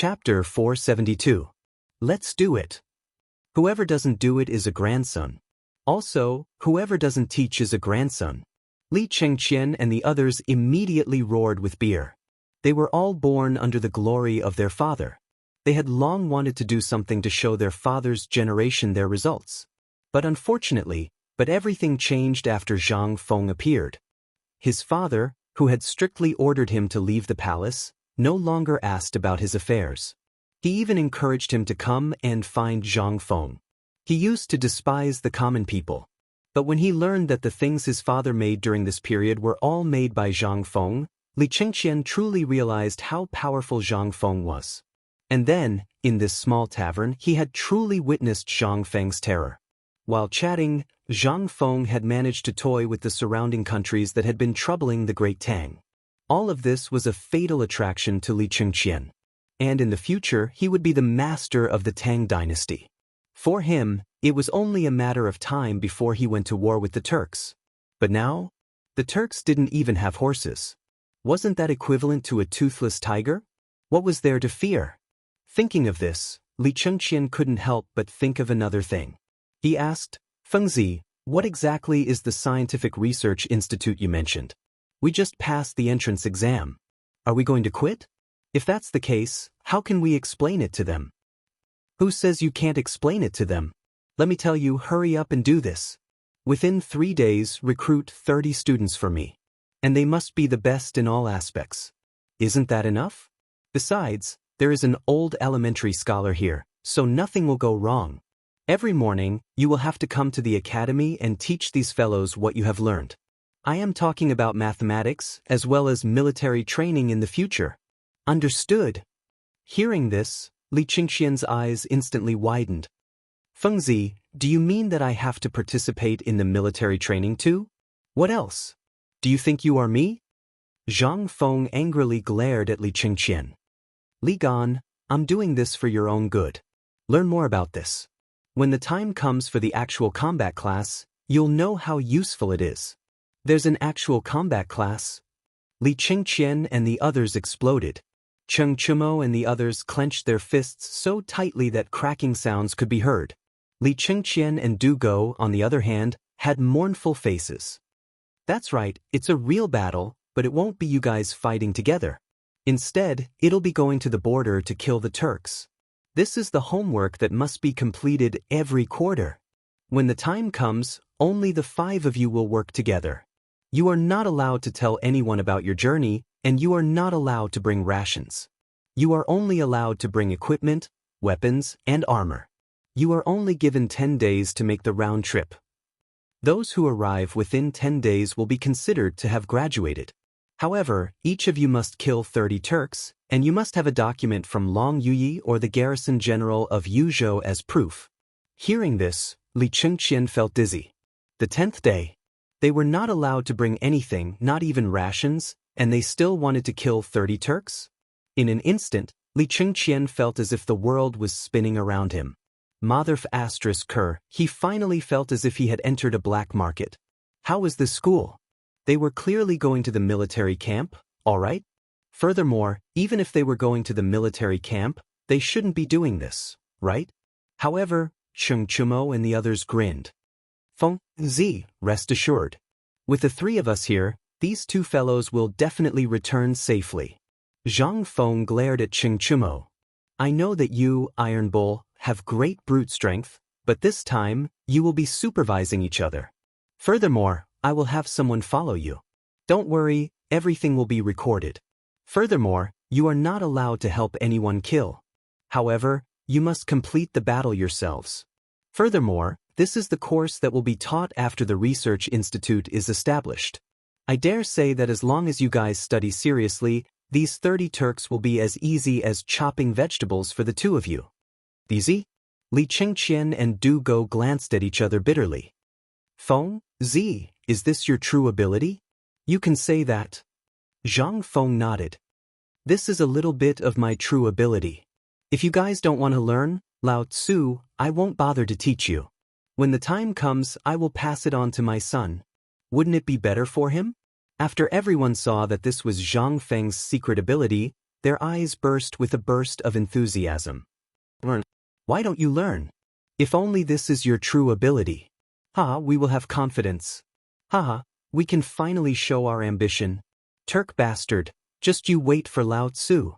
Chapter 472. Let's do it. Whoever doesn't do it is a grandson. Also, whoever doesn't teach is a grandson. Li Chengqian and the others immediately roared with beer. They were all born under the glory of their father. They had long wanted to do something to show their father's generation their results. But everything changed after Zhang Feng appeared. His father, who had strictly ordered him to leave the palace, no longer asked about his affairs. He even encouraged him to come and find Zhang Feng. He used to despise the common people. But when he learned that the things his father made during this period were all made by Zhang Feng, Li Chengqian truly realized how powerful Zhang Feng was. And then, in this small tavern, he had truly witnessed Zhang Feng's terror. While chatting, Zhang Feng had managed to toy with the surrounding countries that had been troubling the great Tang. All of this was a fatal attraction to Li Chengqian. And in the future, he would be the master of the Tang dynasty. For him, it was only a matter of time before he went to war with the Turks. But now, the Turks didn't even have horses. Wasn't that equivalent to a toothless tiger? What was there to fear? Thinking of this, Li Chengqian couldn't help but think of another thing. He asked, "Fengzi, what exactly is the scientific research institute you mentioned? We just passed the entrance exam. Are we going to quit? If that's the case, how can we explain it to them?" "Who says you can't explain it to them? Let me tell you, hurry up and do this. Within 3 days, recruit 30 students for me. And they must be the best in all aspects. Isn't that enough? Besides, there is an old elementary scholar here, so nothing will go wrong. Every morning, you will have to come to the academy and teach these fellows what you have learned. I am talking about mathematics as well as military training in the future." "Understood." Hearing this, Li Chengqian's eyes instantly widened. "Fengzi, do you mean that I have to participate in the military training too? What else? Do you think you are me?" Zhang Feng angrily glared at Li Chengqian. "Li Gan, I'm doing this for your own good. Learn more about this. When the time comes for the actual combat class, you'll know how useful it is." "There's an actual combat class?" Li Chengqian and the others exploded. Cheng Chumo and the others clenched their fists so tightly that cracking sounds could be heard. Li Chengqian and Du Go, on the other hand, had mournful faces. "That's right, it's a real battle, but it won't be you guys fighting together. Instead, it'll be going to the border to kill the Turks. This is the homework that must be completed every quarter. When the time comes, only the 5 of you will work together. You are not allowed to tell anyone about your journey, and you are not allowed to bring rations. You are only allowed to bring equipment, weapons, and armor. You are only given 10 days to make the round trip. Those who arrive within 10 days will be considered to have graduated. However, each of you must kill 30 Turks, and you must have a document from Long Yuyi or the garrison general of Yuzhou as proof." Hearing this, Li Chengqian felt dizzy. The 10th day. They were not allowed to bring anything, not even rations, and they still wanted to kill 30 Turks? In an instant, Li Chengqian felt as if the world was spinning around him. Motherf ***, he finally felt as if he had entered a black market. How was this school? They were clearly going to the military camp, all right? Furthermore, even if they were going to the military camp, they shouldn't be doing this, right? However, Cheng Chumo and the others grinned. "Fengzi, rest assured. With the 3 of us here, these 2 fellows will definitely return safely." Zhang Feng glared at Cheng Chumo. "I know that you, Iron Bull, have great brute strength, but this time, you will be supervising each other. Furthermore, I will have someone follow you. Don't worry, everything will be recorded. Furthermore, you are not allowed to help anyone kill. However, you must complete the battle yourselves. Furthermore, this is the course that will be taught after the research institute is established. I dare say that as long as you guys study seriously, these 30 Turks will be as easy as chopping vegetables for the 2 of you." "Easy?" Li Chengqian and Du Go glanced at each other bitterly. "Fengzi, is this your true ability? You can say that." Zhang Feng nodded. "This is a little bit of my true ability. If you guys don't want to learn, Lao Tzu, I won't bother to teach you. When the time comes, I will pass it on to my son. Wouldn't it be better for him?" After everyone saw that this was Zhang Feng's secret ability, Their eyes burst with a burst of enthusiasm. Learn. Why don't you learn? If only this is your true ability. We will have confidence. We can finally show our ambition. Turk bastard, just you wait for Lao Tzu.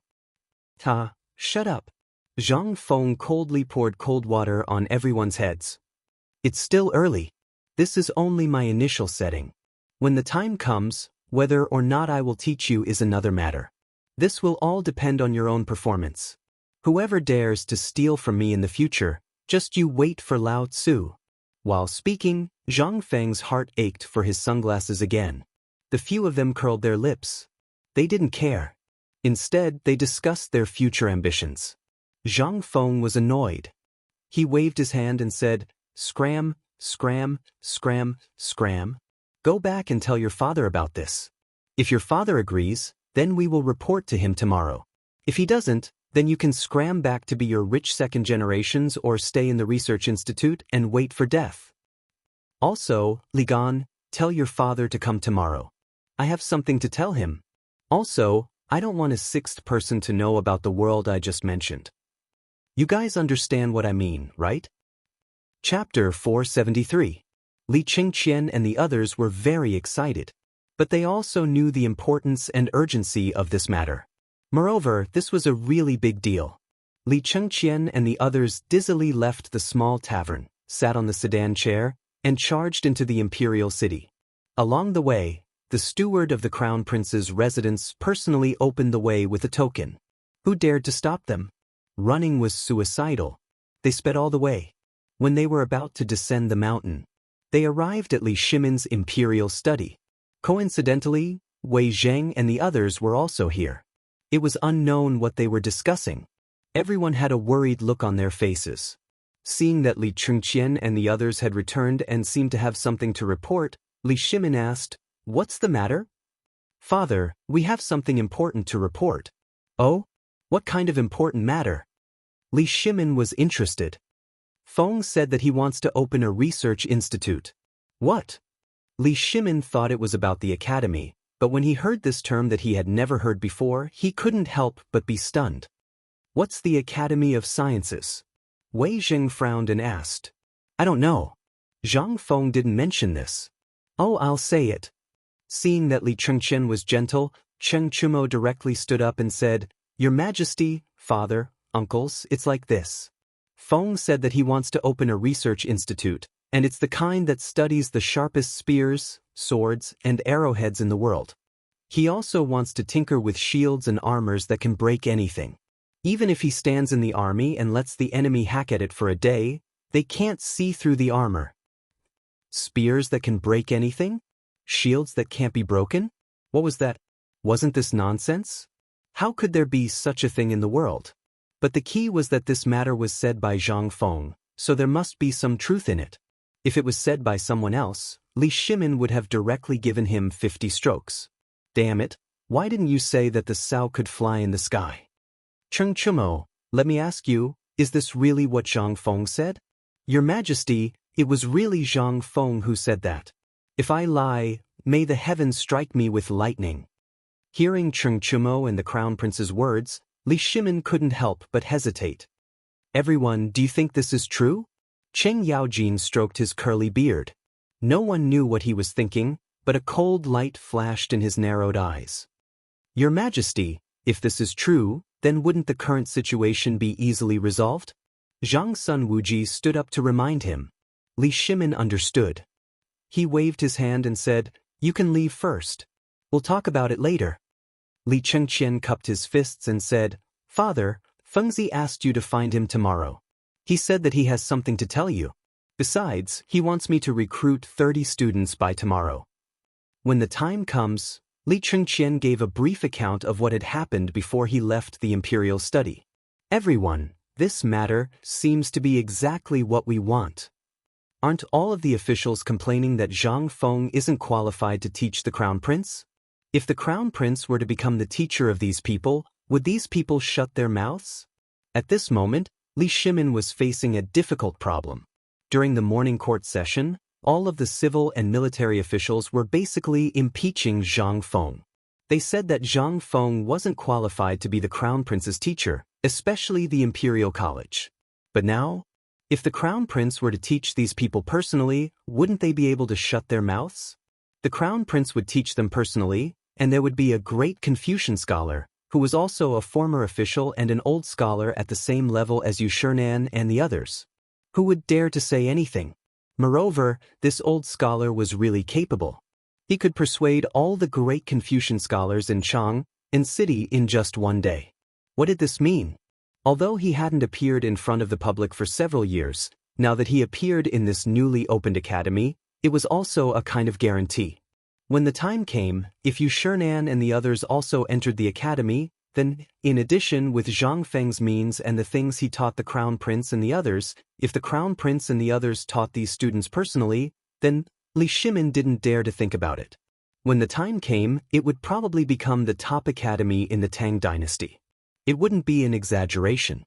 Shut up. Zhang Feng coldly poured cold water on everyone's heads. It's still early. This is only my initial setting. When the time comes, whether or not I will teach you is another matter. This will all depend on your own performance. Whoever dares to steal from me in the future, just you wait for Lao Tzu. While speaking, Zhang Feng's heart ached for his sunglasses again. The few of them curled their lips. They didn't care. Instead, they discussed their future ambitions. Zhang Feng was annoyed. He waved his hand and said, "Scram, scram, scram, scram. Go back and tell your father about this. If your father agrees, then we will report to him tomorrow. If he doesn't, then you can scram back to be your rich second generations or stay in the research institute and wait for death. Also, Li Gan, tell your father to come tomorrow. I have something to tell him. Also, I don't want a sixth person to know about the world I just mentioned. You guys understand what I mean, right?" Chapter 473. Li Qingqian and the others were very excited, but they also knew the importance and urgency of this matter. Moreover, this was a really big deal. Li Qingqian and the others dizzily left the small tavern, sat on the sedan chair, and charged into the imperial city. Along the way, the steward of the crown prince's residence personally opened the way with a token. Who dared to stop them? Running was suicidal. They sped all the way. When they were about to descend the mountain, they arrived at Li Shimin's imperial study. Coincidentally, Wei Zheng and the others were also here. It was unknown what they were discussing. Everyone had a worried look on their faces. Seeing that Li Qingqian and the others had returned and seemed to have something to report, Li Shimin asked, "What's the matter?" "Father, we have something important to report." "Oh? What kind of important matter?" Li Shimin was interested. "Feng said that he wants to open a research institute." "What?" Li Shimin thought it was about the academy, but when he heard this term that he had never heard before, he couldn't help but be stunned. "What's the Academy of Sciences?" Wei Zheng frowned and asked. "I don't know. Zhang Feng didn't mention this." "Oh, I'll say it." Seeing that Li Chengqian was gentle, Cheng Chumo directly stood up and said, "Your Majesty, Father, uncles, it's like this. Feng said that he wants to open a research institute, and it's the kind that studies the sharpest spears, swords, and arrowheads in the world. He also wants to tinker with shields and armors that can break anything. Even if he stands in the army and lets the enemy hack at it for a day, they can't see through the armor." Spears that can break anything? Shields that can't be broken? What was that? Wasn't this nonsense? How could there be such a thing in the world? But the key was that this matter was said by Zhang Feng, so there must be some truth in it. If it was said by someone else, Li Shimin would have directly given him 50 strokes. Damn it, why didn't you say that the Sao could fly in the sky? Cheng Chumo, let me ask you, is this really what Zhang Feng said? Your Majesty, it was really Zhang Feng who said that. If I lie, may the heavens strike me with lightning. Hearing Cheng Chumo and the Crown Prince's words, Li Shimin couldn't help but hesitate. Everyone, do you think this is true? Cheng Yaojin stroked his curly beard. No one knew what he was thinking, but a cold light flashed in his narrowed eyes. Your Majesty, if this is true, then wouldn't the current situation be easily resolved? Zhang Sun Wuji stood up to remind him. Li Shimin understood. He waved his hand and said, "You can leave first. We'll talk about it later." Li Chengqian cupped his fists and said, "Father, Fengzi asked you to find him tomorrow. He said that he has something to tell you. Besides, he wants me to recruit 30 students by tomorrow." When the time comes, Li Chengqian gave a brief account of what had happened before he left the imperial study. "Everyone, this matter seems to be exactly what we want. Aren't all of the officials complaining that Zhang Feng isn't qualified to teach the Crown Prince? If the Crown Prince were to become the teacher of these people, would these people shut their mouths?" At this moment, Li Shimin was facing a difficult problem. During the morning court session, all of the civil and military officials were basically impeaching Zhang Feng. They said that Zhang Feng wasn't qualified to be the crown prince's teacher, especially the imperial college. But now, if the crown prince were to teach these people personally, wouldn't they be able to shut their mouths? The crown prince would teach them personally, and there would be a great Confucian scholar, who was also a former official and an old scholar at the same level as Yu Shernan and the others. Who would dare to say anything? Moreover, this old scholar was really capable. He could persuade all the great Confucian scholars in Chang and city in just one day. What did this mean? Although he hadn't appeared in front of the public for several years, now that he appeared in this newly opened academy, it was also a kind of guarantee. When the time came, if Yu Shernan and the others also entered the academy, then, in addition with Zhang Feng's means and the things he taught the crown prince and the others, if the crown prince and the others taught these students personally, then Li Shimin didn't dare to think about it. When the time came, it would probably become the top academy in the Tang dynasty. It wouldn't be an exaggeration.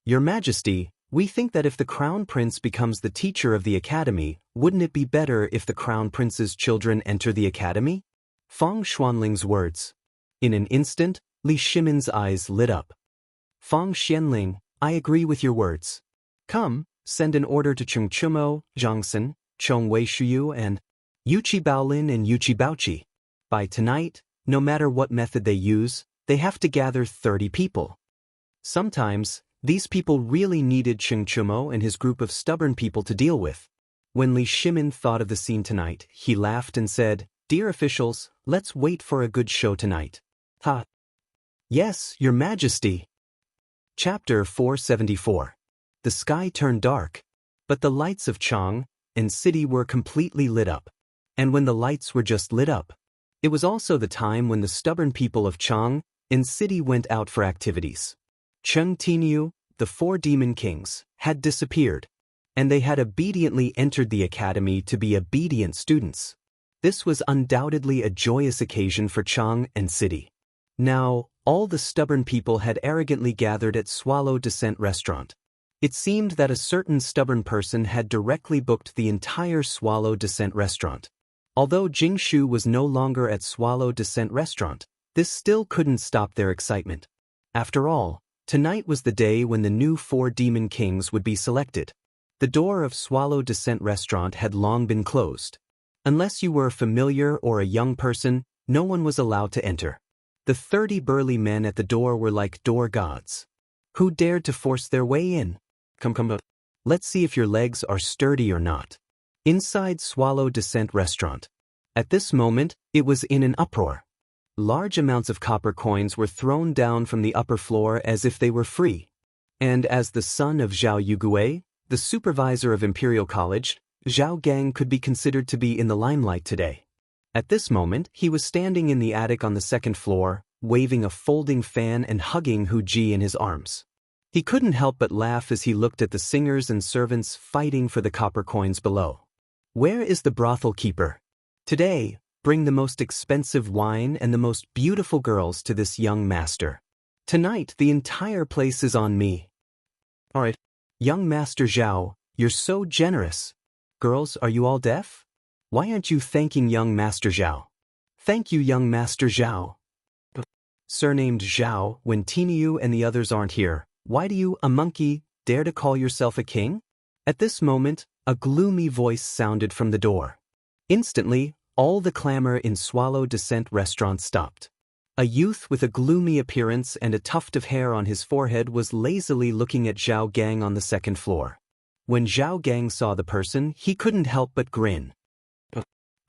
Your Majesty, we think that if the crown prince becomes the teacher of the academy, wouldn't it be better if the crown prince's children enter the academy? Fang Xuanling's words. In an instant, Li Shimin's eyes lit up. Fang Xianling, I agree with your words. Come, send an order to Cheng Chumo, Zhangsen, Chong Wei Shuyu and Yuchi Baolin and Yuchi Baochi. By tonight, no matter what method they use, they have to gather 30 people. Sometimes, these people really needed Cheng Chumo and his group of stubborn people to deal with. When Li Shimin thought of the scene tonight, he laughed and said, Dear officials, let's wait for a good show tonight. Ha! Yes, Your Majesty. Chapter 474. The sky turned dark, but the lights of Chang and city were completely lit up. And when the lights were just lit up, it was also the time when the stubborn people of Chang and city went out for activities. Cheng Tiniu, the 4 demon kings, had disappeared, and they had obediently entered the academy to be obedient students. This was undoubtedly a joyous occasion for Chang and city. Now, all the stubborn people had arrogantly gathered at Swallow Descent restaurant. It seemed that a certain stubborn person had directly booked the entire Swallow Descent restaurant. Although Jingshu was no longer at Swallow Descent restaurant, this still couldn't stop their excitement. After all, tonight was the day when the new 4 demon kings would be selected. The door of Swallow Descent restaurant had long been closed. Unless you were a familiar or a young person, no one was allowed to enter. The 30 burly men at the door were like door gods. Who dared to force their way in? Come. Let's see if your legs are sturdy or not. Inside Swallow Descent restaurant. At this moment, it was in an uproar. Large amounts of copper coins were thrown down from the upper floor as if they were free. And as the son of Zhao Yugui, the supervisor of Imperial College, Zhao Gang could be considered to be in the limelight today. At this moment, he was standing in the attic on the 2nd floor, waving a folding fan and hugging Hu Ji in his arms. He couldn't help but laugh as he looked at the singers and servants fighting for the copper coins below. Where is the brothel keeper? Today, bring the most expensive wine and the most beautiful girls to this young master. Tonight, the entire place is on me. All right. Young Master Zhao, you're so generous. Girls, are you all deaf? Why aren't you thanking young Master Zhao? Thank you, young Master Zhao. Surnamed Zhao, when Tiniu and the others aren't here, why do you, a monkey, dare to call yourself a king? At this moment, a gloomy voice sounded from the door. Instantly, all the clamor in Swallow Descent restaurant stopped. A youth with a gloomy appearance and a tuft of hair on his forehead was lazily looking at Zhao Gang on the 2nd floor. When Zhao Gang saw the person, he couldn't help but grin.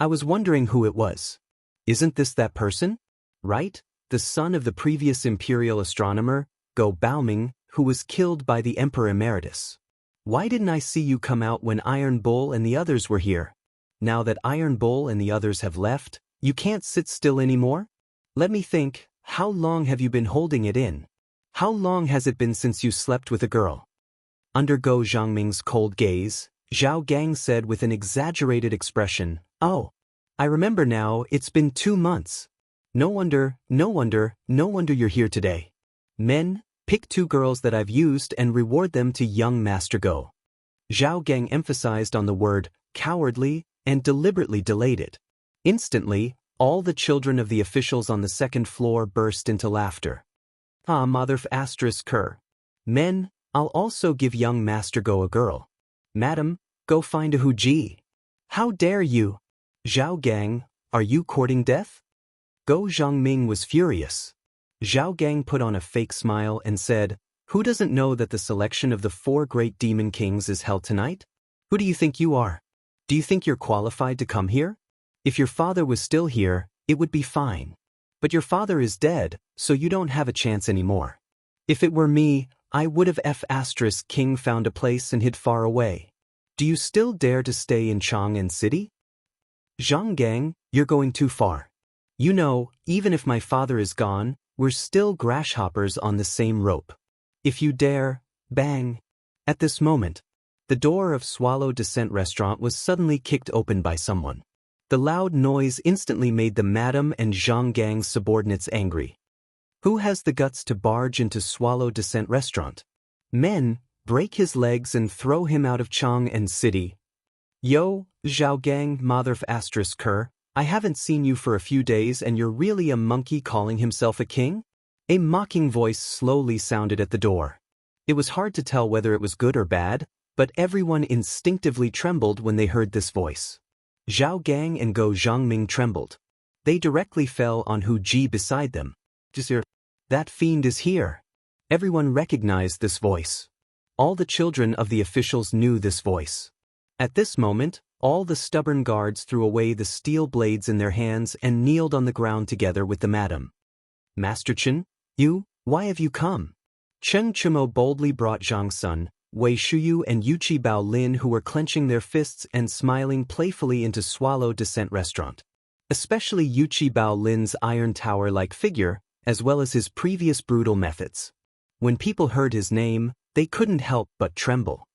I was wondering who it was. Isn't this that person? Right? The son of the previous imperial astronomer, Go Baoming, who was killed by the Emperor Emeritus. Why didn't I see you come out when Iron Bull and the others were here? Now that Iron Bull and the others have left, you can't sit still anymore? Let me think, how long have you been holding it in? How long has it been since you slept with a girl? Under Go Zhangming's cold gaze, Zhao Gang said with an exaggerated expression, Oh, I remember now, it's been 2 months. No wonder you're here today. Men, pick 2 girls that I've used and reward them to young Master Go. Zhao Gang emphasized on the word cowardly and deliberately delayed it. Instantly, All the children of the officials on the second floor burst into laughter. Ah, mother asterisk cur. Men, I'll also give young Master Go a girl. Madam, go find a Huji. How dare you? Zhao Gang, are you courting death? Go Zhongming was furious. Zhao Gang put on a fake smile and said, who doesn't know that the selection of the 4 great demon kings is held tonight? Who do you think you are? Do you think you're qualified to come here? If your father was still here, it would be fine. But your father is dead, so you don't have a chance anymore. If it were me, I would have King found a place and hid far away. Do you still dare to stay in Chang'an City? Zhang Gang, you're going too far. You know, even if my father is gone, we're still grasshoppers on the same rope. If you dare, bang. At this moment, the door of Swallow Descent restaurant was suddenly kicked open by someone. The loud noise instantly made the Madam and Zhang Gang's subordinates angry. Who has the guts to barge into Swallow Descent restaurant? Men, break his legs and throw him out of Chang'an City. Yo, Zhao Gang, mother asterisk cur, I haven't seen you for a few days and you're really a monkey calling himself a king? A mocking voice slowly sounded at the door. It was hard to tell whether it was good or bad, but everyone instinctively trembled when they heard this voice. Zhao Gang and Go Zhongming trembled. They directly fell on Hu Ji beside them. That fiend is here. Everyone recognized this voice. All the children of the officials knew this voice. At this moment, all the stubborn guards threw away the steel blades in their hands and kneeled on the ground together with the madam. Master Chen, why have you come? Chen Chumo boldly brought Zhang Sun, Wei Shuyu and Yuchi Bao Lin, who were clenching their fists and smiling playfully, into Swallow Descent restaurant. Especially Yuchi Bao Lin's iron tower-like figure, as well as his previous brutal methods. When people heard his name, they couldn't help but tremble.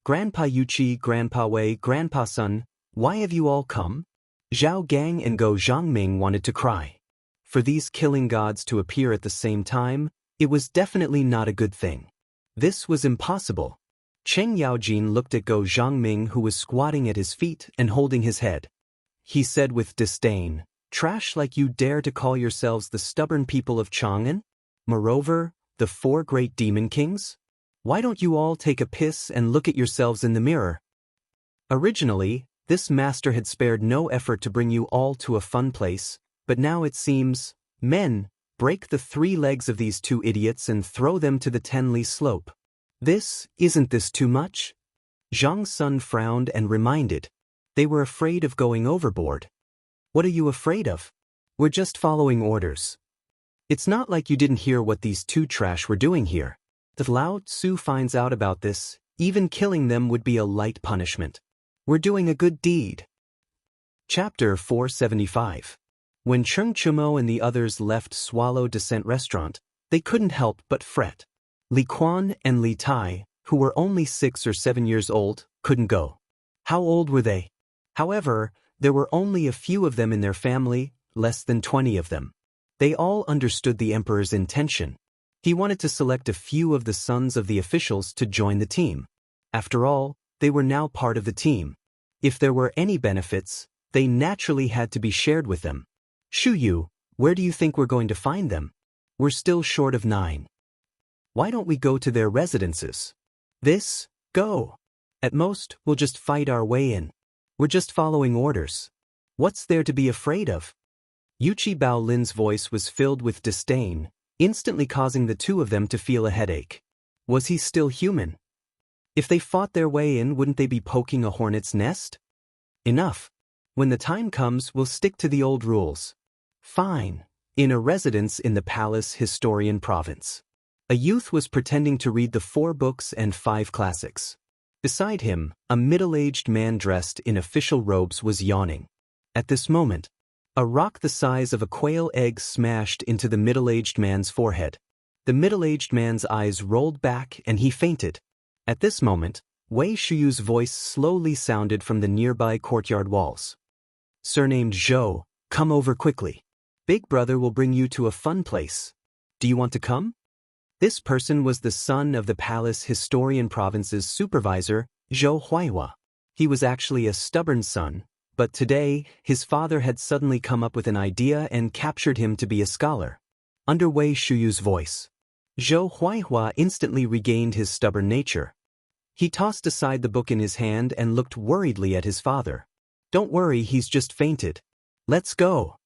Grandpa Yuchi, Grandpa Wei, Grandpa Sun, why have you all come? Zhao Gang and Go Zhongming wanted to cry. For these killing gods to appear at the same time, it was definitely not a good thing. This was impossible. Cheng Yaojin looked at Go Zhongming, who was squatting at his feet and holding his head. He said with disdain, trash like you dare to call yourselves the stubborn people of Chang'an? Moreover, the 4 great demon kings? Why don't you all take a piss and look at yourselves in the mirror? Originally, this master had spared no effort to bring you all to a fun place, but now it seems, men, break the 3 legs of these 2 idiots and throw them to the Tenli slope. Isn't this too much? Zhang Sun frowned and reminded. They were afraid of going overboard. What are you afraid of? We're just following orders. It's not like you didn't hear what these 2 trash were doing here. If Lao Tzu finds out about this, even killing them would be a light punishment. We're doing a good deed. Chapter 475. When Cheng Chumo and the others left Swallow Descent restaurant, they couldn't help but fret. Li Quan and Li Tai, who were only 6 or 7 years old, couldn't go. How old were they? However, there were only a few of them in their family, less than 20 of them. They all understood the emperor's intention. He wanted to select a few of the sons of the officials to join the team. After all, they were now part of the team. If there were any benefits, they naturally had to be shared with them. Shuyu, where do you think we're going to find them? We're still short of 9. Why don't we go to their residences? Go. At most, we'll just fight our way in. We're just following orders. What's there to be afraid of? Yuchi Bao Lin's voice was filled with disdain, instantly causing the 2 of them to feel a headache. Was he still human? If they fought their way in, wouldn't they be poking a hornet's nest? Enough. When the time comes, we'll stick to the old rules. Fine. In a residence in the Palace Historian Province. A youth was pretending to read the 4 books and 5 classics. Beside him, a middle-aged man dressed in official robes was yawning. At this moment, a rock the size of a quail egg smashed into the middle-aged man's forehead. The middle-aged man's eyes rolled back and he fainted. At this moment, Wei Shuyu's voice slowly sounded from the nearby courtyard walls. Surnamed Zhou, come over quickly. Big brother will bring you to a fun place. Do you want to come? This person was the son of the Palace Historian Province's supervisor, Zhou Huaihua. He was actually a stubborn son, But today, his father had suddenly come up with an idea and captured him to be a scholar. Under Wei Shuyu's voice, Zhou Huaihua instantly regained his stubborn nature. He tossed aside the book in his hand and looked worriedly at his father. "Don't worry, he's just fainted. Let's go."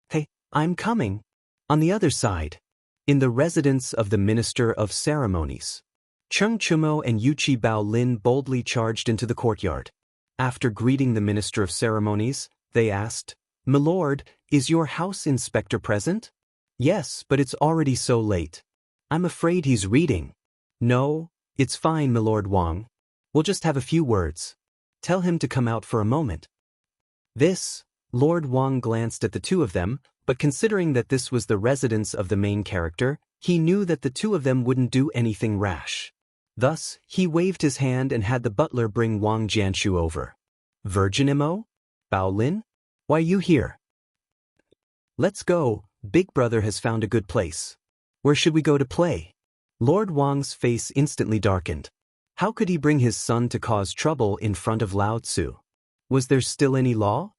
"Hey, I'm coming." On the other side, in the residence of the Minister of Ceremonies, Cheng Chumo and Yuchi Bao Lin boldly charged into the courtyard. After greeting the Minister of Ceremonies, they asked, "Milord, is your house inspector present?" "Yes, but it's already so late. I'm afraid he's reading." "No, it's fine, Milord Wang. We'll just have a few words. Tell him to come out for a moment." Lord Wang glanced at the two of them, but considering that this was the residence of the main character, he knew that the two of them wouldn't do anything rash. Thus, he waved his hand and had the butler bring Wang Jianshu over. "Virginimo? Bao Lin? Why are you here?" "Let's go, Big Brother has found a good place. Where should we go to play?" Lord Wang's face instantly darkened. How could he bring his son to cause trouble in front of Lao Tzu? Was there still any law?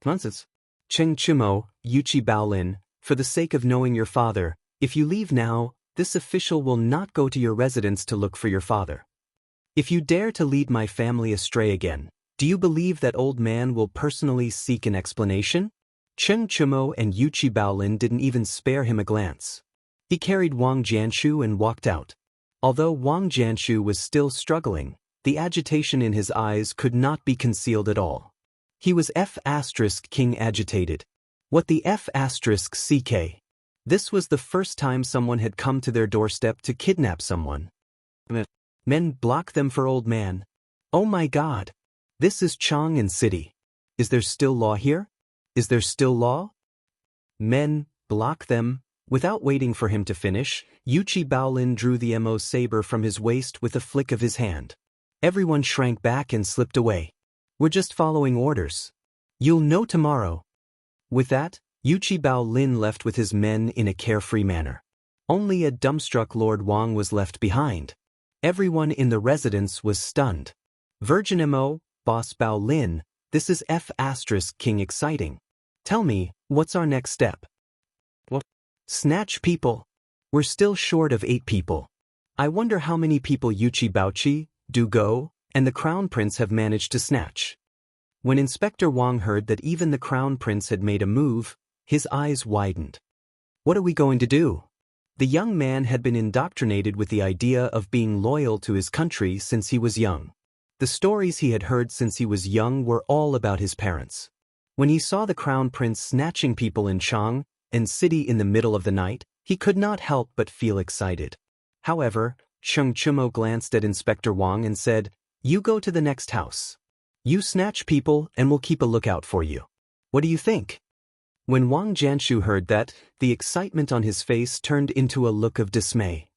Nonsense. "Cheng Chumo, Yuchi Bao Lin, for the sake of knowing your father, if you leave now, this official will not go to your residence to look for your father. If you dare to lead my family astray again, do you believe that old man will personally seek an explanation?" Cheng Chumo and Yuchi Bao Lin didn't even spare him a glance. He carried Wang Jianshu and walked out. Although Wang Jianshu was still struggling, the agitation in his eyes could not be concealed at all. He was King agitated. What the CK? This was the first time someone had come to their doorstep to kidnap someone. Men block them for old man. Oh my God! This is Chang'an City. Is there still law here? Is there still law? Men block them. Without waiting for him to finish, Yuchi Baolin drew the Mo saber from his waist with a flick of his hand. Everyone shrank back and slipped away. "We're just following orders. You'll know tomorrow." With that, Yuchi Bao Lin left with his men in a carefree manner. Only a dumbstruck Lord Wang was left behind. Everyone in the residence was stunned. "Virginimo, Boss Bao Lin, this is King exciting. Tell me, what's our next step?" "What? Snatch people. We're still short of 8 people. I wonder how many people Yuchi Baochi, Du Go, and the Crown Prince have managed to snatch." When Inspector Wang heard that even the Crown Prince had made a move, his eyes widened. "What are we going to do?" The young man had been indoctrinated with the idea of being loyal to his country since he was young. The stories he had heard since he was young were all about his parents. When he saw the Crown Prince snatching people in Chang'an City in the middle of the night, he could not help but feel excited. However, Cheng Chumo glanced at Inspector Wang and said, "You go to the next house. You snatch people and we'll keep a lookout for you. What do you think?" When Wang Jianshu heard that, the excitement on his face turned into a look of dismay.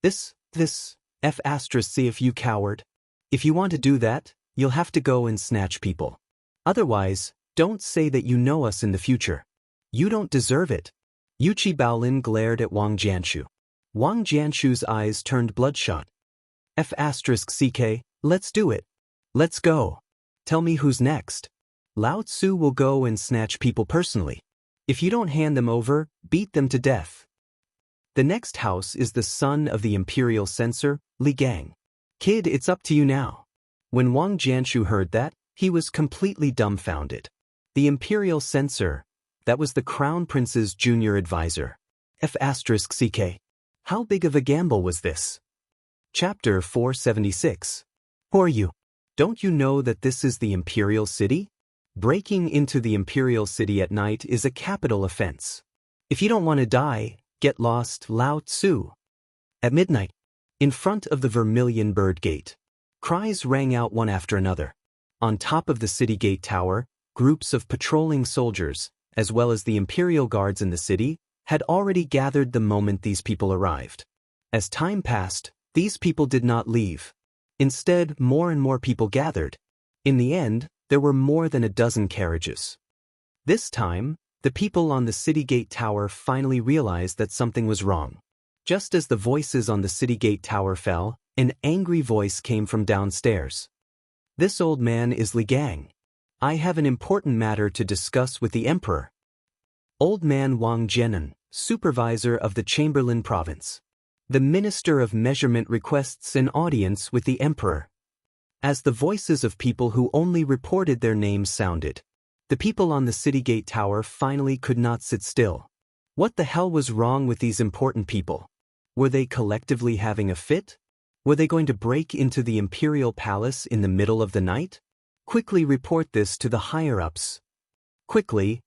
This, if you coward. If you want to do that, you'll have to go and snatch people. Otherwise, don't say that you know us in the future. You don't deserve it." Yuchi Baolin glared at Wang Jianshu. Wang Jianshu's eyes turned bloodshot. CK, let's do it. Let's go. Tell me who's next. Lao Tzu will go and snatch people personally. If you don't hand them over, beat them to death. The next house is the son of the imperial censor, Li Gang. Kid, it's up to you now. When Wang Jianshu heard that, he was completely dumbfounded. The imperial censor, that was the Crown Prince's junior advisor. CK. How big of a gamble was this? Chapter 476. Who are you? Don't you know that this is the imperial city? Breaking into the imperial city at night is a capital offense. If you don't want to die, get lost, Lao Tzu. At midnight, in front of the Vermilion Bird Gate, cries rang out one after another. On top of the city gate tower, groups of patrolling soldiers, as well as the imperial guards in the city, had already gathered the moment these people arrived. As time passed, these people did not leave. Instead, more and more people gathered. In the end, there were more than a dozen carriages. This time, the people on the city gate tower finally realized that something was wrong. Just as the voices on the city gate tower fell, an angry voice came from downstairs. "This old man is Li Gang. I have an important matter to discuss with the emperor. Old man Wang Jianan, supervisor of the Chamberlain province. The minister of measurement requests an audience with the emperor. As the voices of people who only reported their names sounded, the people on the city gate tower finally could not sit still. What the hell was wrong with these important people? Were they collectively having a fit? Were they going to break into the imperial palace in the middle of the night? Quickly report this to the higher-ups. Quickly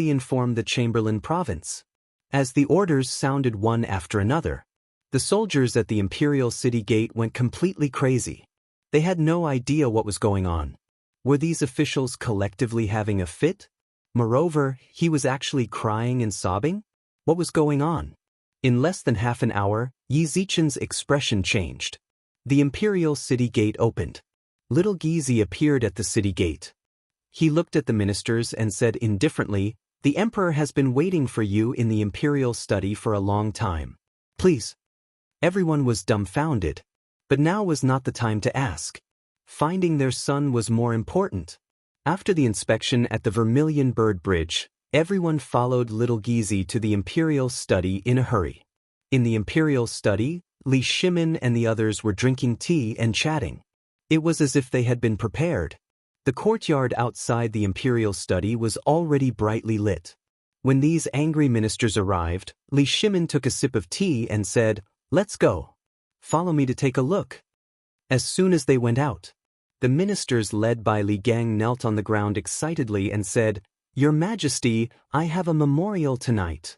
inform the Chamberlain province. As the orders sounded one after another, the soldiers at the imperial city gate went completely crazy. They had no idea what was going on. Were these officials collectively having a fit? Moreover, he was actually crying and sobbing? What was going on? In less than half an hour, Yi Zichen's expression changed. The imperial city gate opened. Little Gizi appeared at the city gate. He looked at the ministers and said indifferently, "The emperor has been waiting for you in the imperial study for a long time. Please." Everyone was dumbfounded. But now was not the time to ask. Finding their son was more important. After the inspection at the Vermilion Bird Bridge, everyone followed little Gizi to the imperial study in a hurry. In the imperial study, Li Shimin and the others were drinking tea and chatting. It was as if they had been prepared. The courtyard outside the imperial study was already brightly lit. When these angry ministers arrived, Li Shimin took a sip of tea and said, "Let's go. Follow me to take a look." As soon as they went out, the ministers led by Li Gang knelt on the ground excitedly and said, "Your Majesty, I have a memorial tonight."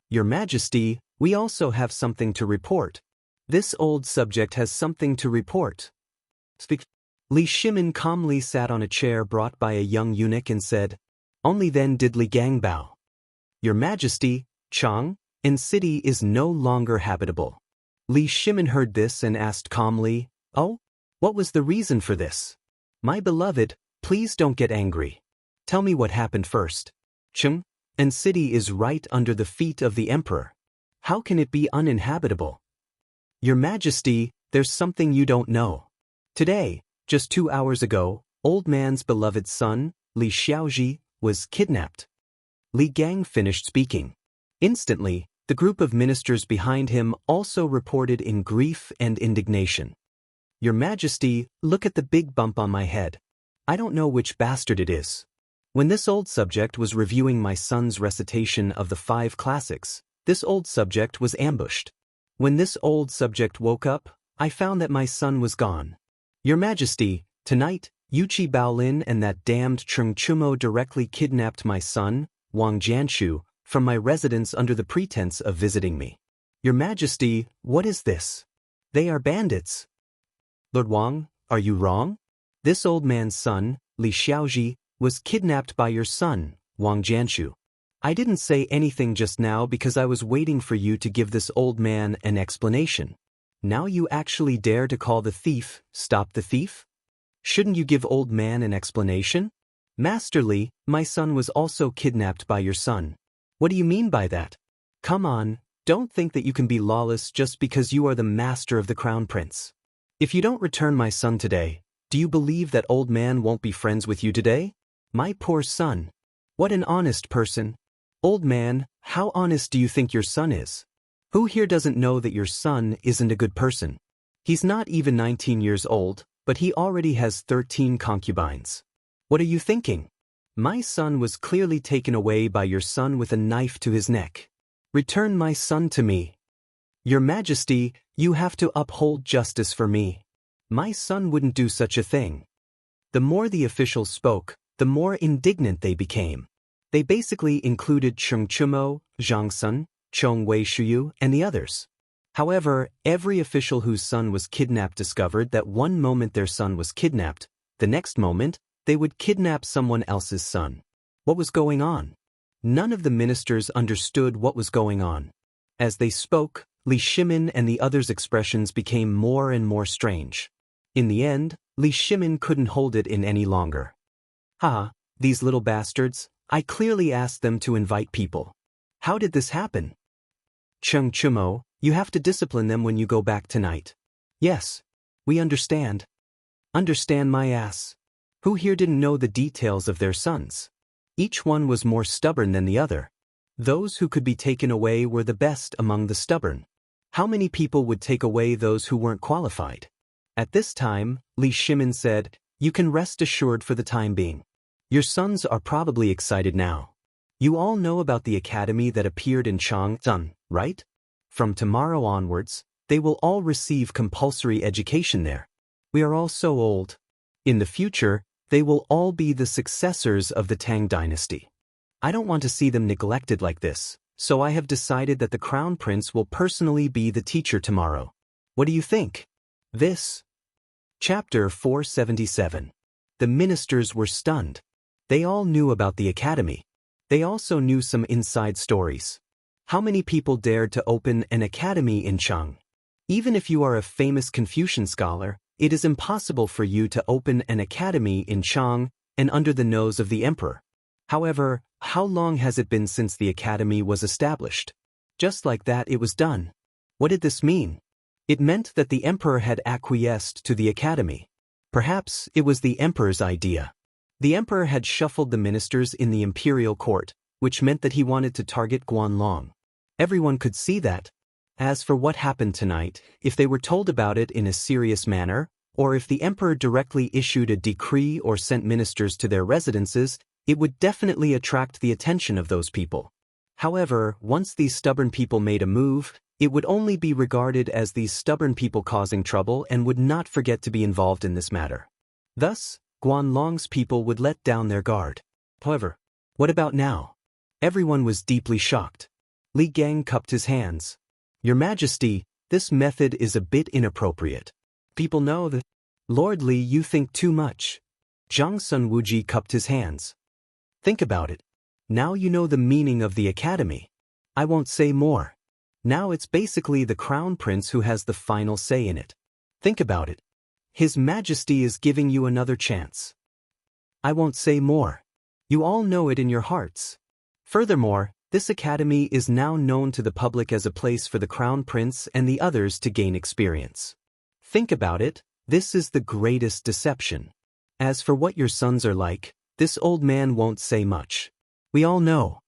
"Your Majesty, we also have something to report." "This old subject has something to report." "Speak." Li Shimin calmly sat on a chair brought by a young eunuch and said, Only then did Li Gang bow. "Your Majesty, Chang, and city is no longer habitable." Li Shimin heard this and asked calmly, "Oh? What was the reason for this?" "My beloved, please don't get angry. Tell me what happened first." "Cheng, and city is right under the feet of the emperor. How can it be uninhabitable?" "Your Majesty, there's something you don't know. Today, just 2 hours ago, old man's beloved son, Li Xiaoji, was kidnapped." Li Gang finished speaking. Instantly, the group of ministers behind him also reported in grief and indignation. "Your Majesty, look at the big bump on my head. I don't know which bastard it is. When this old subject was reviewing my son's recitation of the 5 classics, this old subject was ambushed. When this old subject woke up, I found that my son was gone. Your Majesty, tonight, Yuchi Baolin and that damned Cheng Chumo directly kidnapped my son, Wang Jianshu, from my residence under the pretense of visiting me. Your Majesty, what is this? They are bandits." "Lord Wang, are you wrong? This old man's son, Li Xiaoji, was kidnapped by your son, Wang Jianshu. I didn't say anything just now because I was waiting for you to give this old man an explanation. Now you actually dare to call the thief, stop the thief? Shouldn't you give old man an explanation? Master Li, my son was also kidnapped by your son. What do you mean by that? Come on, don't think that you can be lawless just because you are the master of the crown prince. If you don't return my son today, do you believe that old man won't be friends with you today? My poor son. What an honest person. Old man, how honest do you think your son is? Who here doesn't know that your son isn't a good person? He's not even 19 years old, but he already has 13 concubines. What are you thinking? My son was clearly taken away by your son with a knife to his neck. Return my son to me. Your Majesty, you have to uphold justice for me. My son wouldn't do such a thing." The more the officials spoke, the more indignant they became. They basically included Cheng Chumo, Zhang Sun, Chong Wei Shuyu, and the others. However, every official whose son was kidnapped discovered that one moment their son was kidnapped, the next moment, they would kidnap someone else's son. What was going on? None of the ministers understood what was going on. As they spoke, Li Shimin and the others' expressions became more and more strange. In the end, Li Shimin couldn't hold it in any longer. "Ha, these little bastards, I clearly asked them to invite people. How did this happen? Cheng Chumo, you have to discipline them when you go back tonight." "Yes, we understand." "Understand my ass. Who here didn't know the details of their sons? Each one was more stubborn than the other. Those who could be taken away were the best among the stubborn. How many people would take away those who weren't qualified? At this time, Li Shimin said, "You can rest assured for the time being. Your sons are probably excited now. You all know about the academy that appeared in Changzhen, right? From tomorrow onwards, they will all receive compulsory education there. We are all so old. In the future, they will all be the successors of the Tang dynasty. I don't want to see them neglected like this, so I have decided that the Crown Prince will personally be the teacher tomorrow. What do you think?" This. Chapter 477. The ministers were stunned. They all knew about the academy. They also knew some inside stories. How many people dared to open an academy in Chang? Even if you are a famous Confucian scholar, it is impossible for you to open an academy in Chang and under the nose of the emperor. However, how long has it been since the academy was established? Just like that it was done. What did this mean? It meant that the emperor had acquiesced to the academy. Perhaps it was the emperor's idea. The emperor had shuffled the ministers in the imperial court, which meant that he wanted to target Guanlong. Everyone could see that. As for what happened tonight, if they were told about it in a serious manner, or if the emperor directly issued a decree or sent ministers to their residences, it would definitely attract the attention of those people. However, once these stubborn people made a move, it would only be regarded as these stubborn people causing trouble and would not forget to be involved in this matter. Thus, Guanlong's people would let down their guard. However, what about now? Everyone was deeply shocked. Li Gang cupped his hands. "Your Majesty, this method is a bit inappropriate. People know that." "Lord Li, you think too much." Zhang Sun Wuji cupped his hands. "Think about it. Now you know the meaning of the academy. I won't say more. Now it's basically the Crown Prince who has the final say in it. Think about it. His Majesty is giving you another chance. I won't say more. You all know it in your hearts. Furthermore, this academy is now known to the public as a place for the Crown Prince and the others to gain experience. Think about it, this is the greatest deception. As for what your sons are like, this old man won't say much. We all know."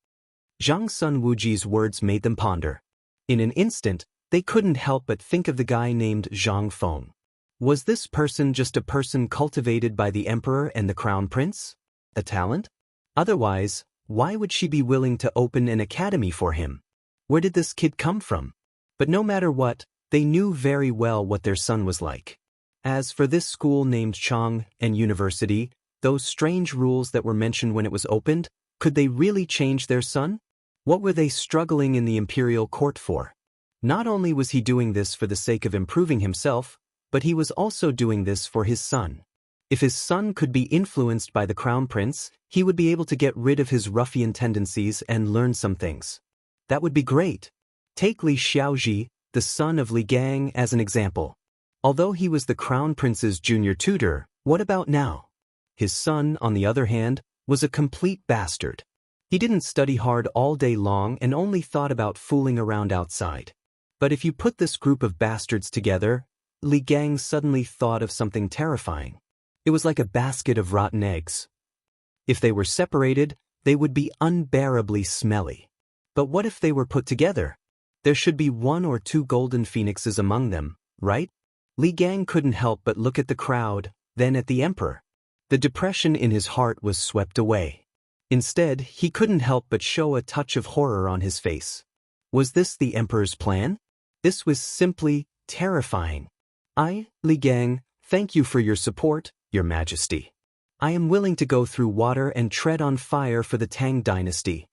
Zhang Sun Wuji's words made them ponder. In an instant, they couldn't help but think of the guy named Zhang Feng. Was this person just a person cultivated by the emperor and the crown prince? A talent? Otherwise, why would she be willing to open an academy for him? Where did this kid come from? But no matter what, they knew very well what their son was like. As for this school named Chang and University, those strange rules that were mentioned when it was opened, could they really change their son? What were they struggling in the imperial court for? Not only was he doing this for the sake of improving himself, but he was also doing this for his son. If his son could be influenced by the crown prince, he would be able to get rid of his ruffian tendencies and learn some things. That would be great. Take Li Xiaoji, the son of Li Gang, as an example. Although he was the crown prince's junior tutor, what about now? His son, on the other hand, was a complete bastard. He didn't study hard all day long and only thought about fooling around outside. But if you put this group of bastards together, Li Gang suddenly thought of something terrifying. It was like a basket of rotten eggs. If they were separated, they would be unbearably smelly. But what if they were put together? There should be 1 or 2 golden phoenixes among them, right? Li Gang couldn't help but look at the crowd, then at the emperor. The depression in his heart was swept away. Instead, he couldn't help but show a touch of horror on his face. Was this the emperor's plan? This was simply terrifying. "I, Li Gang, thank you for your support, your majesty. I am willing to go through water and tread on fire for the Tang dynasty.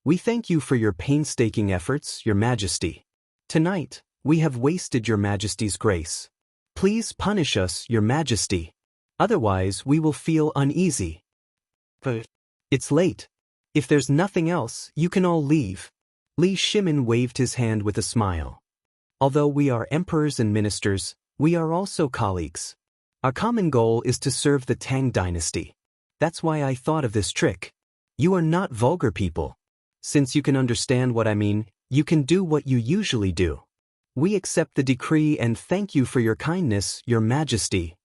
We thank you for your painstaking efforts, your majesty. Tonight, we have wasted your majesty's grace. Please punish us, your majesty. Otherwise, we will feel uneasy." But it's late. If there's nothing else, you can all leave. Li Shimin waved his hand with a smile. Although we are emperors and ministers, we are also colleagues. Our common goal is to serve the Tang dynasty. That's why I thought of this trick. You are not vulgar people. Since you can understand what I mean, you can do what you usually do. We accept the decree and thank you for your kindness, your majesty.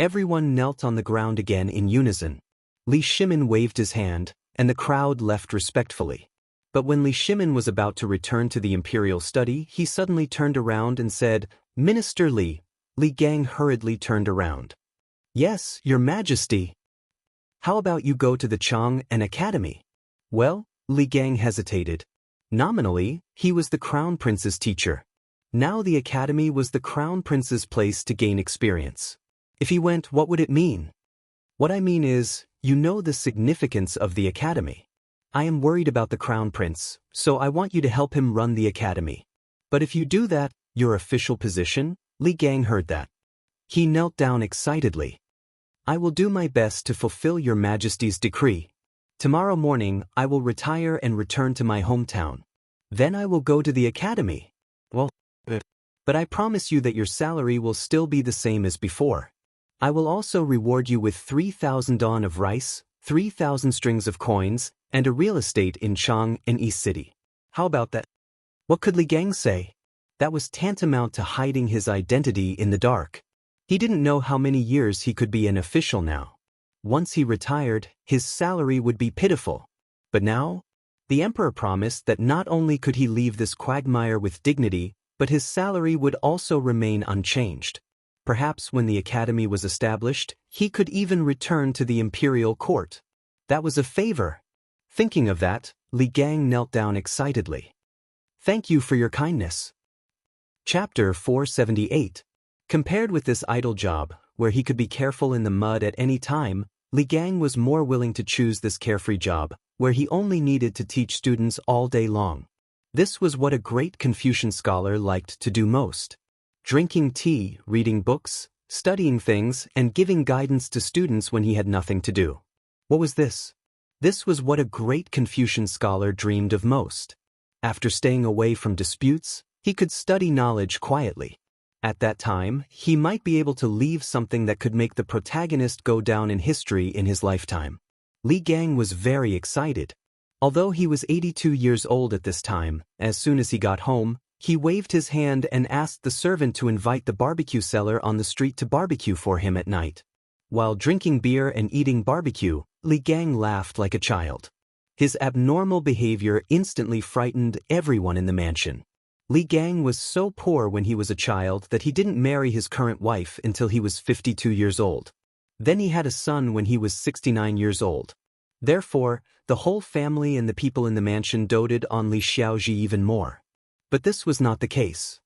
Everyone knelt on the ground again in unison. Li Shimin waved his hand, and the crowd left respectfully. But when Li Shimin was about to return to the imperial study, he suddenly turned around and said, "Minister Li." Li Gang hurriedly turned around. "Yes, Your Majesty. How about you go to the Chang and Academy?" Well, Li Gang hesitated. Nominally, he was the Crown Prince's teacher. Now the Academy was the Crown Prince's place to gain experience. If he went, what would it mean? What I mean is, you know the significance of the Academy. I am worried about the Crown Prince, so I want you to help him run the Academy. But if you do that, your official position? Li Gang heard that. He knelt down excitedly. "I will do my best to fulfill Your Majesty's decree. Tomorrow morning, I will retire and return to my hometown. Then I will go to the Academy." "Well, but I promise you that your salary will still be the same as before. I will also reward you with 3,000 dawn of rice, 3,000 strings of coins, and a real estate in Chang and East City. How about that?" What could Li Gang say? That was tantamount to hiding his identity in the dark. He didn't know how many years he could be an official now. Once he retired, his salary would be pitiful. But now, the emperor promised that not only could he leave this quagmire with dignity, but his salary would also remain unchanged. Perhaps when the academy was established, he could even return to the imperial court. That was a favor. Thinking of that, Li Gang knelt down excitedly. "Thank you for your kindness." Chapter 478. Compared with this idle job, where he could be careful in the mud at any time, Li Gang was more willing to choose this carefree job, where he only needed to teach students all day long. This was what a great Confucian scholar liked to do most. Drinking tea, reading books, studying things, and giving guidance to students when he had nothing to do. What was this? This was what a great Confucian scholar dreamed of most. After staying away from disputes, he could study knowledge quietly. At that time, he might be able to leave something that could make the protagonist go down in history in his lifetime. Li Gang was very excited. Although he was 82 years old at this time, as soon as he got home, he waved his hand and asked the servant to invite the barbecue seller on the street to barbecue for him at night. While drinking beer and eating barbecue, Li Gang laughed like a child. His abnormal behavior instantly frightened everyone in the mansion. Li Gang was so poor when he was a child that he didn't marry his current wife until he was 52 years old. Then he had a son when he was 69 years old. Therefore, the whole family and the people in the mansion doted on Li Xiaoji even more. But this was not the case.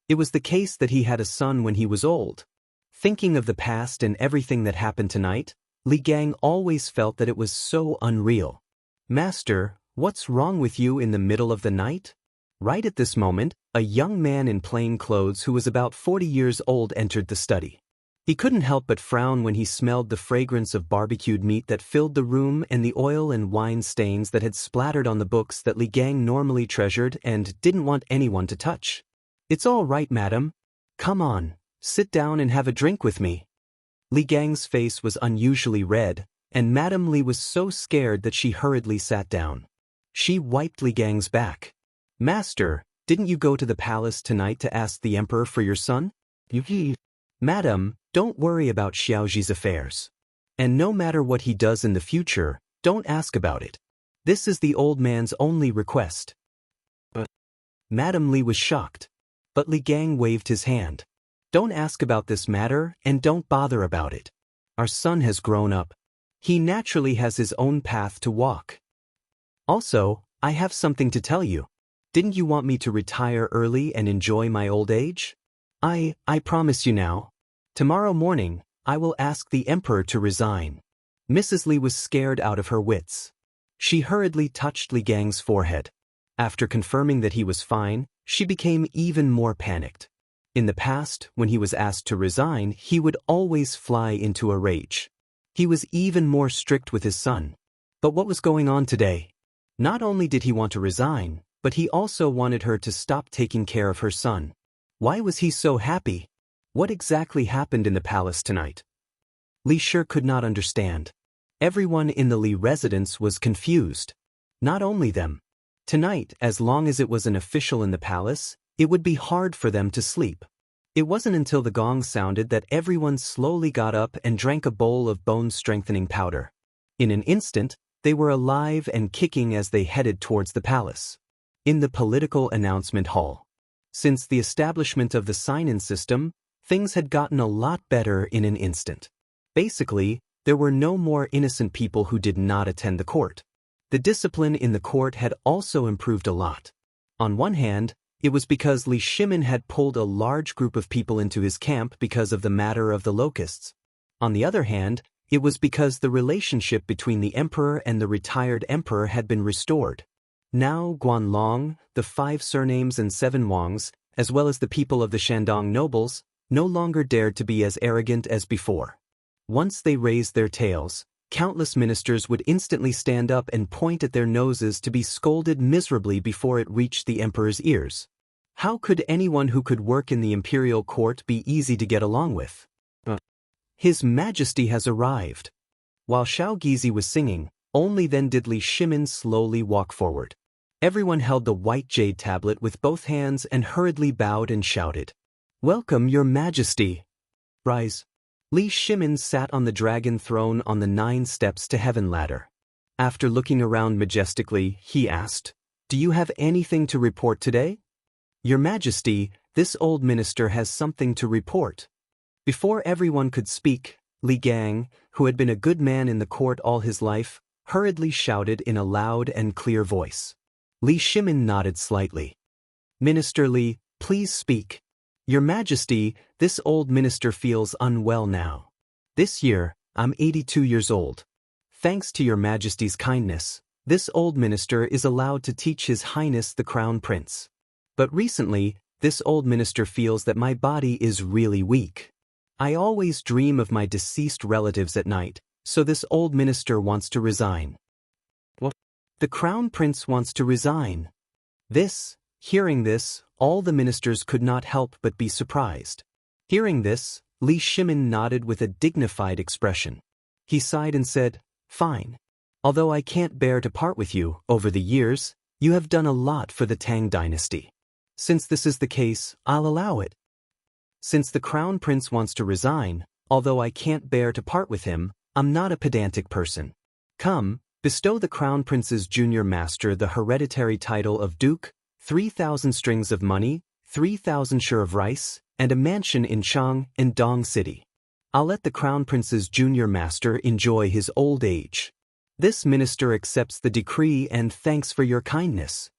It was the case that he had a son when he was old. Thinking of the past and everything that happened tonight, Li Gang always felt that it was so unreal. "Master, what's wrong with you in the middle of the night?" Right at this moment, a young man in plain clothes who was about 40 years old entered the study. He couldn't help but frown when he smelled the fragrance of barbecued meat that filled the room and the oil and wine stains that had splattered on the books that Li Gang normally treasured and didn't want anyone to touch. "It's all right, madam. Come on, sit down and have a drink with me." Li Gang's face was unusually red, and Madame Li was so scared that she hurriedly sat down. She wiped Li Gang's back. "Master, didn't you go to the palace tonight to ask the emperor for your son?" "Madam, don't worry about Xiaoji's affairs. And no matter what he does in the future, don't ask about it. This is the old man's only request." Madame Li was shocked. But Li Gang waved his hand. "Don't ask about this matter and don't bother about it. Our son has grown up. He naturally has his own path to walk. Also, I have something to tell you. Didn't you want me to retire early and enjoy my old age? I promise you now. Tomorrow morning, I will ask the emperor to resign." Mrs. Li was scared out of her wits. She hurriedly touched Li Gang's forehead. After confirming that he was fine, she became even more panicked. In the past, when he was asked to resign, he would always fly into a rage. He was even more strict with his son. But what was going on today? Not only did he want to resign, but he also wanted her to stop taking care of her son. Why was he so happy? What exactly happened in the palace tonight? Li Shi could not understand. Everyone in the Li residence was confused. Not only them. Tonight, as long as it was an official in the palace, it would be hard for them to sleep. It wasn't until the gong sounded that everyone slowly got up and drank a bowl of bone-strengthening powder. In an instant, they were alive and kicking as they headed towards the palace. In the political announcement hall. Since the establishment of the sign-in system, things had gotten a lot better in an instant. Basically, there were no more innocent people who did not attend the court. The discipline in the court had also improved a lot. On one hand, it was because Li Shimin had pulled a large group of people into his camp because of the matter of the locusts. On the other hand, it was because the relationship between the emperor and the retired emperor had been restored. Now Guanlong, the 5 surnames and 7 Wangs, as well as the people of the Shandong nobles, no longer dared to be as arrogant as before. Once they raised their tails, countless ministers would instantly stand up and point at their noses to be scolded miserably before it reached the emperor's ears. How could anyone who could work in the imperial court be easy to get along with? His Majesty has arrived. While Xiao Gizi was singing, only then did Li Shimin slowly walk forward. Everyone held the white jade tablet with both hands and hurriedly bowed and shouted, "Welcome, Your Majesty." Rise. Li Shimin sat on the dragon throne on the 9 steps to heaven ladder. After looking around majestically, he asked, "Do you have anything to report today?" "Your Majesty, this old minister has something to report." Before everyone could speak, Li Gang, who had been a good man in the court all his life, hurriedly shouted in a loud and clear voice. Li Shimin nodded slightly. "Minister Li, please speak." "Your Majesty, this old minister feels unwell now. This year, I'm 82 years old. Thanks to Your Majesty's kindness, this old minister is allowed to teach His Highness the Crown Prince. But recently, this old minister feels that my body is really weak. I always dream of my deceased relatives at night, so this old minister wants to resign." "What? The Crown Prince wants to resign?" Hearing this, all the ministers could not help but be surprised. Hearing this, Li Shimin nodded with a dignified expression. He sighed and said, "Fine. Although I can't bear to part with you, over the years, you have done a lot for the Tang dynasty. Since this is the case, I'll allow it. Since the Crown Prince wants to resign, although I can't bear to part with him, I'm not a pedantic person. Come, bestow the Crown Prince's junior master the hereditary title of Duke, 3,000 strings of money, 3,000 shur of rice, and a mansion in Chang and Dong City. I'll let the Crown Prince's junior master enjoy his old age. This minister accepts the decree and thanks for your kindness."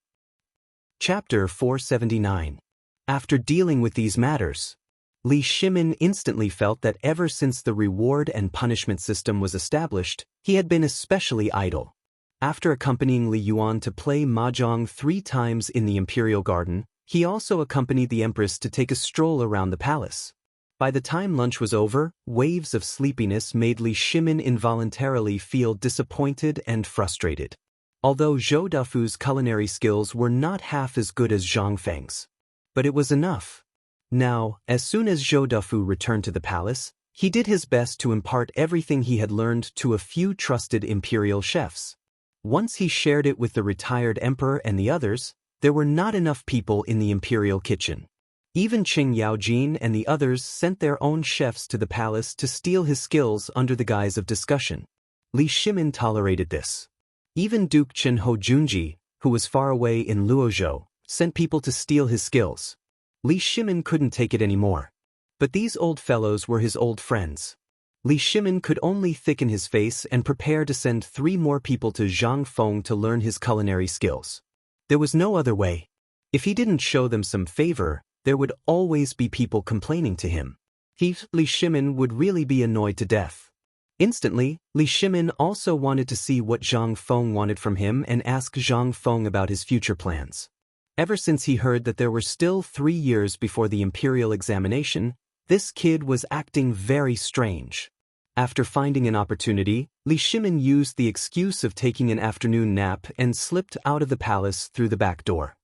Chapter 479. After dealing with these matters, Li Shimin instantly felt that ever since the reward and punishment system was established, he had been especially idle. After accompanying Li Yuan to play mahjong 3 times in the Imperial Garden, he also accompanied the Empress to take a stroll around the palace. By the time lunch was over, waves of sleepiness made Li Shimin involuntarily feel disappointed and frustrated. Although Zhou Dufu's culinary skills were not half as good as Zhang Feng's. But it was enough. Now, as soon as Zhou Dufu returned to the palace, he did his best to impart everything he had learned to a few trusted imperial chefs. Once he shared it with the retired emperor and the others, there were not enough people in the imperial kitchen. Even Qing Yaojin and the others sent their own chefs to the palace to steal his skills under the guise of discussion. Li Shimin tolerated this. Even Duke Chenho Junji, who was far away in Luozhou, sent people to steal his skills. Li Shimin couldn't take it anymore. But these old fellows were his old friends. Li Shimin could only thicken his face and prepare to send 3 more people to Zhang Feng to learn his culinary skills. There was no other way. If he didn't show them some favor, there would always be people complaining to him. Li Shimin would really be annoyed to death. Instantly, Li Shimin also wanted to see what Zhang Feng wanted from him and ask Zhang Feng about his future plans. Ever since he heard that there were still 3 years before the imperial examination, this kid was acting very strange. After finding an opportunity, Li Shimin used the excuse of taking an afternoon nap and slipped out of the palace through the back door.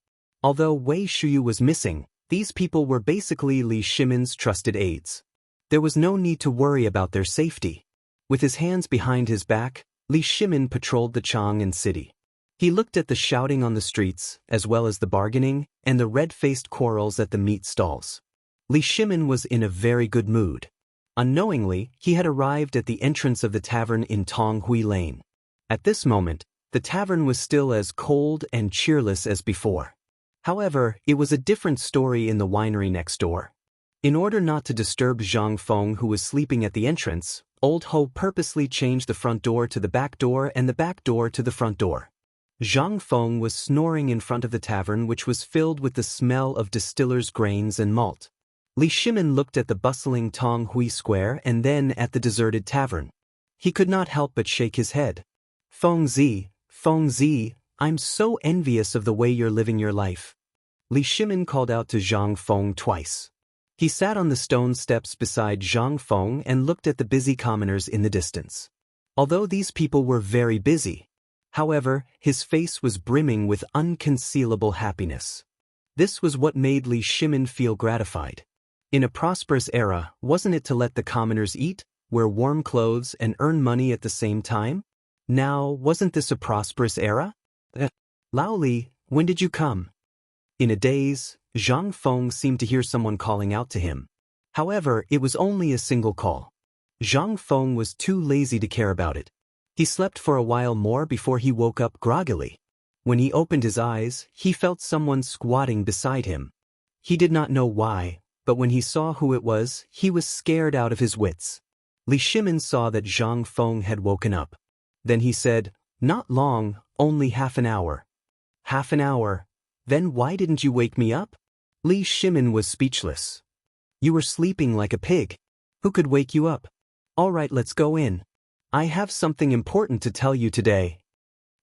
Although Wei Shuyu was missing, these people were basically Li Shimin's trusted aides. There was no need to worry about their safety. With his hands behind his back, Li Shimin patrolled the Chang'an city. He looked at the shouting on the streets, as well as the bargaining, and the red-faced quarrels at the meat stalls. Li Shimin was in a very good mood. Unknowingly, he had arrived at the entrance of the tavern in Tonghui Lane. At this moment, the tavern was still as cold and cheerless as before. However, it was a different story in the winery next door. In order not to disturb Zhang Feng, who was sleeping at the entrance, Old Ho purposely changed the front door to the back door and the back door to the front door. Zhang Feng was snoring in front of the tavern, which was filled with the smell of distiller's grains and malt. Li Shimin looked at the bustling Tonghui Square and then at the deserted tavern. He could not help but shake his head. Feng Zi, I'm so envious of the way you're living your life. Li Shimin called out to Zhang Feng twice. He sat on the stone steps beside Zhang Feng and looked at the busy commoners in the distance. Although these people were very busy, however, his face was brimming with unconcealable happiness. This was what made Li Shimin feel gratified. In a prosperous era, wasn't it to let the commoners eat, wear warm clothes, and earn money at the same time? Now, wasn't this a prosperous era? Lao Li, when did you come? In a daze, Zhang Feng seemed to hear someone calling out to him. However, it was only a single call. Zhang Feng was too lazy to care about it. He slept for a while more before he woke up groggily. When he opened his eyes, he felt someone squatting beside him. He did not know why, but when he saw who it was, he was scared out of his wits. Li Shimin saw that Zhang Feng had woken up. Then he said, "Not long, only half an hour." "Half an hour? Then why didn't you wake me up?" Li Shimin was speechless. "You were sleeping like a pig. Who could wake you up? All right, let's go in. I have something important to tell you today."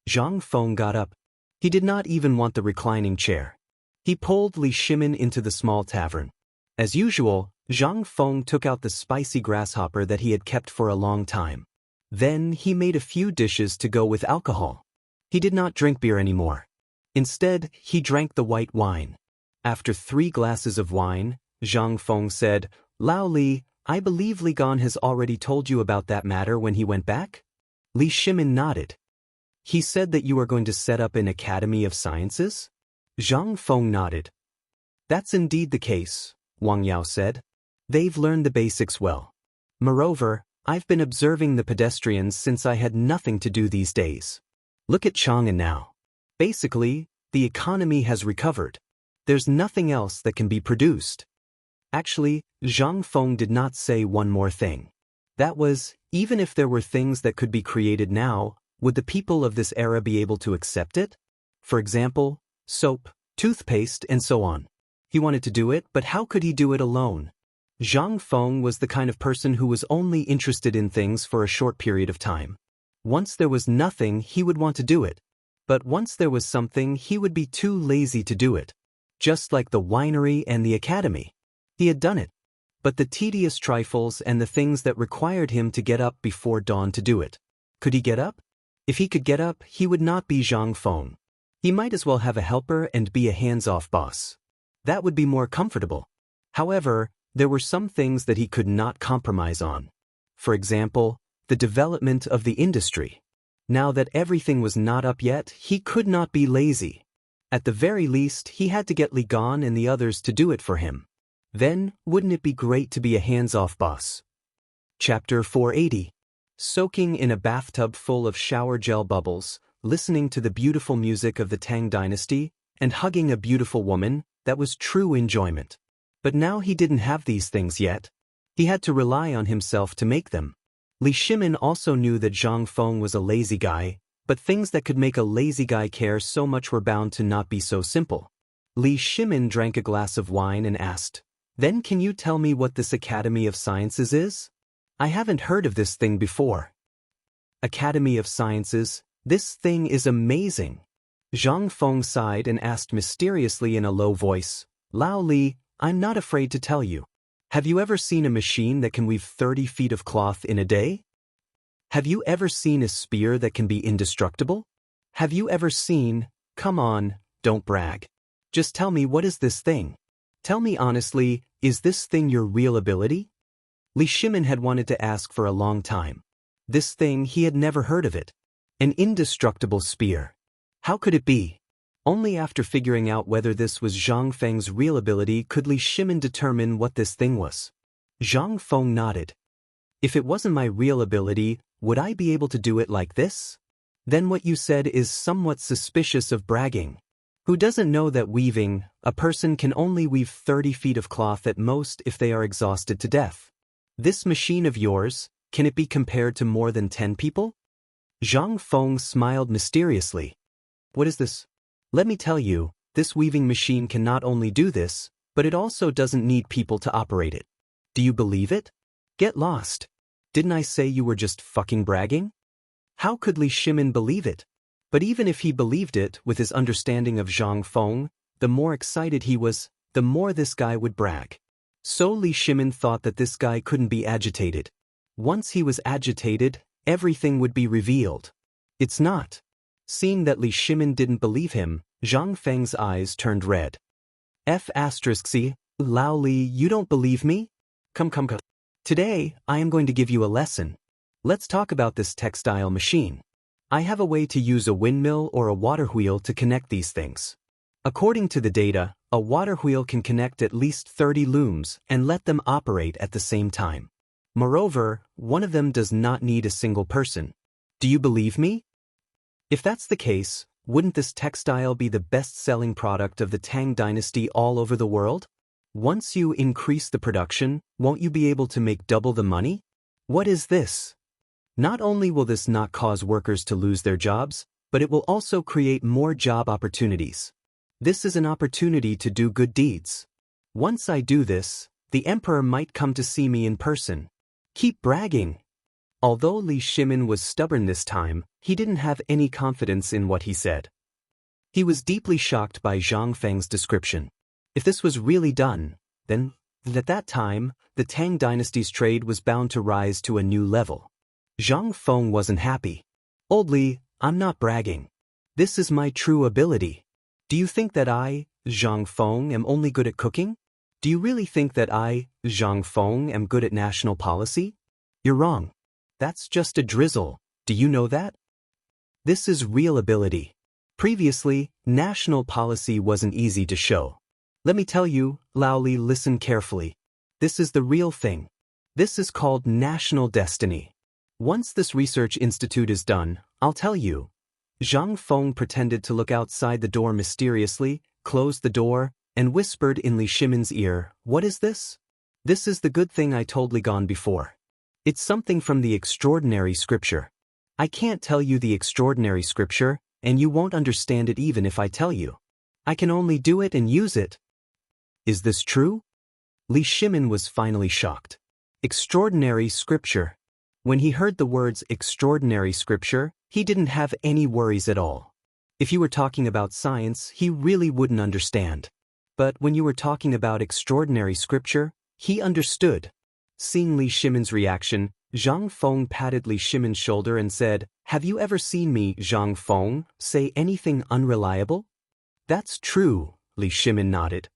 Zhang Feng got up. He did not even want the reclining chair. He pulled Li Shimin into the small tavern. As usual, Zhang Feng took out the spicy grasshopper that he had kept for a long time. Then he made a few dishes to go with alcohol. He did not drink beer anymore. Instead, he drank the white wine. After 3 glasses of wine, Zhang Feng said, "Lao Li, I believe Li Gan has already told you about that matter when he went back?" Li Shimin nodded. "He said that you are going to set up an Academy of Sciences?" Zhang Feng nodded. "That's indeed the case," Wang Yao said. "They've learned the basics well. Moreover, I've been observing the pedestrians since I had nothing to do these days. Look at Chang'an now. Basically, the economy has recovered. There's nothing else that can be produced." Actually, Zhang Feng did not say one more thing. That was, even if there were things that could be created now, would the people of this era be able to accept it? For example, soap, toothpaste, and so on. He wanted to do it, but how could he do it alone? Zhang Feng was the kind of person who was only interested in things for a short period of time. Once there was nothing, he would want to do it. But once there was something, he would be too lazy to do it. Just like the winery and the academy. He had done it. But the tedious trifles and the things that required him to get up before dawn to do it. Could he get up? If he could get up, he would not be Zhang Feng. He might as well have a helper and be a hands-off boss. That would be more comfortable. However, there were some things that he could not compromise on. For example, the development of the industry. Now that everything was not up yet, he could not be lazy. At the very least, he had to get Li Gan and the others to do it for him. Then, wouldn't it be great to be a hands-off boss? Chapter 480. Soaking in a bathtub full of shower gel bubbles, listening to the beautiful music of the Tang dynasty, and hugging a beautiful woman, that was true enjoyment. But now he didn't have these things yet. He had to rely on himself to make them. Li Shimin also knew that Zhang Feng was a lazy guy, but things that could make a lazy guy care so much were bound to not be so simple. Li Shimin drank a glass of wine and asked, "Then can you tell me what this Academy of Sciences is? I haven't heard of this thing before." "Academy of Sciences, this thing is amazing." Zhang Feng sighed and asked mysteriously in a low voice, "Lao Li, I'm not afraid to tell you. Have you ever seen a machine that can weave 30 feet of cloth in a day? Have you ever seen a spear that can be indestructible? Have you ever seen— Come on, don't brag. Just tell me, what is this thing? Tell me honestly, is this thing your real ability?" Li Shimin had wanted to ask for a long time. This thing, he had never heard of it. An indestructible spear. How could it be? Only after figuring out whether this was Zhang Feng's real ability could Li Shimin determine what this thing was. Zhang Feng nodded. If it wasn't my real ability, would I be able to do it like this? Then what you said is somewhat suspicious of bragging. Who doesn't know that weaving, a person can only weave 30 feet of cloth at most if they are exhausted to death? This machine of yours, can it be compared to more than 10 people? Zhang Feng smiled mysteriously. What is this? Let me tell you, this weaving machine can not only do this, but it also doesn't need people to operate it. Do you believe it? Get lost. Didn't I say you were just fucking bragging? How could Li Shimin believe it? But even if he believed it, with his understanding of Zhang Feng, the more excited he was, the more this guy would brag. So Li Shimin thought that this guy couldn't be agitated. Once he was agitated, everything would be revealed. It's not. Seeing that Li Shimin didn't believe him, Zhang Feng's eyes turned red. F***, Lao Li, you don't believe me? Come. Today, I am going to give you a lesson. Let's talk about this textile machine. I have a way to use a windmill or a water wheel to connect these things. According to the data, a water wheel can connect at least 30 looms and let them operate at the same time. Moreover, one of them does not need a single person. Do you believe me? If that's the case, wouldn't this textile be the best-selling product of the Tang dynasty all over the world? Once you increase the production, won't you be able to make double the money? What is this? Not only will this not cause workers to lose their jobs, but it will also create more job opportunities. This is an opportunity to do good deeds. Once I do this, the emperor might come to see me in person. Keep bragging. Although Li Shimin was stubborn this time, he didn't have any confidence in what he said. He was deeply shocked by Zhang Feng's description. If this was really done, then, at that time, the Tang dynasty's trade was bound to rise to a new level. Zhang Feng wasn't happy. Old Li, I'm not bragging. This is my true ability. Do you think that I, Zhang Feng, am only good at cooking? Do you really think that I, Zhang Feng, am good at national policy? You're wrong. That's just a drizzle. Do you know that? This is real ability. Previously, national policy wasn't easy to show. Let me tell you, Lao Li, listen carefully. This is the real thing. This is called national destiny. Once this research institute is done, I'll tell you. Zhang Feng pretended to look outside the door mysteriously, closed the door, and whispered in Li Shimin's ear, "What is this?" This is the good thing I told Li Gan before. It's something from the extraordinary scripture. I can't tell you the extraordinary scripture, and you won't understand it even if I tell you. I can only do it and use it. Is this true? Li Shimin was finally shocked. Extraordinary scripture. When he heard the words extraordinary scripture, he didn't have any worries at all. If you were talking about science, he really wouldn't understand. But when you were talking about extraordinary scripture, he understood. Seeing Li Shimin's reaction, Zhang Feng patted Li Shimin's shoulder and said, "Have you ever seen me, Zhang Feng, say anything unreliable?" "That's true," Li Shimin nodded.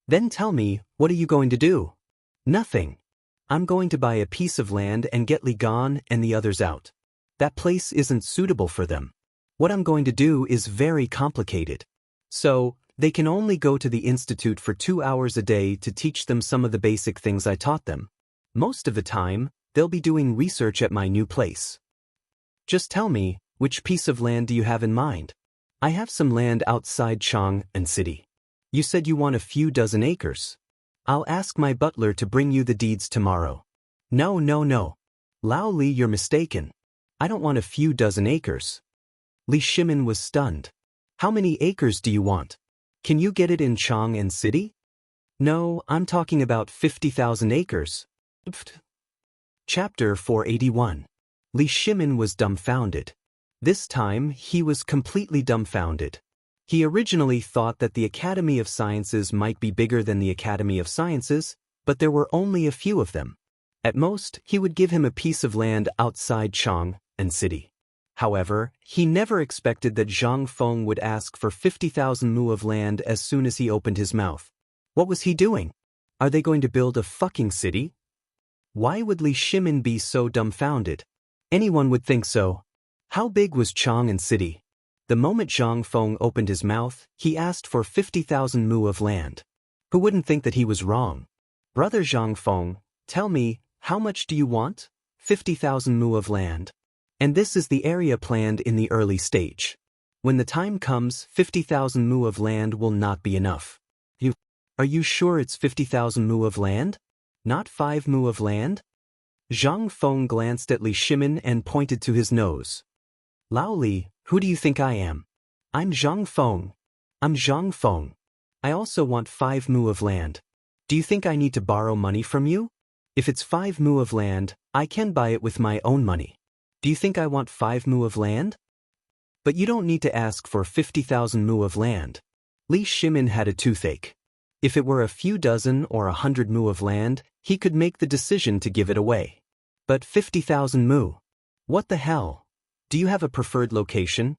"Then tell me, what are you going to do?" "Nothing. I'm going to buy a piece of land and get Li Gan and the others out. That place isn't suitable for them. What I'm going to do is very complicated. So, they can only go to the institute for 2 hours a day to teach them some of the basic things I taught them. Most of the time, they'll be doing research at my new place. Just tell me, which piece of land do you have in mind? I have some land outside Chang'an City. You said you want a few dozen acres. I'll ask my butler to bring you the deeds tomorrow." No. Lao Li, you're mistaken. I don't want a few dozen acres. Li Shimin was stunned. How many acres do you want? Can you get it in Chang'an City? No, I'm talking about 50,000 acres. Chapter 481. Li Shimin was dumbfounded. This time, he was completely dumbfounded. He originally thought that the Academy of Sciences might be bigger than the Academy of Sciences, but there were only a few of them. At most, he would give him a piece of land outside Chang'an City. However, he never expected that Zhang Feng would ask for 50,000 mu of land as soon as he opened his mouth. What was he doing? Are they going to build a fucking city? Why would Li Shimin be so dumbfounded? Anyone would think so. How big was Chang'an City? The moment Zhang Feng opened his mouth, he asked for 50,000 mu of land. Who wouldn't think that he was wrong? Brother Zhang Feng, tell me, how much do you want? 50,000 mu of land. And this is the area planned in the early stage. When the time comes, 50,000 mu of land will not be enough. Are you sure it's 50,000 mu of land? Not 5 mu of land? Zhang Feng glanced at Li Shimin and pointed to his nose. Lao Li, who do you think I am? I'm Zhang Feng. I'm Zhang Feng. I also want 5 mu of land. Do you think I need to borrow money from you? If it's 5 mu of land, I can buy it with my own money. Do you think I want 5 mu of land? But you don't need to ask for 50,000 mu of land. Li Shimin had a toothache. If it were a few dozen or 100 mu of land, he could make the decision to give it away. But 50,000 mu? What the hell? Do you have a preferred location?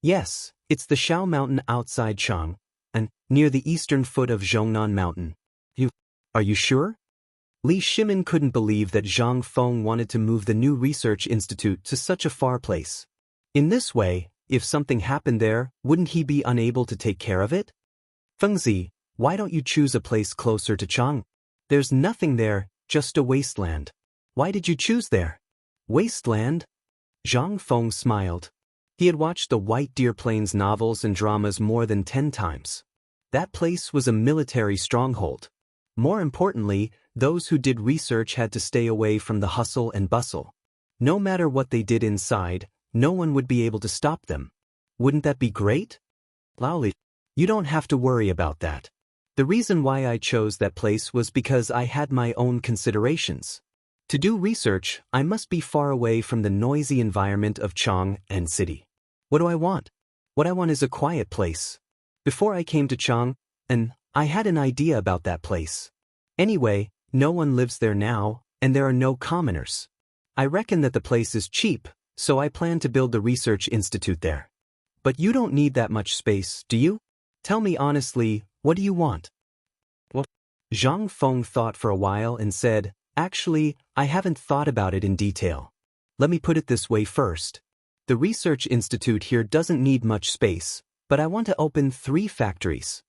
Yes, it's the Shao Mountain outside Chang, and near the eastern foot of Zhongnan Mountain. Are you sure? Li Shimin couldn't believe that Zhang Feng wanted to move the new research institute to such a far place. In this way, if something happened there, wouldn't he be unable to take care of it? Fengzi, why don't you choose a place closer to Chang? There's nothing there, just a wasteland. Why did you choose there? Wasteland? Zhang Feng smiled. He had watched the White Deer Plains novels and dramas more than 10 times. That place was a military stronghold. More importantly, those who did research had to stay away from the hustle and bustle. No matter what they did inside, no one would be able to stop them. Wouldn't that be great? Laoli, you don't have to worry about that. The reason why I chose that place was because I had my own considerations. To do research, I must be far away from the noisy environment of Chang and city. What do I want? What I want is a quiet place. Before I came to Chang, I had an idea about that place. Anyway, no one lives there now, and there are no commoners. I reckon that the place is cheap, so I plan to build the research institute there. But you don't need that much space, do you? Tell me honestly, what do you want? Well, Zhang Feng thought for a while and said, actually, I haven't thought about it in detail. Let me put it this way first. The research institute here doesn't need much space, but I want to open 3 factories.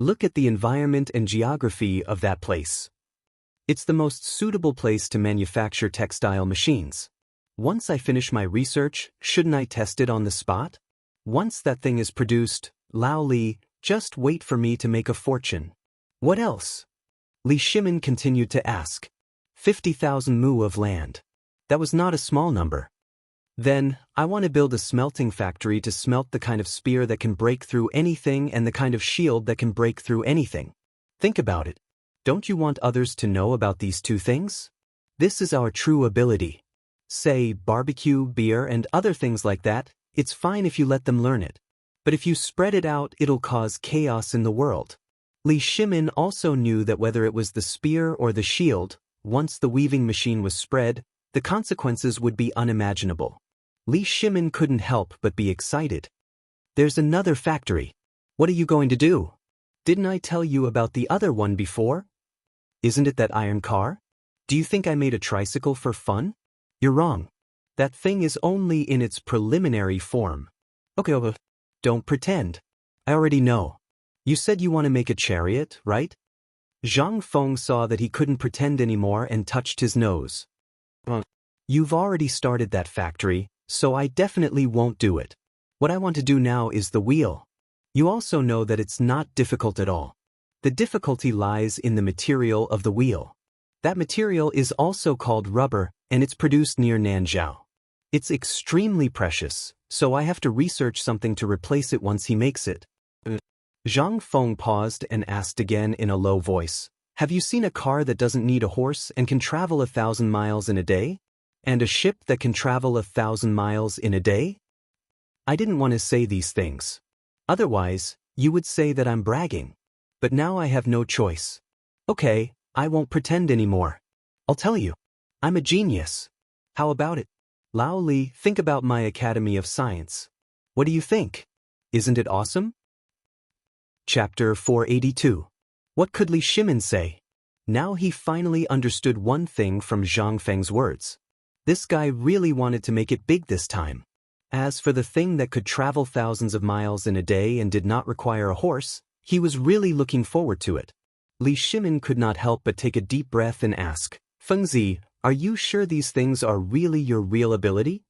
Look at the environment and geography of that place. It's the most suitable place to manufacture textile machines. Once I finish my research, shouldn't I test it on the spot? Once that thing is produced, Lao Li, just wait for me to make a fortune. What else? Li Shimin continued to ask. 50,000 mu of land. That was not a small number. Then, I want to build a smelting factory to smelt the kind of spear that can break through anything and the kind of shield that can break through anything. Think about it. Don't you want others to know about these 2 things? This is our true ability. Say, barbecue, beer, and other things like that, it's fine if you let them learn it. But if you spread it out, it'll cause chaos in the world. Li Shimin also knew that whether it was the spear or the shield, once the weaving machine was spread, the consequences would be unimaginable. Li Shimin couldn't help but be excited. There's another factory. What are you going to do? Didn't I tell you about the other one before? Isn't it that iron car? Do you think I made a tricycle for fun? You're wrong. That thing is only in its preliminary form. Okay, don't pretend. I already know. You said you want to make a chariot, right? Zhang Feng saw that he couldn't pretend anymore and touched his nose. You've already started that factory, so I definitely won't do it. What I want to do now is the wheel. You also know that it's not difficult at all. The difficulty lies in the material of the wheel. That material is also called rubber, and it's produced near Nanzhao. It's extremely precious, so I have to research something to replace it once he makes it. Zhang Feng paused and asked again in a low voice, have you seen a car that doesn't need a horse and can travel 1,000 miles in a day? And a ship that can travel 1,000 miles in a day? I didn't want to say these things. Otherwise, you would say that I'm bragging. But now I have no choice. Okay, I won't pretend anymore. I'll tell you. I'm a genius. How about it? Lao Li, think about my Academy of Science. What do you think? Isn't it awesome? Chapter 482. What could Li Shimin say? Now he finally understood one thing from Zhang Feng's words. This guy really wanted to make it big this time. As for the thing that could travel thousands of miles in a day and did not require a horse, he was really looking forward to it. Li Shimin could not help but take a deep breath and ask, Fengzi, are you sure these things are really your real ability?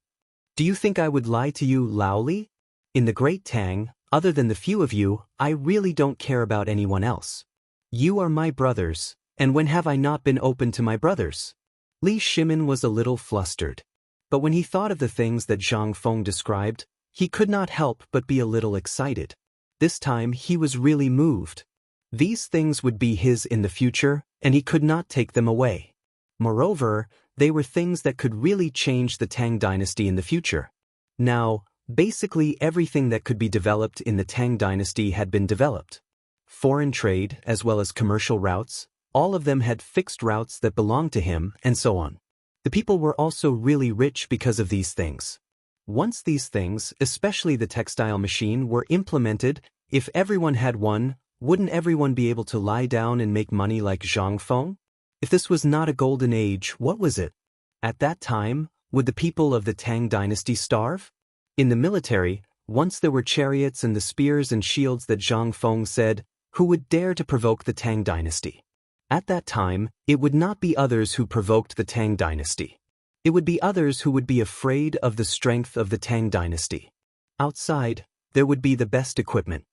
Do you think I would lie to you, Laoli? In the Great Tang, other than the few of you, I really don't care about anyone else. You are my brothers, and when have I not been open to my brothers? Li Shimin was a little flustered. But when he thought of the things that Zhang Feng described, he could not help but be a little excited. This time he was really moved. These things would be his in the future, and he could not take them away. Moreover, they were things that could really change the Tang dynasty in the future. Now, basically everything that could be developed in the Tang dynasty had been developed. Foreign trade, as well as commercial routes, all of them had fixed routes that belonged to him, and so on. The people were also really rich because of these things. Once these things, especially the textile machine, were implemented, if everyone had one, wouldn't everyone be able to lie down and make money like Zhang Feng? If this was not a golden age, what was it? At that time, would the people of the Tang dynasty starve? In the military, once there were chariots and the spears and shields that Zhang Feng said, who would dare to provoke the Tang dynasty? At that time, it would not be others who provoked the Tang dynasty. It would be others who would be afraid of the strength of the Tang dynasty. Outside, there would be the best equipment.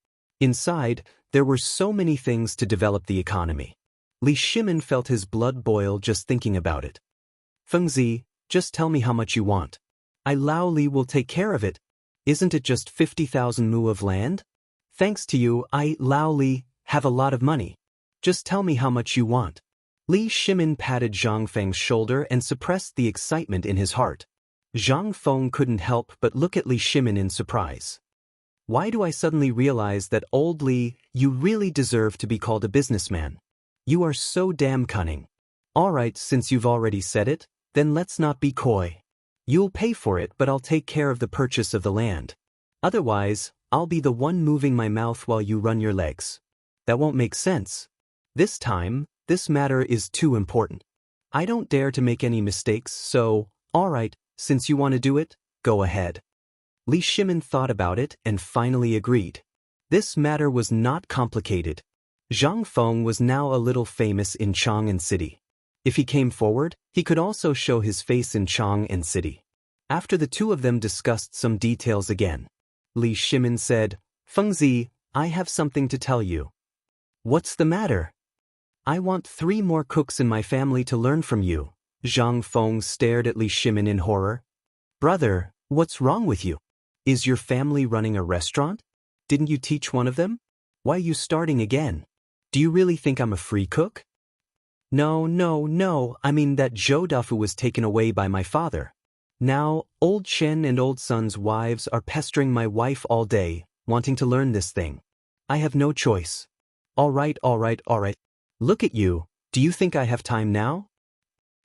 Inside, there were so many things to develop the economy. Li Shimin felt his blood boil just thinking about it. Fengzi, just tell me how much you want. I Lao Li will take care of it. Isn't it just 50,000 mu of land? Thanks to you, I Lao Li have a lot of money. Just tell me how much you want. Li Shimin patted Zhang Feng's shoulder and suppressed the excitement in his heart. Zhang Feng couldn't help but look at Li Shimin in surprise. Why do I suddenly realize that, old Li, you really deserve to be called a businessman? You are so damn cunning. Alright, since you've already said it, then let's not be coy. You'll pay for it, but I'll take care of the purchase of the land. Otherwise, I'll be the one moving my mouth while you run your legs. That won't make sense. This time, this matter is too important. I don't dare to make any mistakes, so, alright, since you want to do it, go ahead. Li Shimin thought about it and finally agreed. This matter was not complicated. Zhang Feng was now a little famous in Chang'an City. If he came forward, he could also show his face in Chang'an City. After the two of them discussed some details again, Li Shimin said, Fengzi, I have something to tell you. What's the matter? I want 3 more cooks in my family to learn from you. Zhang Feng stared at Li Shimin in horror. Brother, what's wrong with you? Is your family running a restaurant? Didn't you teach one of them? Why are you starting again? Do you really think I'm a free cook? No, I mean that Zhou Dafu was taken away by my father. Now, old Chen and old Sun's wives are pestering my wife all day, wanting to learn this thing. I have no choice. Alright. Look at you, do you think I have time now?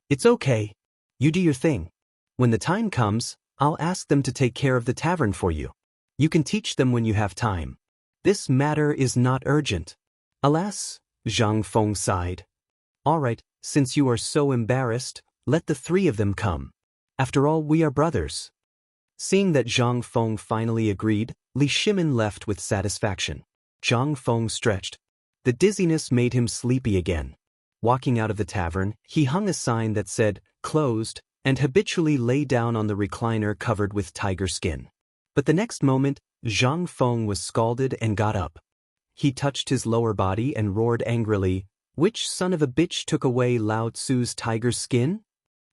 It's okay. You do your thing. When the time comes, I'll ask them to take care of the tavern for you. You can teach them when you have time. This matter is not urgent. Alas, Zhang Feng sighed. Alright, since you are so embarrassed, let the 3 of them come. After all, we are brothers. Seeing that Zhang Feng finally agreed, Li Shimin left with satisfaction. Zhang Feng stretched. The dizziness made him sleepy again. Walking out of the tavern, he hung a sign that said, closed, and habitually lay down on the recliner covered with tiger skin. But the next moment, Zhang Feng was scalded and got up. He touched his lower body and roared angrily, which son of a bitch took away Lao Tzu's tiger skin?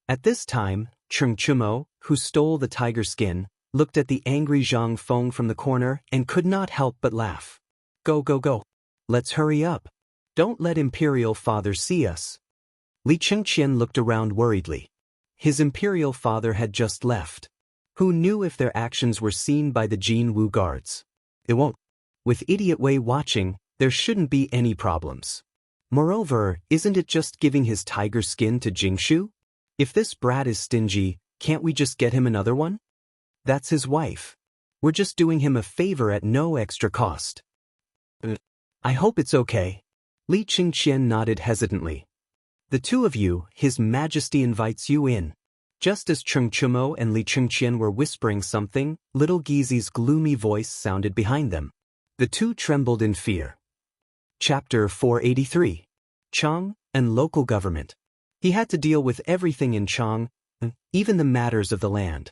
At this time, Cheng Chumo, who stole the tiger skin, looked at the angry Zhang Feng from the corner and could not help but laugh. Go. Let's hurry up. Don't let Imperial Father see us. Li Chengqian looked around worriedly. His Imperial Father had just left. Who knew if their actions were seen by the Jin Wu guards? It won't. With Idiot Wei watching, there shouldn't be any problems. Moreover, isn't it just giving his tiger skin to Jingshu? If this brat is stingy, can't we just get him another one? That's his wife. We're just doing him a favor at no extra cost. I hope it's okay. Li Chengqian nodded hesitantly. The 2 of you, His Majesty invites you in. Just as Chengchumo and Li Chengqian were whispering something, little Gizi's gloomy voice sounded behind them. The two trembled in fear. Chapter 483. Chang and Local Government. He had to deal with everything in Chang, even the matters of the land.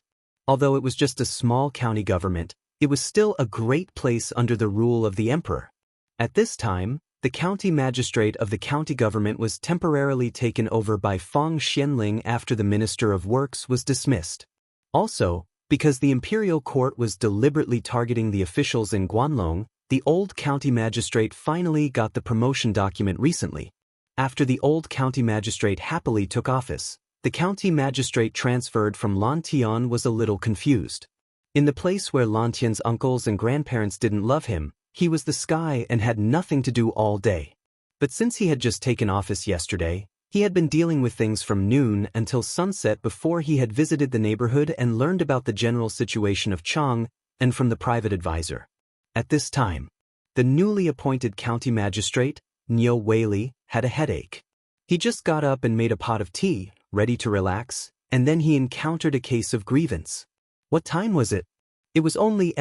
Although it was just a small county government, it was still a great place under the rule of the emperor. At this time, the county magistrate of the county government was temporarily taken over by Fang Xianling after the Minister of Works was dismissed. Also, because the imperial court was deliberately targeting the officials in Guanlong, the old county magistrate finally got the promotion document recently. After the old county magistrate happily took office, the county magistrate transferred from Lantian was a little confused. In the place where Lantian's uncles and grandparents didn't love him, he was the sky and had nothing to do all day. But since he had just taken office yesterday, he had been dealing with things from noon until sunset before he had visited the neighborhood and learned about the general situation of Chang and from the private advisor. At this time, the newly appointed county magistrate, Niu Weili, had a headache. He just got up and made a pot of tea, ready to relax, and then he encountered a case of grievance. What time was it? It was only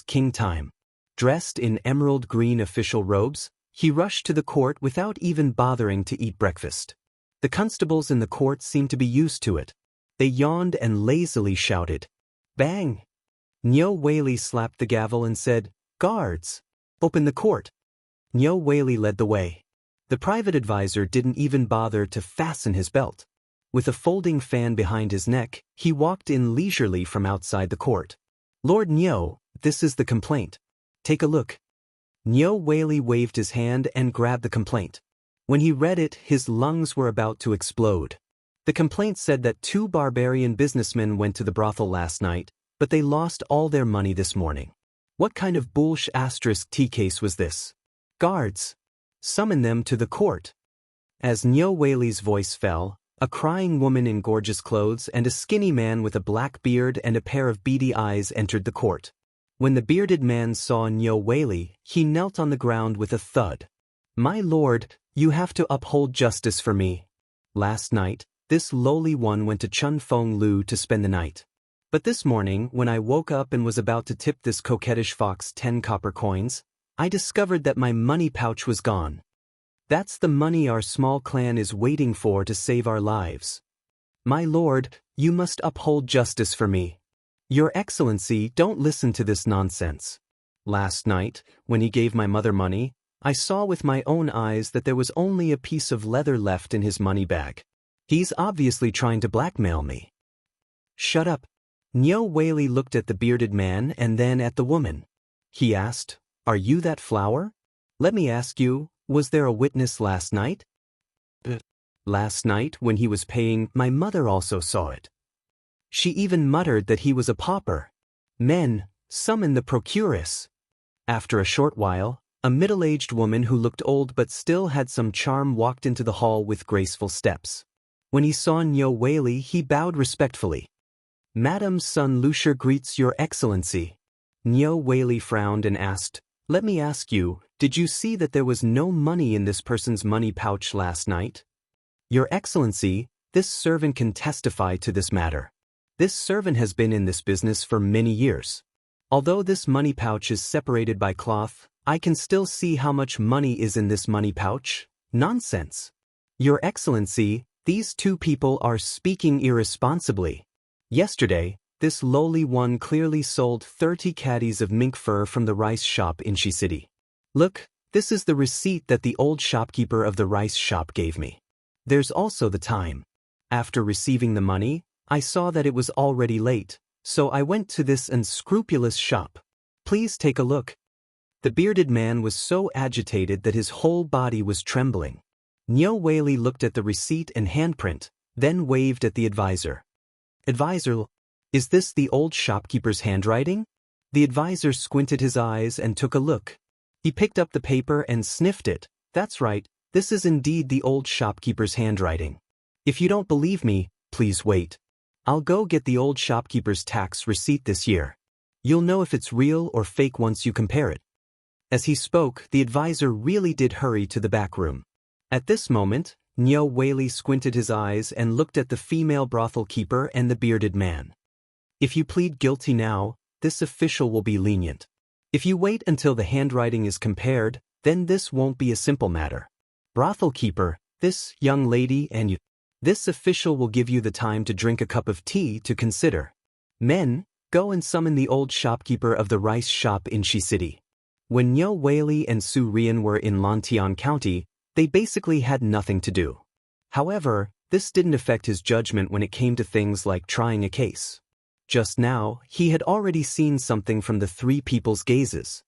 King time. Dressed in emerald green official robes, he rushed to the court without even bothering to eat breakfast. The constables in the court seemed to be used to it. They yawned and lazily shouted, "Bang!" Niu Weili slapped the gavel and said, "Guards! Open the court!" Niu Weili led the way. The private advisor didn't even bother to fasten his belt. With a folding fan behind his neck, he walked in leisurely from outside the court. "Lord Niu, this is the complaint. Take a look." Niu Weili waved his hand and grabbed the complaint. When he read it, his lungs were about to explode. The complaint said that two barbarian businessmen went to the brothel last night, but they lost all their money this morning. What kind of *T case was this? "Guards! Summon them to the court." As Niu Weili's voice fell, a crying woman in gorgeous clothes and a skinny man with a black beard and a pair of beady eyes entered the court. When the bearded man saw Niu Weili, he knelt on the ground with a thud. "My lord, you have to uphold justice for me. Last night, this lowly one went to Chunfeng Lu to spend the night. But this morning, when I woke up and was about to tip this coquettish fox 10 copper coins, I discovered that my money pouch was gone. That's the money our small clan is waiting for to save our lives. My lord, you must uphold justice for me. Your Excellency, don't listen to this nonsense. Last night, when he gave my mother money, I saw with my own eyes that there was only a piece of leather left in his money bag. He's obviously trying to blackmail me." "Shut up." Niu Weili looked at the bearded man and then at the woman. He asked, "Are you that flower? Let me ask you, was there a witness last night?" "Last night, when he was paying, my mother also saw it. She even muttered that he was a pauper. Men, summon the procuress." After a short while, a middle-aged woman who looked old but still had some charm walked into the hall with graceful steps. When he saw Niu Weili, he bowed respectfully. "Madam Sun Lucia greets your Excellency." Niu Weili frowned and asked, "Let me ask you, did you see that there was no money in this person's money pouch last night?" "Your Excellency, this servant can testify to this matter. This servant has been in this business for many years. Although this money pouch is separated by cloth, I can still see how much money is in this money pouch." "Nonsense. Your Excellency, these two people are speaking irresponsibly. Yesterday, this lowly one clearly sold 30 caddies of mink fur from the rice shop in Shi City. Look, this is the receipt that the old shopkeeper of the rice shop gave me. There's also the time. After receiving the money, I saw that it was already late, so I went to this unscrupulous shop. Please take a look." The bearded man was so agitated that his whole body was trembling. Niu Weili looked at the receipt and handprint, then waved at the advisor. "Advisor, is this the old shopkeeper's handwriting?" The advisor squinted his eyes and took a look. He picked up the paper and sniffed it. "That's right, this is indeed the old shopkeeper's handwriting. If you don't believe me, please wait. I'll go get the old shopkeeper's tax receipt this year. You'll know if it's real or fake once you compare it." As he spoke, the advisor really did hurry to the back room. At this moment, Niu Weili squinted his eyes and looked at the female brothel keeper and the bearded man. If you plead guilty now, this official will be lenient. If you wait until the handwriting is compared, then this won't be a simple matter. Brothel keeper, this young lady and you. This official will give you the time to drink a cup of tea to consider. Men, go and summon the old shopkeeper of the rice shop in Shi City. When Niu Weili and Su Rian were in Lantian County, they basically had nothing to do. However, this didn't affect his judgment when it came to things like trying a case. Just now, he had already seen something from the three people's gazes.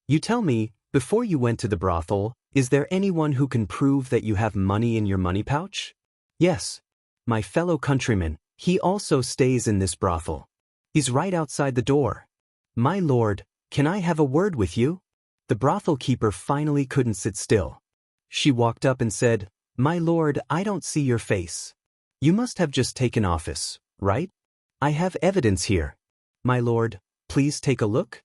You tell me, before you went to the brothel, is there anyone who can prove that you have money in your money pouch? Yes. My fellow countryman, he also stays in this brothel. He's right outside the door. My lord, can I have a word with you? The brothel keeper finally couldn't sit still. She walked up and said, My lord, I don't see your face. You must have just taken office, right? I have evidence here. My lord, please take a look.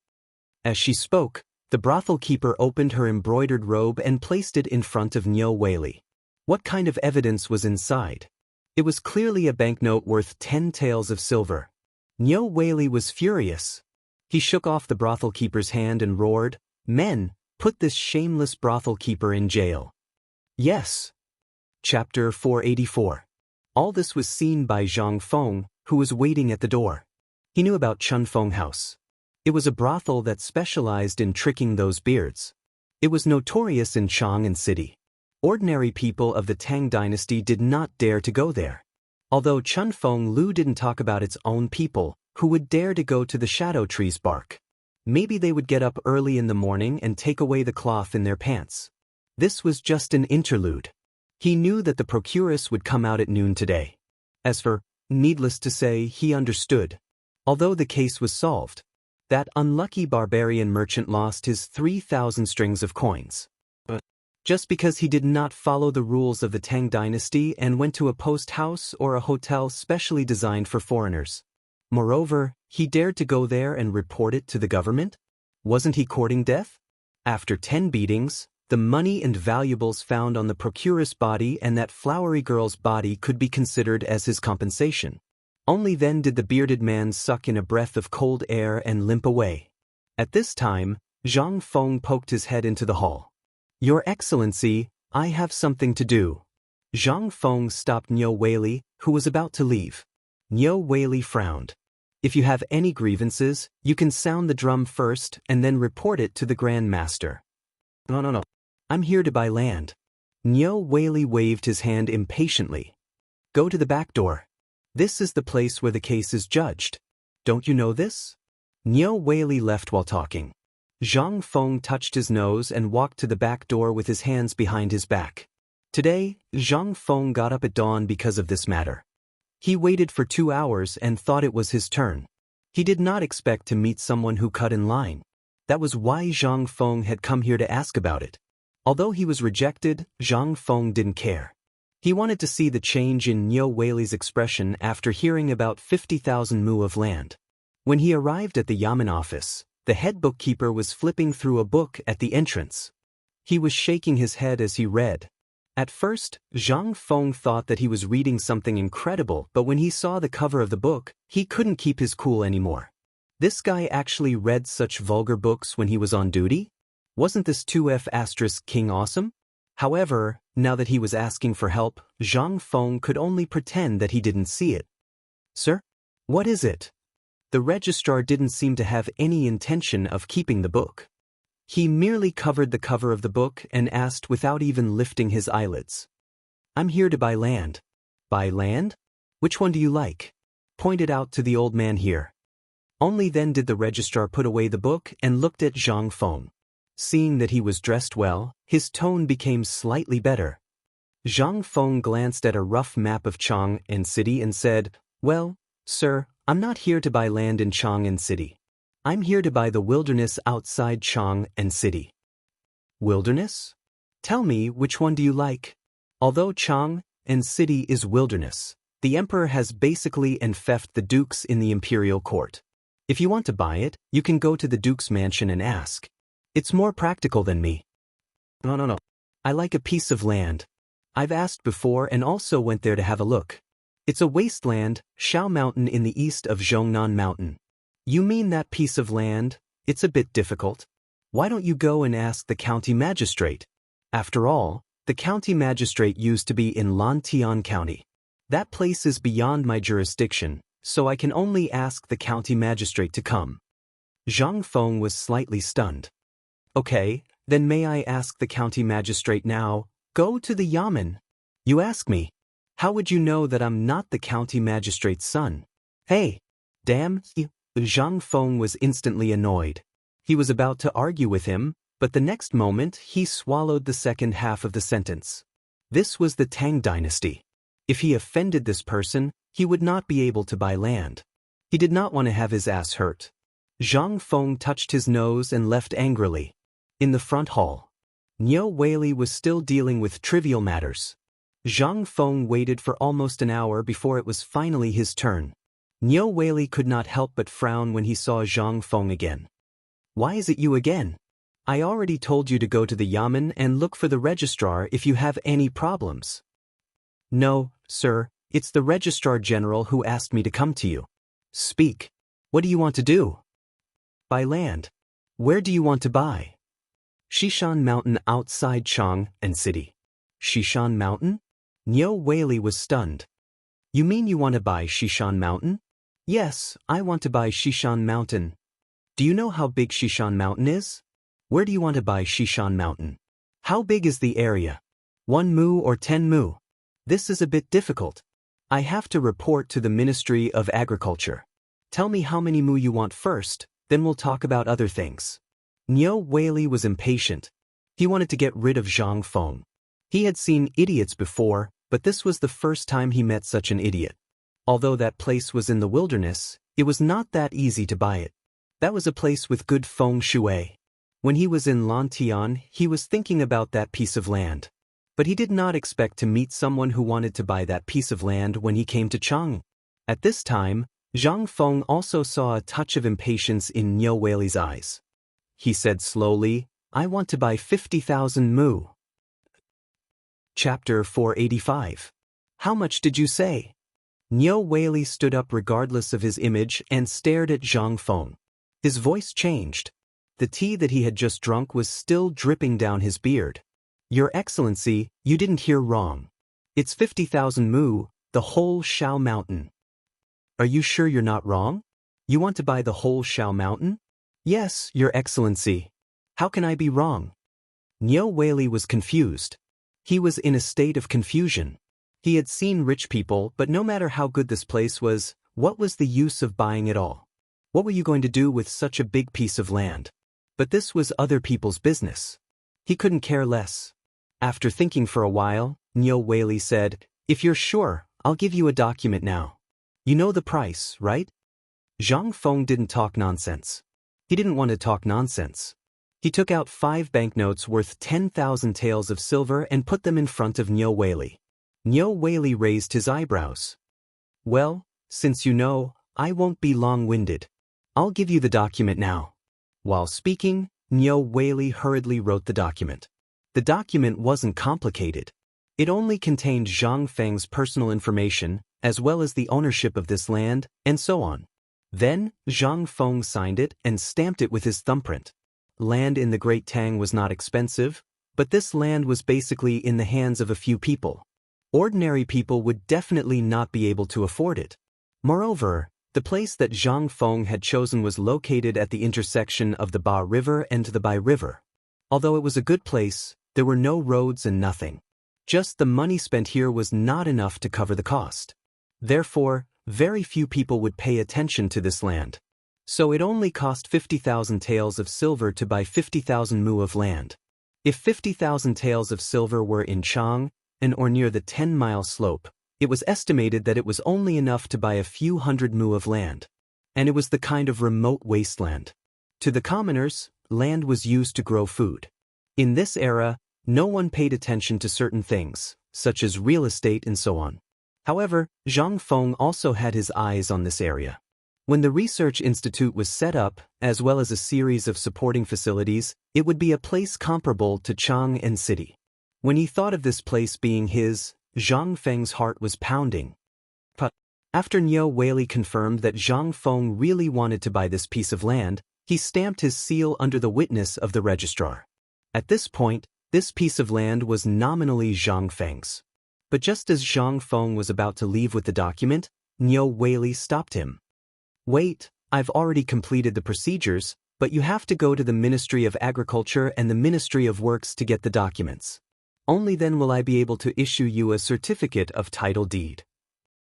As she spoke, the brothel keeper opened her embroidered robe and placed it in front of Niu Weili. What kind of evidence was inside? It was clearly a banknote worth 10 taels of silver. Niu Weili was furious. He shook off the brothel keeper's hand and roared, Men, put this shameless brothel keeper in jail. Yes. Chapter 484. All this was seen by Zhang Feng, who was waiting at the door. He knew about Chun Feng House. It was a brothel that specialized in tricking those beards. It was notorious in Chang'an City. Ordinary people of the Tang dynasty did not dare to go there. Although Chun Feng Lu didn't talk about its own people, who would dare to go to the shadow tree's bark. Maybe they would get up early in the morning and take away the cloth in their pants. This was just an interlude. He knew that the procuress would come out at noon today. As for, needless to say, he understood. Although the case was solved, that unlucky barbarian merchant lost his 3,000 strings of coins. But just because he did not follow the rules of the Tang dynasty and went to a post house or a hotel specially designed for foreigners. Moreover, he dared to go there and report it to the government? Wasn't he courting death? After 10 beatings, the money and valuables found on the procuress' body and that flowery girl's body could be considered as his compensation. Only then did the bearded man suck in a breath of cold air and limp away. At this time, Zhang Feng poked his head into the hall. Your Excellency, I have something to do. Zhang Feng stopped Niu Weili, who was about to leave. Niu Weili frowned. If you have any grievances, you can sound the drum first and then report it to the Grand Master. No. I'm here to buy land. Niu Weili waved his hand impatiently. Go to the back door. This is the place where the case is judged. Don't you know this? Niu Weili left while talking. Zhang Feng touched his nose and walked to the back door with his hands behind his back. Today, Zhang Feng got up at dawn because of this matter. He waited for 2 hours and thought it was his turn. He did not expect to meet someone who cut in line. That was why Zhang Feng had come here to ask about it. Although he was rejected, Zhang Feng didn't care. He wanted to see the change in Niu Weili's expression after hearing about 50,000 mu of land. When he arrived at the Yamen office, the head bookkeeper was flipping through a book at the entrance. He was shaking his head as he read. At first, Zhang Feng thought that he was reading something incredible, but when he saw the cover of the book, he couldn't keep his cool anymore. This guy actually read such vulgar books when he was on duty? Wasn't this 2F** King awesome? However, now that he was asking for help, Zhang Feng could only pretend that he didn't see it. Sir? What is it? The registrar didn't seem to have any intention of keeping the book. He merely covered the cover of the book and asked without even lifting his eyelids. I'm here to buy land. Buy land? Which one do you like? Pointed out to the old man here. Only then did the registrar put away the book and looked at Zhang Feng. Seeing that he was dressed well, his tone became slightly better. Zhang Feng glanced at a rough map of Chang'an City and said, Well, sir, I'm not here to buy land in Chang'an City. I'm here to buy the wilderness outside Chang'an City. Wilderness? Tell me, which one do you like? Although Chang'an City is wilderness, the emperor has basically enfeoffed the dukes in the imperial court. If you want to buy it, you can go to the duke's mansion and ask. It's more practical than me. No. I like a piece of land. I've asked before and also went there to have a look. It's a wasteland, Shao Mountain in the east of Zhongnan Mountain. You mean that piece of land? It's a bit difficult. Why don't you go and ask the county magistrate? After all, the county magistrate used to be in Lantian County. That place is beyond my jurisdiction, so I can only ask the county magistrate to come. Zhang Feng was slightly stunned. Okay, then may I ask the county magistrate now? Go to the yamen. You ask me. How would you know that I'm not the county magistrate's son? Hey! Damn! Zhang Feng was instantly annoyed. He was about to argue with him, but the next moment he swallowed the second half of the sentence. This was the Tang dynasty. If he offended this person, he would not be able to buy land. He did not want to have his ass hurt. Zhang Feng touched his nose and left angrily. In the front hall, Niu Weili was still dealing with trivial matters. Zhang Feng waited for almost an hour before it was finally his turn. Niu Weili could not help but frown when he saw Zhang Feng again. Why is it you again? I already told you to go to the yamen and look for the registrar if you have any problems. No, sir, it's the registrar general who asked me to come to you. Speak. What do you want to do? Buy land. Where do you want to buy? Xishan Mountain outside Chang and City. Xishan Mountain? Niu Weili was stunned. You mean you want to buy Xishan Mountain? Yes, I want to buy Xishan Mountain. Do you know how big Xishan Mountain is? Where do you want to buy Xishan Mountain? How big is the area? 1 mu or 10 mu? This is a bit difficult. I have to report to the Ministry of Agriculture. Tell me how many mu you want first, then we'll talk about other things. Niu Weili was impatient. He wanted to get rid of Zhang Feng. He had seen idiots before, but this was the first time he met such an idiot. Although that place was in the wilderness, it was not that easy to buy it. That was a place with good feng shui. When he was in Lantian, he was thinking about that piece of land. But he did not expect to meet someone who wanted to buy that piece of land when he came to Chang. At this time, Zhang Feng also saw a touch of impatience in Niu Weili's eyes. He said slowly, I want to buy 50,000 mu. Chapter 485. How much did you say? Niu Weili stood up regardless of his image and stared at Zhang Feng. His voice changed. The tea that he had just drunk was still dripping down his beard. Your Excellency, you didn't hear wrong. It's 50,000 mu, the whole Shao Mountain. Are you sure you're not wrong? You want to buy the whole Shao Mountain? Yes, Your Excellency. How can I be wrong? Niu Weili was confused. He was in a state of confusion. He had seen rich people, but no matter how good this place was, what was the use of buying it all? What were you going to do with such a big piece of land? But this was other people's business. He couldn't care less. After thinking for a while, Niu Weili said, If you're sure, I'll give you a document now. You know the price, right? Zhang Feng didn't talk nonsense. He didn't want to talk nonsense. He took out 5 banknotes worth 10,000 taels of silver and put them in front of Niu Weili. Niu Weili raised his eyebrows. Well, since you know, I won't be long-winded. I'll give you the document now. While speaking, Niu Weili hurriedly wrote the document. The document wasn't complicated. It only contained Zhang Feng's personal information, as well as the ownership of this land, and so on. Then, Zhang Feng signed it and stamped it with his thumbprint. Land in the Great Tang was not expensive, but this land was basically in the hands of a few people. Ordinary people would definitely not be able to afford it. Moreover, the place that Zhang Feng had chosen was located at the intersection of the Ba River and the Bai River. Although it was a good place, there were no roads and nothing. Just the money spent here was not enough to cover the cost. Therefore, very few people would pay attention to this land. So it only cost 50,000 taels of silver to buy 50,000 mu of land. If 50,000 taels of silver were in Chang, or near the 10-mile slope, it was estimated that it was only enough to buy a few hundred mu of land. And it was the kind of remote wasteland. To the commoners, land was used to grow food. In this era, no one paid attention to certain things, such as real estate and so on. However, Zhang Feng also had his eyes on this area. When the research institute was set up, as well as a series of supporting facilities, it would be a place comparable to Chang and City. When he thought of this place being his, Zhang Feng's heart was pounding. But after Niu Weili confirmed that Zhang Feng really wanted to buy this piece of land, he stamped his seal under the witness of the registrar. At this point, this piece of land was nominally Zhang Feng's. But just as Zhang Feng was about to leave with the document, Niu Weili stopped him. Wait, I've already completed the procedures, but you have to go to the Ministry of Agriculture and the Ministry of Works to get the documents. Only then will I be able to issue you a certificate of title deed.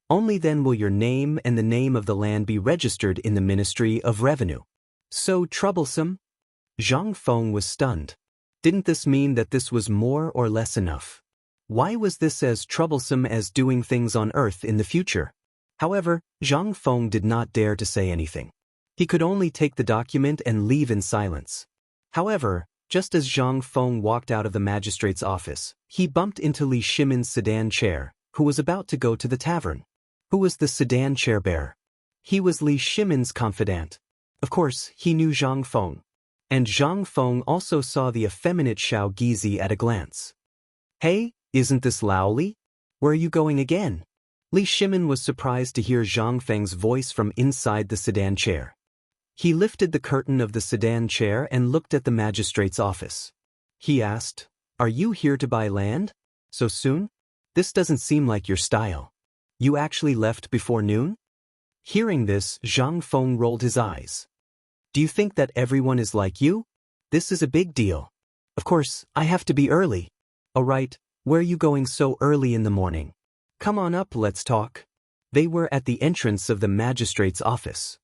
Only then will your name and the name of the land be registered in the Ministry of Revenue. So troublesome? Zhang Feng was stunned. Didn't this mean that this was more or less enough? Why was this as troublesome as doing things on Earth in the future? However, Zhang Feng did not dare to say anything. He could only take the document and leave in silence. However, just as Zhang Feng walked out of the magistrate's office, he bumped into Li Shimin's sedan chair, who was about to go to the tavern. Who was the sedan chair bearer? He was Li Shimin's confidant. Of course, he knew Zhang Feng. And Zhang Feng also saw the effeminate Xiao Gizi at a glance. Hey, isn't this Lao Li? Where are you going again? Li Shimin was surprised to hear Zhang Feng's voice from inside the sedan chair. He lifted the curtain of the sedan chair and looked at the magistrate's office. He asked, "Are you here to buy land? So soon? This doesn't seem like your style. You actually left before noon?" Hearing this, Zhang Feng rolled his eyes. "Do you think that everyone is like you? This is a big deal. Of course, I have to be early." "All right, where are you going so early in the morning? Come on up, let's talk." They were at the entrance of the magistrate's office.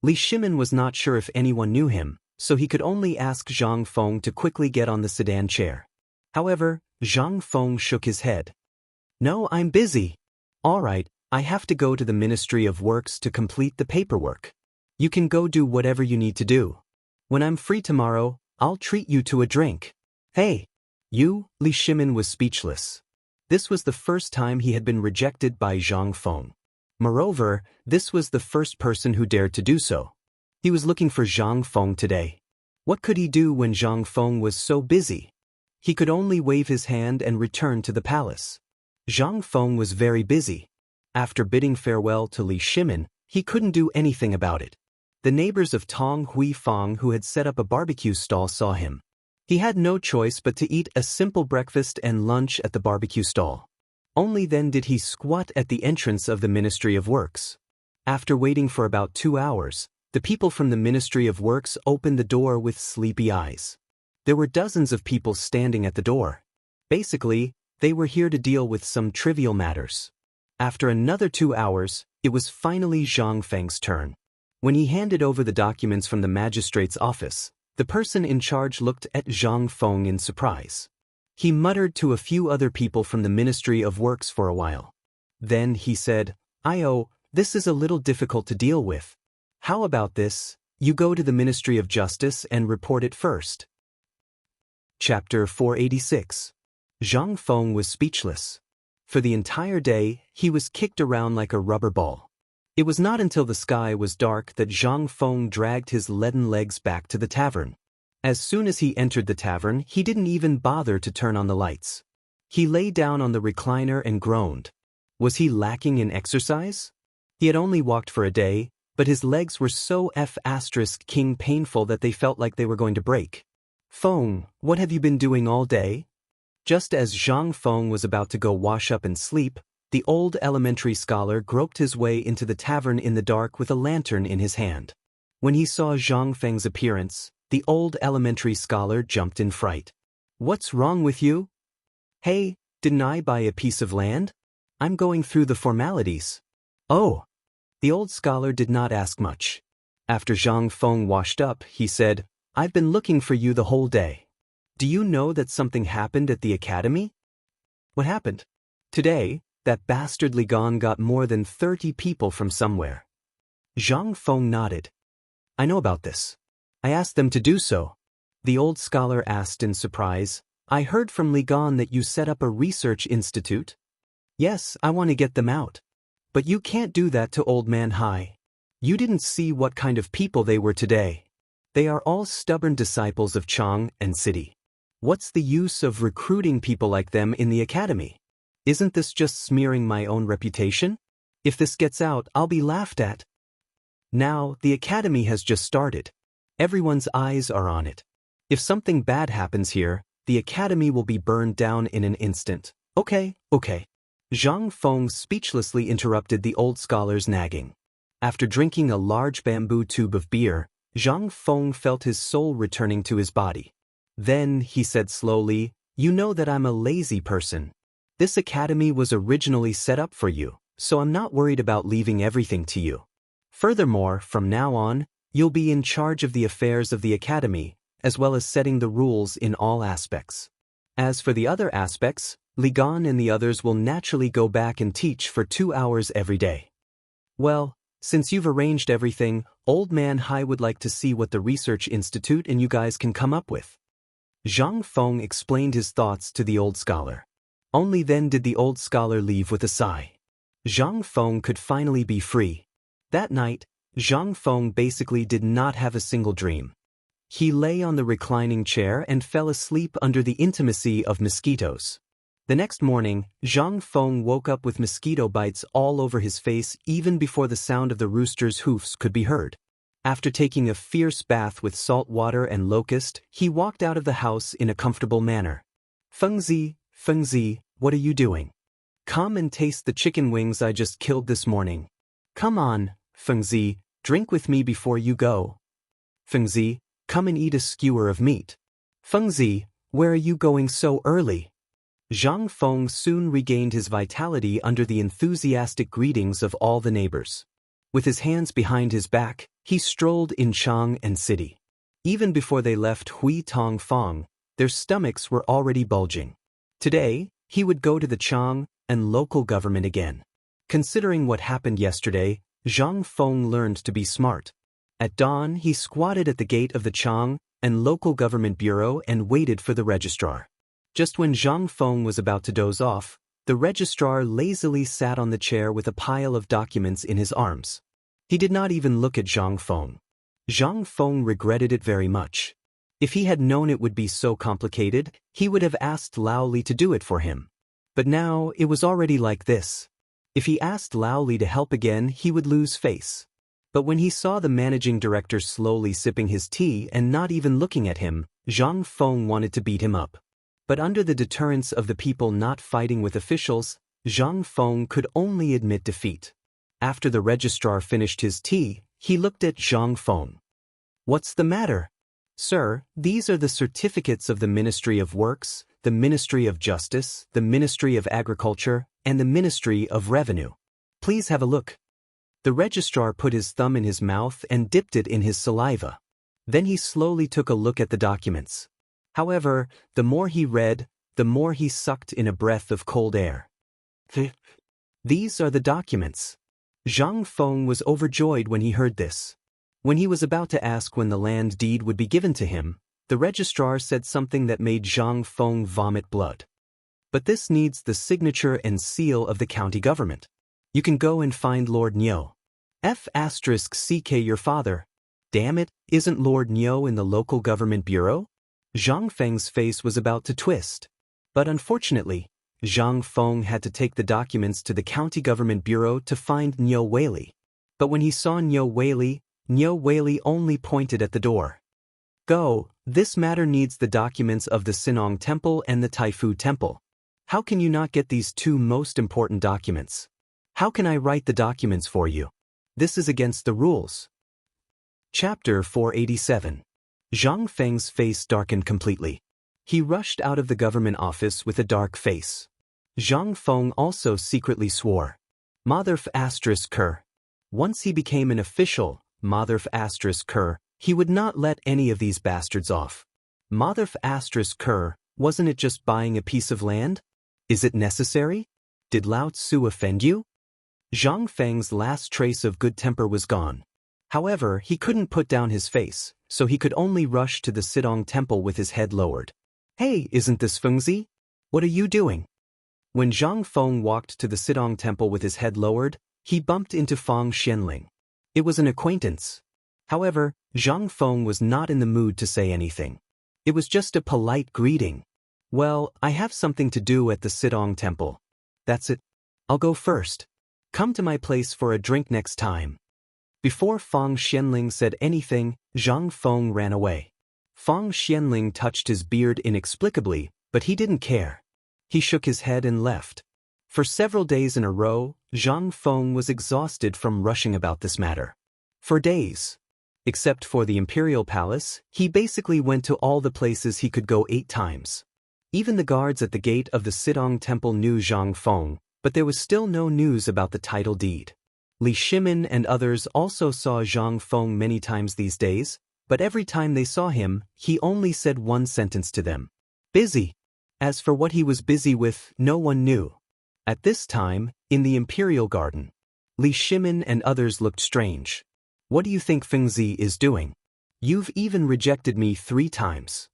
Li Shimin was not sure if anyone knew him, so he could only ask Zhang Feng to quickly get on the sedan chair. However, Zhang Feng shook his head. "No, I'm busy." "All right, I have to go to the Ministry of Works to complete the paperwork. You can go do whatever you need to do. When I'm free tomorrow, I'll treat you to a drink." "Hey, you," Li Shimin was speechless. This was the first time he had been rejected by Zhang Feng. Moreover, this was the first person who dared to do so. He was looking for Zhang Feng today. What could he do when Zhang Feng was so busy? He could only wave his hand and return to the palace. Zhang Feng was very busy. After bidding farewell to Li Shimin, he couldn't do anything about it. The neighbors of Tong Hui Fang who had set up a barbecue stall saw him. He had no choice but to eat a simple breakfast and lunch at the barbecue stall. Only then did he squat at the entrance of the Ministry of Works. After waiting for about 2 hours, the people from the Ministry of Works opened the door with sleepy eyes. There were dozens of people standing at the door. Basically, they were here to deal with some trivial matters. After another 2 hours, it was finally Zhang Feng's turn. When he handed over the documents from the magistrate's office, the person in charge looked at Zhang Feng in surprise. He muttered to a few other people from the Ministry of Works for a while. Then he said, "This is a little difficult to deal with. How about this, you go to the Ministry of Justice and report it first." Chapter 486. Zhang Feng was speechless. For the entire day, he was kicked around like a rubber ball. It was not until the sky was dark that Zhang Feng dragged his leaden legs back to the tavern. As soon as he entered the tavern, he didn't even bother to turn on the lights. He lay down on the recliner and groaned. Was he lacking in exercise? He had only walked for a day, but his legs were so king painful that they felt like they were going to break. "Feng, what have you been doing all day?" Just as Zhang Feng was about to go wash up and sleep, the old elementary scholar groped his way into the tavern in the dark with a lantern in his hand. When he saw Zhang Feng's appearance, the old elementary scholar jumped in fright. "What's wrong with you?" "Hey, didn't I buy a piece of land? I'm going through the formalities." "Oh." The old scholar did not ask much. After Zhang Feng washed up, he said, "I've been looking for you the whole day. Do you know that something happened at the academy?" "What happened?" "Today, that bastard Li Gan got more than 30 people from somewhere." Zhang Feng nodded. "I know about this. I asked them to do so." The old scholar asked in surprise, "I heard from Li Gan that you set up a research institute?" "Yes, I want to get them out." "But you can't do that to Old Man Hai. You didn't see what kind of people they were today. They are all stubborn disciples of Chang and City. What's the use of recruiting people like them in the academy? Isn't this just smearing my own reputation? If this gets out, I'll be laughed at. Now, the academy has just started. Everyone's eyes are on it. If something bad happens here, the academy will be burned down in an instant. Okay. Zhang Feng speechlessly interrupted the old scholar's nagging. After drinking a large bamboo tube of beer, Zhang Feng felt his soul returning to his body. Then, he said slowly, "You know that I'm a lazy person. This academy was originally set up for you, so I'm not worried about leaving everything to you. Furthermore, from now on, you'll be in charge of the affairs of the academy, as well as setting the rules in all aspects. As for the other aspects, Li Gan and the others will naturally go back and teach for 2 hours every day." Well, since you've arranged everything, Old Man Hai would like to see what the research institute and you guys can come up with. Zhang Feng explained his thoughts to the old scholar. Only then did the old scholar leave with a sigh. Zhang Feng could finally be free. That night, Zhang Feng basically did not have a single dream. He lay on the reclining chair and fell asleep under the intimacy of mosquitoes. The next morning, Zhang Feng woke up with mosquito bites all over his face even before the sound of the rooster's hoofs could be heard. After taking a fierce bath with salt water and locust, he walked out of the house in a comfortable manner. Fengzi, what are you doing? Come and taste the chicken wings I just killed this morning. Come on, Fengzi, drink with me before you go. Fengzi, come and eat a skewer of meat. Fengzi, where are you going so early? Zhang Feng soon regained his vitality under the enthusiastic greetings of all the neighbors. With his hands behind his back, he strolled in Chang and city. Even before they left Hui Tong Fong, their stomachs were already bulging. Today, he would go to the Chang and local government again. Considering what happened yesterday, Zhang Feng learned to be smart. At dawn, he squatted at the gate of the Chang and local government bureau and waited for the registrar. Just when Zhang Feng was about to doze off, the registrar lazily sat on the chair with a pile of documents in his arms. He did not even look at Zhang Feng. Zhang Feng regretted it very much. If he had known it would be so complicated, he would have asked Lao Li to do it for him. But now, it was already like this. If he asked Lao Li to help again, he would lose face. But when he saw the managing director slowly sipping his tea and not even looking at him, Zhang Feng wanted to beat him up. But under the deterrence of the people not fighting with officials, Zhang Feng could only admit defeat. After the registrar finished his tea, he looked at Zhang Feng. "What's the matter?" "Sir, these are the certificates of the Ministry of Works, the Ministry of Justice, the Ministry of Agriculture, and the Ministry of Revenue. Please have a look." The registrar put his thumb in his mouth and dipped it in his saliva. Then he slowly took a look at the documents. However, the more he read, the more he sucked in a breath of cold air. These are the documents. Zhang Feng was overjoyed when he heard this. When he was about to ask when the land deed would be given to him, the registrar said something that made Zhang Feng vomit blood. "But this needs the signature and seal of the county government. You can go and find Lord Niu. F***ck your father. Damn it, isn't Lord Niu in the local government bureau?" Zhang Feng's face was about to twist. But unfortunately, Zhang Feng had to take the documents to the county government bureau to find Niu Weili. But when he saw Niu Weili only pointed at the door. "Go, this matter needs the documents of the Sinong Temple and the Taifu Temple. How can you not get these two most important documents? How can I write the documents for you? This is against the rules." Chapter 487. Zhang Feng's face darkened completely. He rushed out of the government office with a dark face. Zhang Feng also secretly swore. Mother****. Once he became an official, Mother****, he would not let any of these bastards off. Mother****, wasn't it just buying a piece of land? Is it necessary? Did Lao Tzu offend you? Zhang Feng's last trace of good temper was gone. However, he couldn't put down his face, so he could only rush to the Sidong Temple with his head lowered. "Hey, isn't this Fengzi? What are you doing?" When Zhang Feng walked to the Sidong Temple with his head lowered, he bumped into Fang Xianling. It was an acquaintance. However, Zhang Feng was not in the mood to say anything. It was just a polite greeting. Well, I have something to do at the Sidong temple. That's it. I'll go first. Come to my place for a drink next time. Before Feng Xianling said anything, Zhang Feng ran away. Feng Xianling touched his beard inexplicably, but he didn't care. He shook his head and left. For several days in a row, Zhang Feng was exhausted from rushing about this matter. For days. Except for the Imperial Palace, he basically went to all the places he could go 8 times. Even the guards at the gate of the Sidong Temple knew Zhang Feng, but there was still no news about the title deed. Li Shimin and others also saw Zhang Feng many times these days, but every time they saw him, he only said one sentence to them. Busy. As for what he was busy with, no one knew. At this time, in the Imperial Garden, Li Shimin and others looked strange. What do you think Fengzi is doing? You've even rejected me 3 times.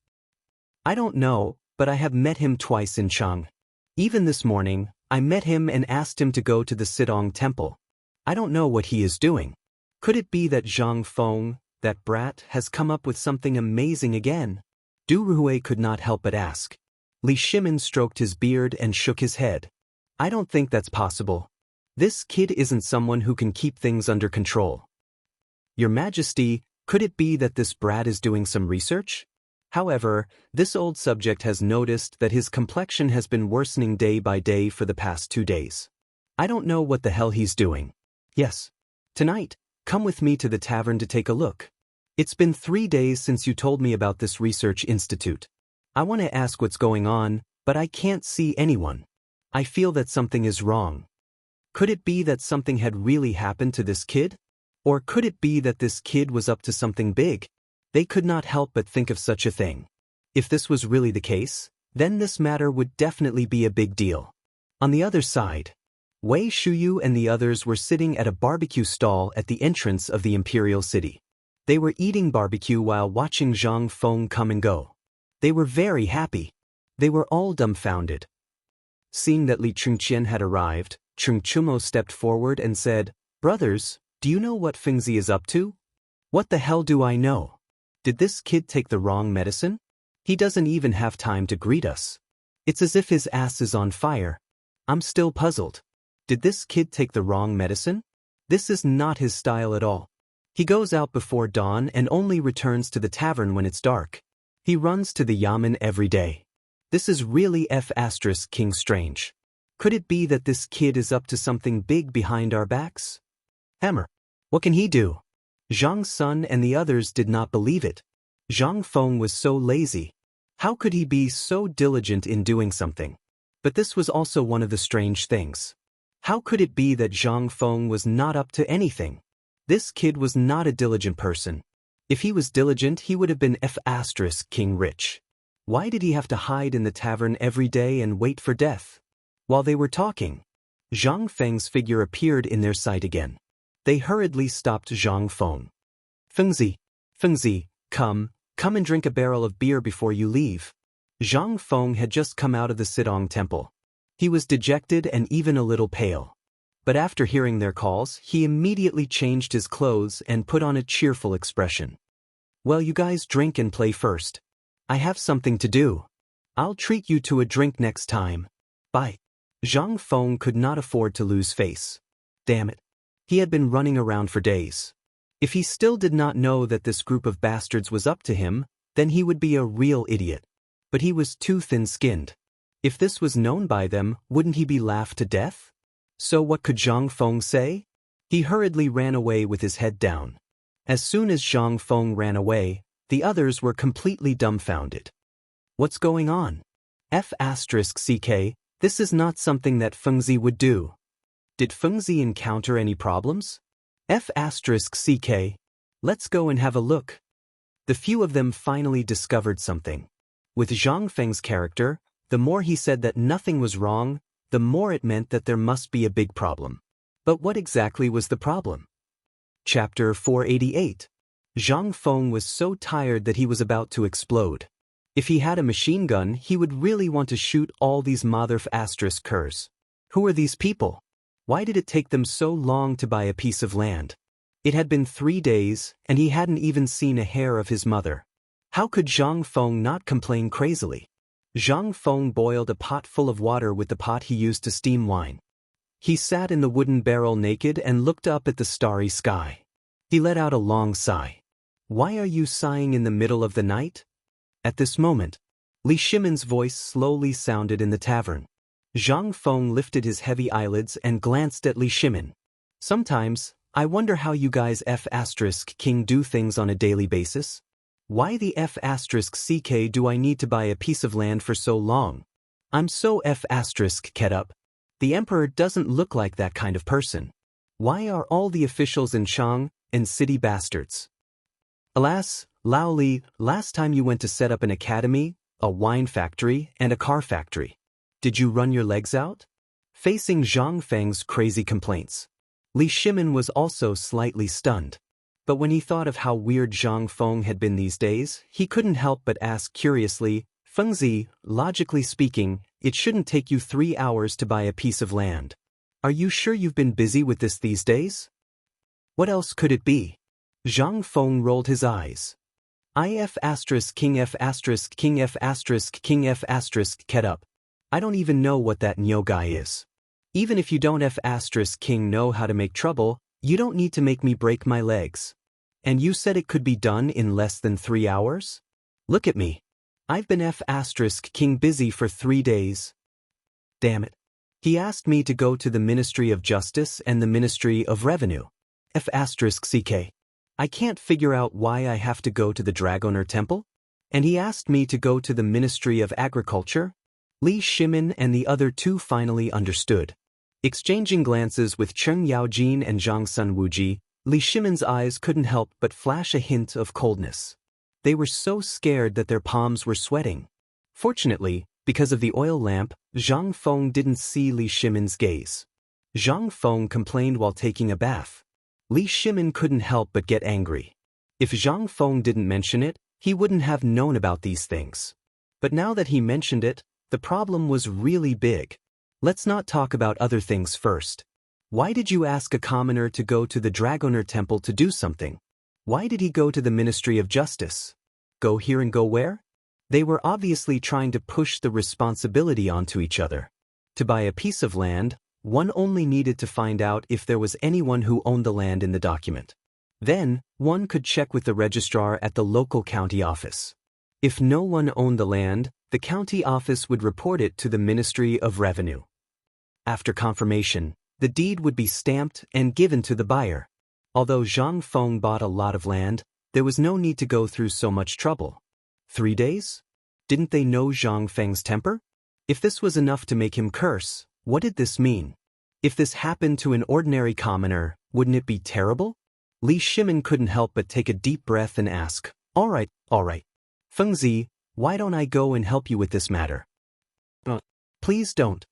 I don't know, but I have met him twice in Chang. Even this morning, I met him and asked him to go to the Sidong Temple. I don't know what he is doing. Could it be that Zhang Feng, that brat, has come up with something amazing again? Du Ruhui could not help but ask. Li Shimin stroked his beard and shook his head. I don't think that's possible. This kid isn't someone who can keep things under control. Your Majesty, could it be that this brat is doing some research? However, this old subject has noticed that his complexion has been worsening day by day for the past 2 days. I don't know what the hell he's doing. Yes. Tonight, come with me to the tavern to take a look. It's been 3 days since you told me about this research institute. I want to ask what's going on, but I can't see anyone. I feel that something is wrong. Could it be that something had really happened to this kid? Or could it be that this kid was up to something big? They could not help but think of such a thing. If this was really the case, then this matter would definitely be a big deal. On the other side, Wei Shuyu and the others were sitting at a barbecue stall at the entrance of the Imperial City. They were eating barbecue while watching Zhang Feng come and go. They were very happy. They were all dumbfounded. Seeing that Li Chengqian had arrived, Cheng Chumo stepped forward and said, "Brothers, do you know what Fengzi is up to?" "What the hell do I know? Did this kid take the wrong medicine? He doesn't even have time to greet us. It's as if his ass is on fire. I'm still puzzled. Did this kid take the wrong medicine? This is not his style at all. He goes out before dawn and only returns to the tavern when it's dark. He runs to the yamen every day. This is really King strange. Could it be that this kid is up to something big behind our backs?" Hammer. What can he do? Zhang Sun and the others did not believe it. Zhang Feng was so lazy. How could he be so diligent in doing something? But this was also one of the strange things. How could it be that Zhang Feng was not up to anything? This kid was not a diligent person. If he was diligent, he would have been King rich. Why did he have to hide in the tavern every day and wait for death? While they were talking, Zhang Feng's figure appeared in their sight again. They hurriedly stopped Zhang Feng. Fengzi, come and drink a barrel of beer before you leave." Zhang Feng had just come out of the Sidong Temple. He was dejected and even a little pale. But after hearing their calls, he immediately changed his clothes and put on a cheerful expression. "Well, you guys drink and play first. I have something to do. I'll treat you to a drink next time. Bye." Zhang Feng could not afford to lose face. Damn it. He had been running around for days. If he still did not know that this group of bastards was up to him, then he would be a real idiot. But he was too thin-skinned. If this was known by them, wouldn't he be laughed to death? So what could Zhang Feng say? He hurriedly ran away with his head down. As soon as Zhang Feng ran away, the others were completely dumbfounded. What's going on? This is not something that Fengzi would do. Did Fengzi encounter any problems? Let's go and have a look. The few of them finally discovered something. With Zhang Feng's character, the more he said that nothing was wrong, the more it meant that there must be a big problem. But what exactly was the problem? Chapter 488. Zhang Feng was so tired that he was about to explode. If he had a machine gun, he would really want to shoot all these curs. Who are these people? Why did it take them so long to buy a piece of land? It had been 3 days, and he hadn't even seen a hair of his mother. How could Zhang Feng not complain crazily? Zhang Feng boiled a pot full of water with the pot he used to steam wine. He sat in the wooden barrel naked and looked up at the starry sky. He let out a long sigh. Why are you sighing in the middle of the night? At this moment, Li Shimin's voice slowly sounded in the tavern. Zhang Feng lifted his heavy eyelids and glanced at Li Shimin. Sometimes, I wonder how you guys F***king do things on a daily basis. Why the F***ck do I need to buy a piece of land for so long? I'm so F***ket up. The emperor doesn't look like that kind of person. Why are all the officials in Shang and city bastards? Alas, Lao Li, last time you went to set up an academy, a wine factory, and a car factory. Did you run your legs out? Facing Zhang Feng's crazy complaints, Li Shimin was also slightly stunned. But when he thought of how weird Zhang Feng had been these days, he couldn't help but ask curiously, Fengzi, logically speaking, it shouldn't take you 3 hours to buy a piece of land. Are you sure you've been busy with this these days? What else could it be? Zhang Feng rolled his eyes. King Ket up. I don't even know what that Nyo guy is. Even if you don't King know how to make trouble, you don't need to make me break my legs. And you said it could be done in less than 3 hours? Look at me. I've been King busy for 3 days. Damn it. He asked me to go to the Ministry of Justice and the Ministry of Revenue. *ck. I can't figure out why I have to go to the Dragoner Temple. And he asked me to go to the Ministry of Agriculture. Li Shimin and the other two finally understood. Exchanging glances with Cheng Yaojin and Zhang Sun Wuji, Li Shimin's eyes couldn't help but flash a hint of coldness. They were so scared that their palms were sweating. Fortunately, because of the oil lamp, Zhang Feng didn't see Li Shimin's gaze. Zhang Feng complained while taking a bath. Li Shimin couldn't help but get angry. If Zhang Feng didn't mention it, he wouldn't have known about these things. But now that he mentioned it, the problem was really big. Let's not talk about other things first. Why did you ask a commoner to go to the Dragoner Temple to do something? Why did he go to the Ministry of Justice? Go here and go where? They were obviously trying to push the responsibility onto each other. To buy a piece of land, one only needed to find out if there was anyone who owned the land in the document. Then, one could check with the registrar at the local county office. If no one owned the land, the county office would report it to the Ministry of Revenue. After confirmation, the deed would be stamped and given to the buyer. Although Zhang Feng bought a lot of land, there was no need to go through so much trouble. 3 days? Didn't they know Zhang Feng's temper? If this was enough to make him curse, what did this mean? If this happened to an ordinary commoner, wouldn't it be terrible? Li Shimin couldn't help but take a deep breath and ask, all right. Fengzi, why don't I go and help you with this matter? Please don't.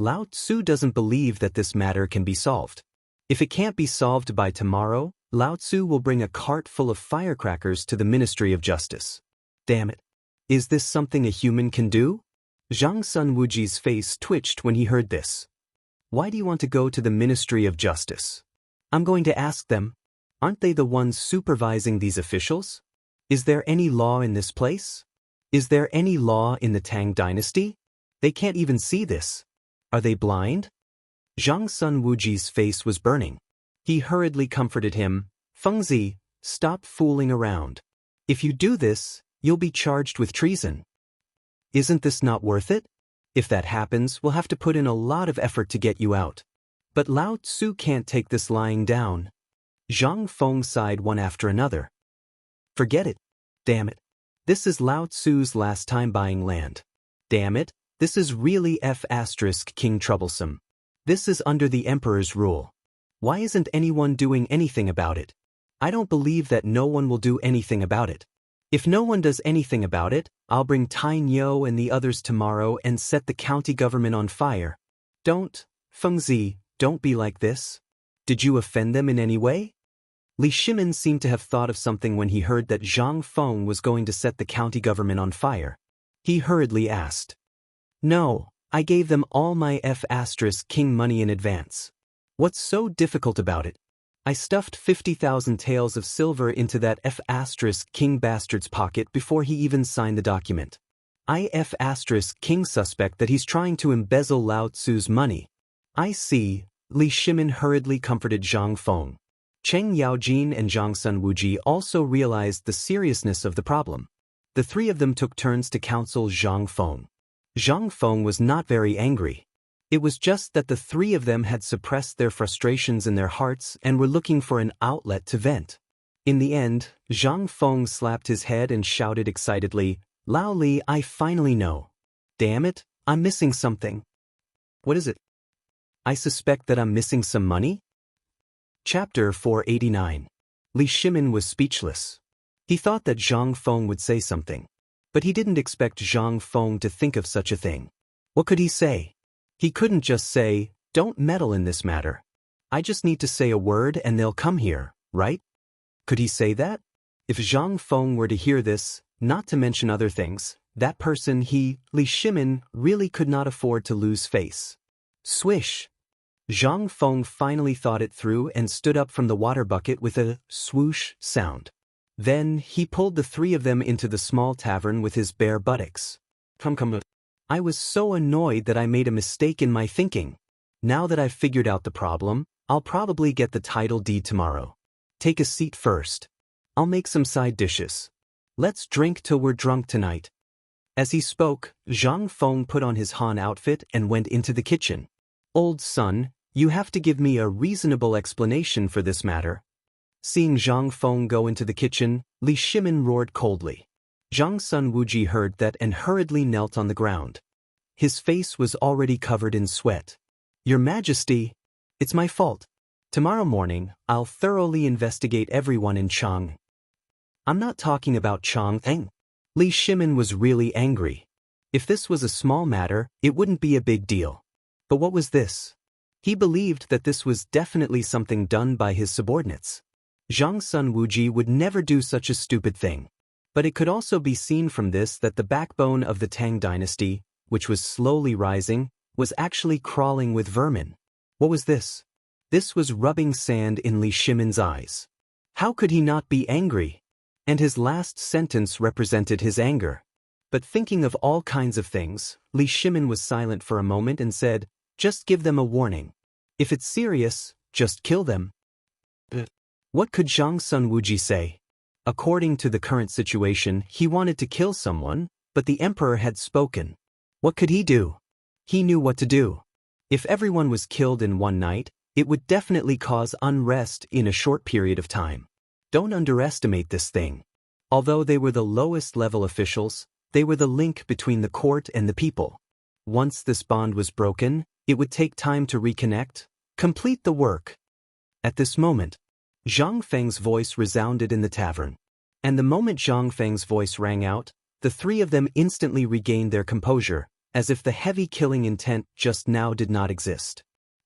Lao Tzu doesn't believe that this matter can be solved. If it can't be solved by tomorrow, Lao Tzu will bring a cart full of firecrackers to the Ministry of Justice. Damn it. Is this something a human can do? Zhang Sun Wuji's face twitched when he heard this. Why do you want to go to the Ministry of Justice? I'm going to ask them. Aren't they the ones supervising these officials? Is there any law in this place? Is there any law in the Tang dynasty? They can't even see this. Are they blind? Zhang Sun Wuji's face was burning. He hurriedly comforted him. Fengzi, stop fooling around. If you do this, you'll be charged with treason. Isn't this not worth it? If that happens, we'll have to put in a lot of effort to get you out. But Lao Tzu can't take this lying down. Zhang Feng sighed one after another. Forget it. Damn it. This is Lao Tzu's last time buying land. Damn it, this is really King troublesome. This is under the emperor's rule. Why isn't anyone doing anything about it? I don't believe that no one will do anything about it. If no one does anything about it, I'll bring Tai Nyo and the others tomorrow and set the county government on fire. Don't, Fengzi, don't be like this. Did you offend them in any way? Li Shimin seemed to have thought of something when he heard that Zhang Feng was going to set the county government on fire. He hurriedly asked. No, I gave them all my King money in advance. What's so difficult about it? I stuffed 50,000 taels of silver into that King bastard's pocket before he even signed the document. King suspect that he's trying to embezzle Lao Tzu's money. I see, Li Shimin hurriedly comforted Zhang Feng. Cheng Yaojin and Zhangsun Wuji also realized the seriousness of the problem. The three of them took turns to counsel Zhang Feng. Zhang Feng was not very angry. It was just that the three of them had suppressed their frustrations in their hearts and were looking for an outlet to vent. In the end, Zhang Feng slapped his head and shouted excitedly, "Lao Li, I finally know. Damn it, I'm missing something." "What is it?" "I suspect that I'm missing some money?" Chapter 489. Li Shimin was speechless. He thought that Zhang Feng would say something. But he didn't expect Zhang Feng to think of such a thing. What could he say? He couldn't just say, "Don't meddle in this matter. I just need to say a word and they'll come here, right?" Could he say that? If Zhang Feng were to hear this, not to mention other things, that person Li Shimin, really could not afford to lose face. Swish! Zhang Feng finally thought it through and stood up from the water bucket with a swoosh sound. Then he pulled the three of them into the small tavern with his bare buttocks. Come. I was so annoyed that I made a mistake in my thinking. Now that I've figured out the problem, I'll probably get the title deed tomorrow. Take a seat first. I'll make some side dishes. Let's drink till we're drunk tonight. As he spoke, Zhang Feng put on his Han outfit and went into the kitchen. Old son, you have to give me a reasonable explanation for this matter. Seeing Zhang Feng go into the kitchen, Li Shimin roared coldly. Zhangsun Wuji heard that and hurriedly knelt on the ground. His face was already covered in sweat. "Your Majesty, it's my fault. Tomorrow morning, I'll thoroughly investigate everyone in Chang." "I'm not talking about Chang." Li Shimin was really angry. If this was a small matter, it wouldn't be a big deal. But what was this? He believed that this was definitely something done by his subordinates. Zhangsun Wuji would never do such a stupid thing. But it could also be seen from this that the backbone of the Tang dynasty, which was slowly rising, was actually crawling with vermin. What was this? This was rubbing sand in Li Shimin's eyes. How could he not be angry? And his last sentence represented his anger. But thinking of all kinds of things, Li Shimin was silent for a moment and said, "Just give them a warning. If it's serious, just kill them." What could Zhangsun Wuji say? According to the current situation, he wanted to kill someone, but the emperor had spoken. What could he do? He knew what to do. If everyone was killed in one night, it would definitely cause unrest in a short period of time. Don't underestimate this thing. Although they were the lowest level officials, they were the link between the court and the people. Once this bond was broken, it would take time to reconnect, complete the work. At this moment, Zhang Feng's voice resounded in the tavern. And the moment Zhang Feng's voice rang out, the three of them instantly regained their composure, as if the heavy killing intent just now did not exist.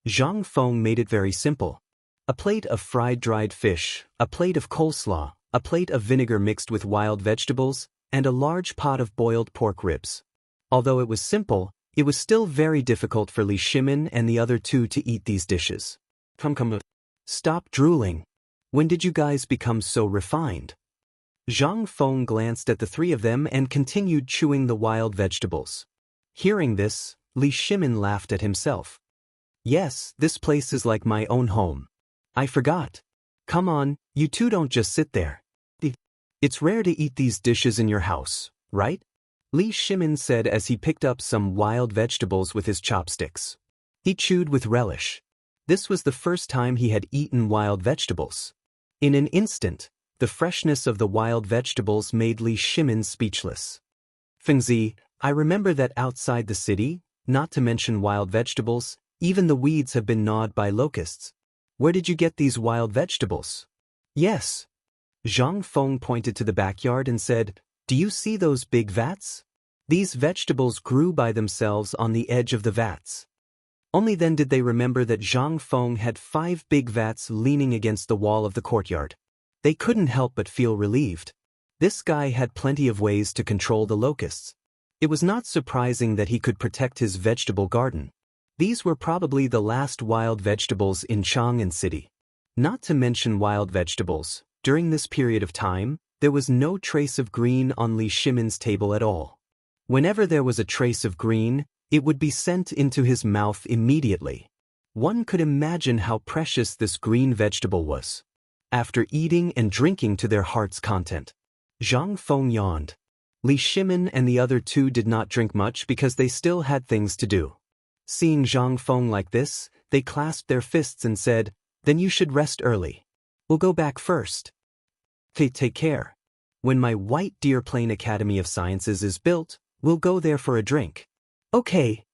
Zhang Feng made it very simple. A plate of fried dried fish, a plate of coleslaw, a plate of vinegar mixed with wild vegetables, and a large pot of boiled pork ribs. Although it was simple, it was still very difficult for Li Shimin and the other two to eat these dishes. Come. Stop drooling. When did you guys become so refined? Zhang Feng glanced at the three of them and continued chewing the wild vegetables. Hearing this, Li Shimin laughed at himself. "Yes, this place is like my own home. I forgot. Come on, you two don't just sit there. It's rare to eat these dishes in your house, right?" Li Shimin said as he picked up some wild vegetables with his chopsticks. He chewed with relish. This was the first time he had eaten wild vegetables. In an instant, the freshness of the wild vegetables made Li Shimin speechless. "Fengzi, I remember that outside the city, not to mention wild vegetables, even the weeds have been gnawed by locusts. Where did you get these wild vegetables?" "Yes." Zhang Feng pointed to the backyard and said, "Do you see those big vats? These vegetables grew by themselves on the edge of the vats." Only then did they remember that Zhang Feng had 5 big vats leaning against the wall of the courtyard. They couldn't help but feel relieved. This guy had plenty of ways to control the locusts. It was not surprising that he could protect his vegetable garden. These were probably the last wild vegetables in Chang'an City. Not to mention wild vegetables. During this period of time, there was no trace of green on Li Shimin's table at all. Whenever there was a trace of green, it would be sent into his mouth immediately. One could imagine how precious this green vegetable was. After eating and drinking to their heart's content, Zhang Feng yawned. Li Shimin and the other two did not drink much because they still had things to do. Seeing Zhang Feng like this, they clasped their fists and said, "Then you should rest early. We'll go back first. Take care. When my White Deer Plain Academy of Sciences is built, we'll go there for a drink." "Okay."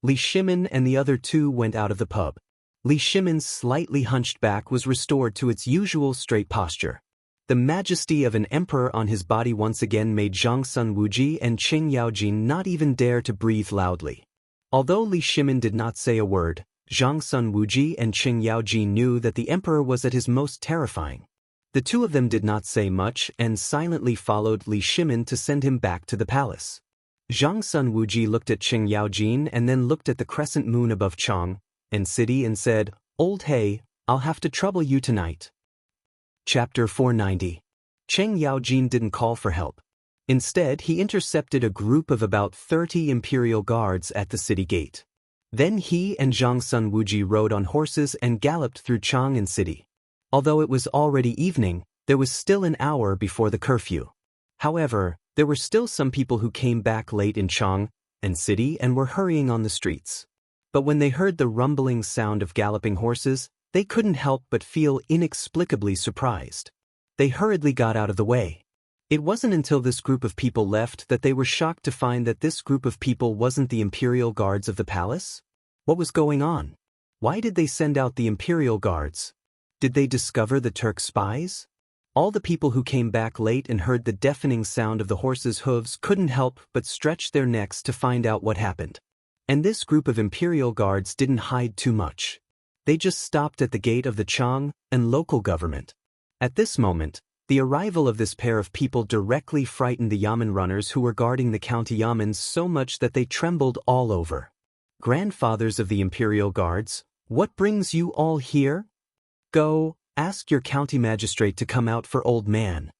Li Shimin and the other two went out of the pub. Li Shimin's slightly hunched back was restored to its usual straight posture. The majesty of an emperor on his body once again made Zhang Sun Wuji and Qing Yaojin not even dare to breathe loudly. Although Li Shimin did not say a word, Zhang Sun Wuji and Qing Yaojin knew that the emperor was at his most terrifying. The two of them did not say much and silently followed Li Shimin to send him back to the palace. Zhang Sun Wuji looked at Qing Yaojin and then looked at the crescent moon above Chang and city and said, "Old Hey, I'll have to trouble you tonight." Chapter 490. Qing Yaojin didn't call for help. Instead, he intercepted a group of about 30 imperial guards at the city gate. Then he and Zhang Sun Wuji rode on horses and galloped through Chang'an City. Although it was already evening, there was still an hour before the curfew. However, there were still some people who came back late in Chang'an City and were hurrying on the streets. But when they heard the rumbling sound of galloping horses, they couldn't help but feel inexplicably surprised. They hurriedly got out of the way. It wasn't until this group of people left that they were shocked to find that this group of people wasn't the imperial guards of the palace. What was going on? Why did they send out the imperial guards? Did they discover the Turk spies? All the people who came back late and heard the deafening sound of the horses' hooves couldn't help but stretch their necks to find out what happened. And this group of imperial guards didn't hide too much. They just stopped at the gate of the Chang'an local government. At this moment, the arrival of this pair of people directly frightened the yamen runners who were guarding the county yamens so much that they trembled all over. "Grandfathers of the imperial guards, what brings you all here? Go, ask your county magistrate to come out for old man,"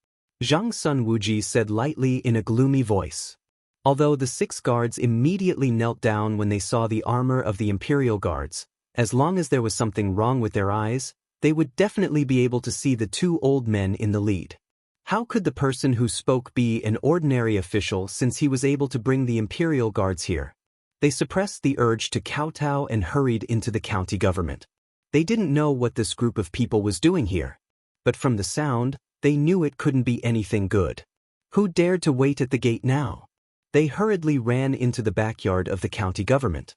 Zhang Sun Wuji said lightly in a gloomy voice. Although the 6 guards immediately knelt down when they saw the armor of the imperial guards, as long as there was something wrong with their eyes, they would definitely be able to see the 2 old men in the lead. How could the person who spoke be an ordinary official since he was able to bring the imperial guards here? They suppressed the urge to kowtow and hurried into the county government. They didn't know what this group of people was doing here. But from the sound, they knew it couldn't be anything good. Who dared to wait at the gate now? They hurriedly ran into the backyard of the county government.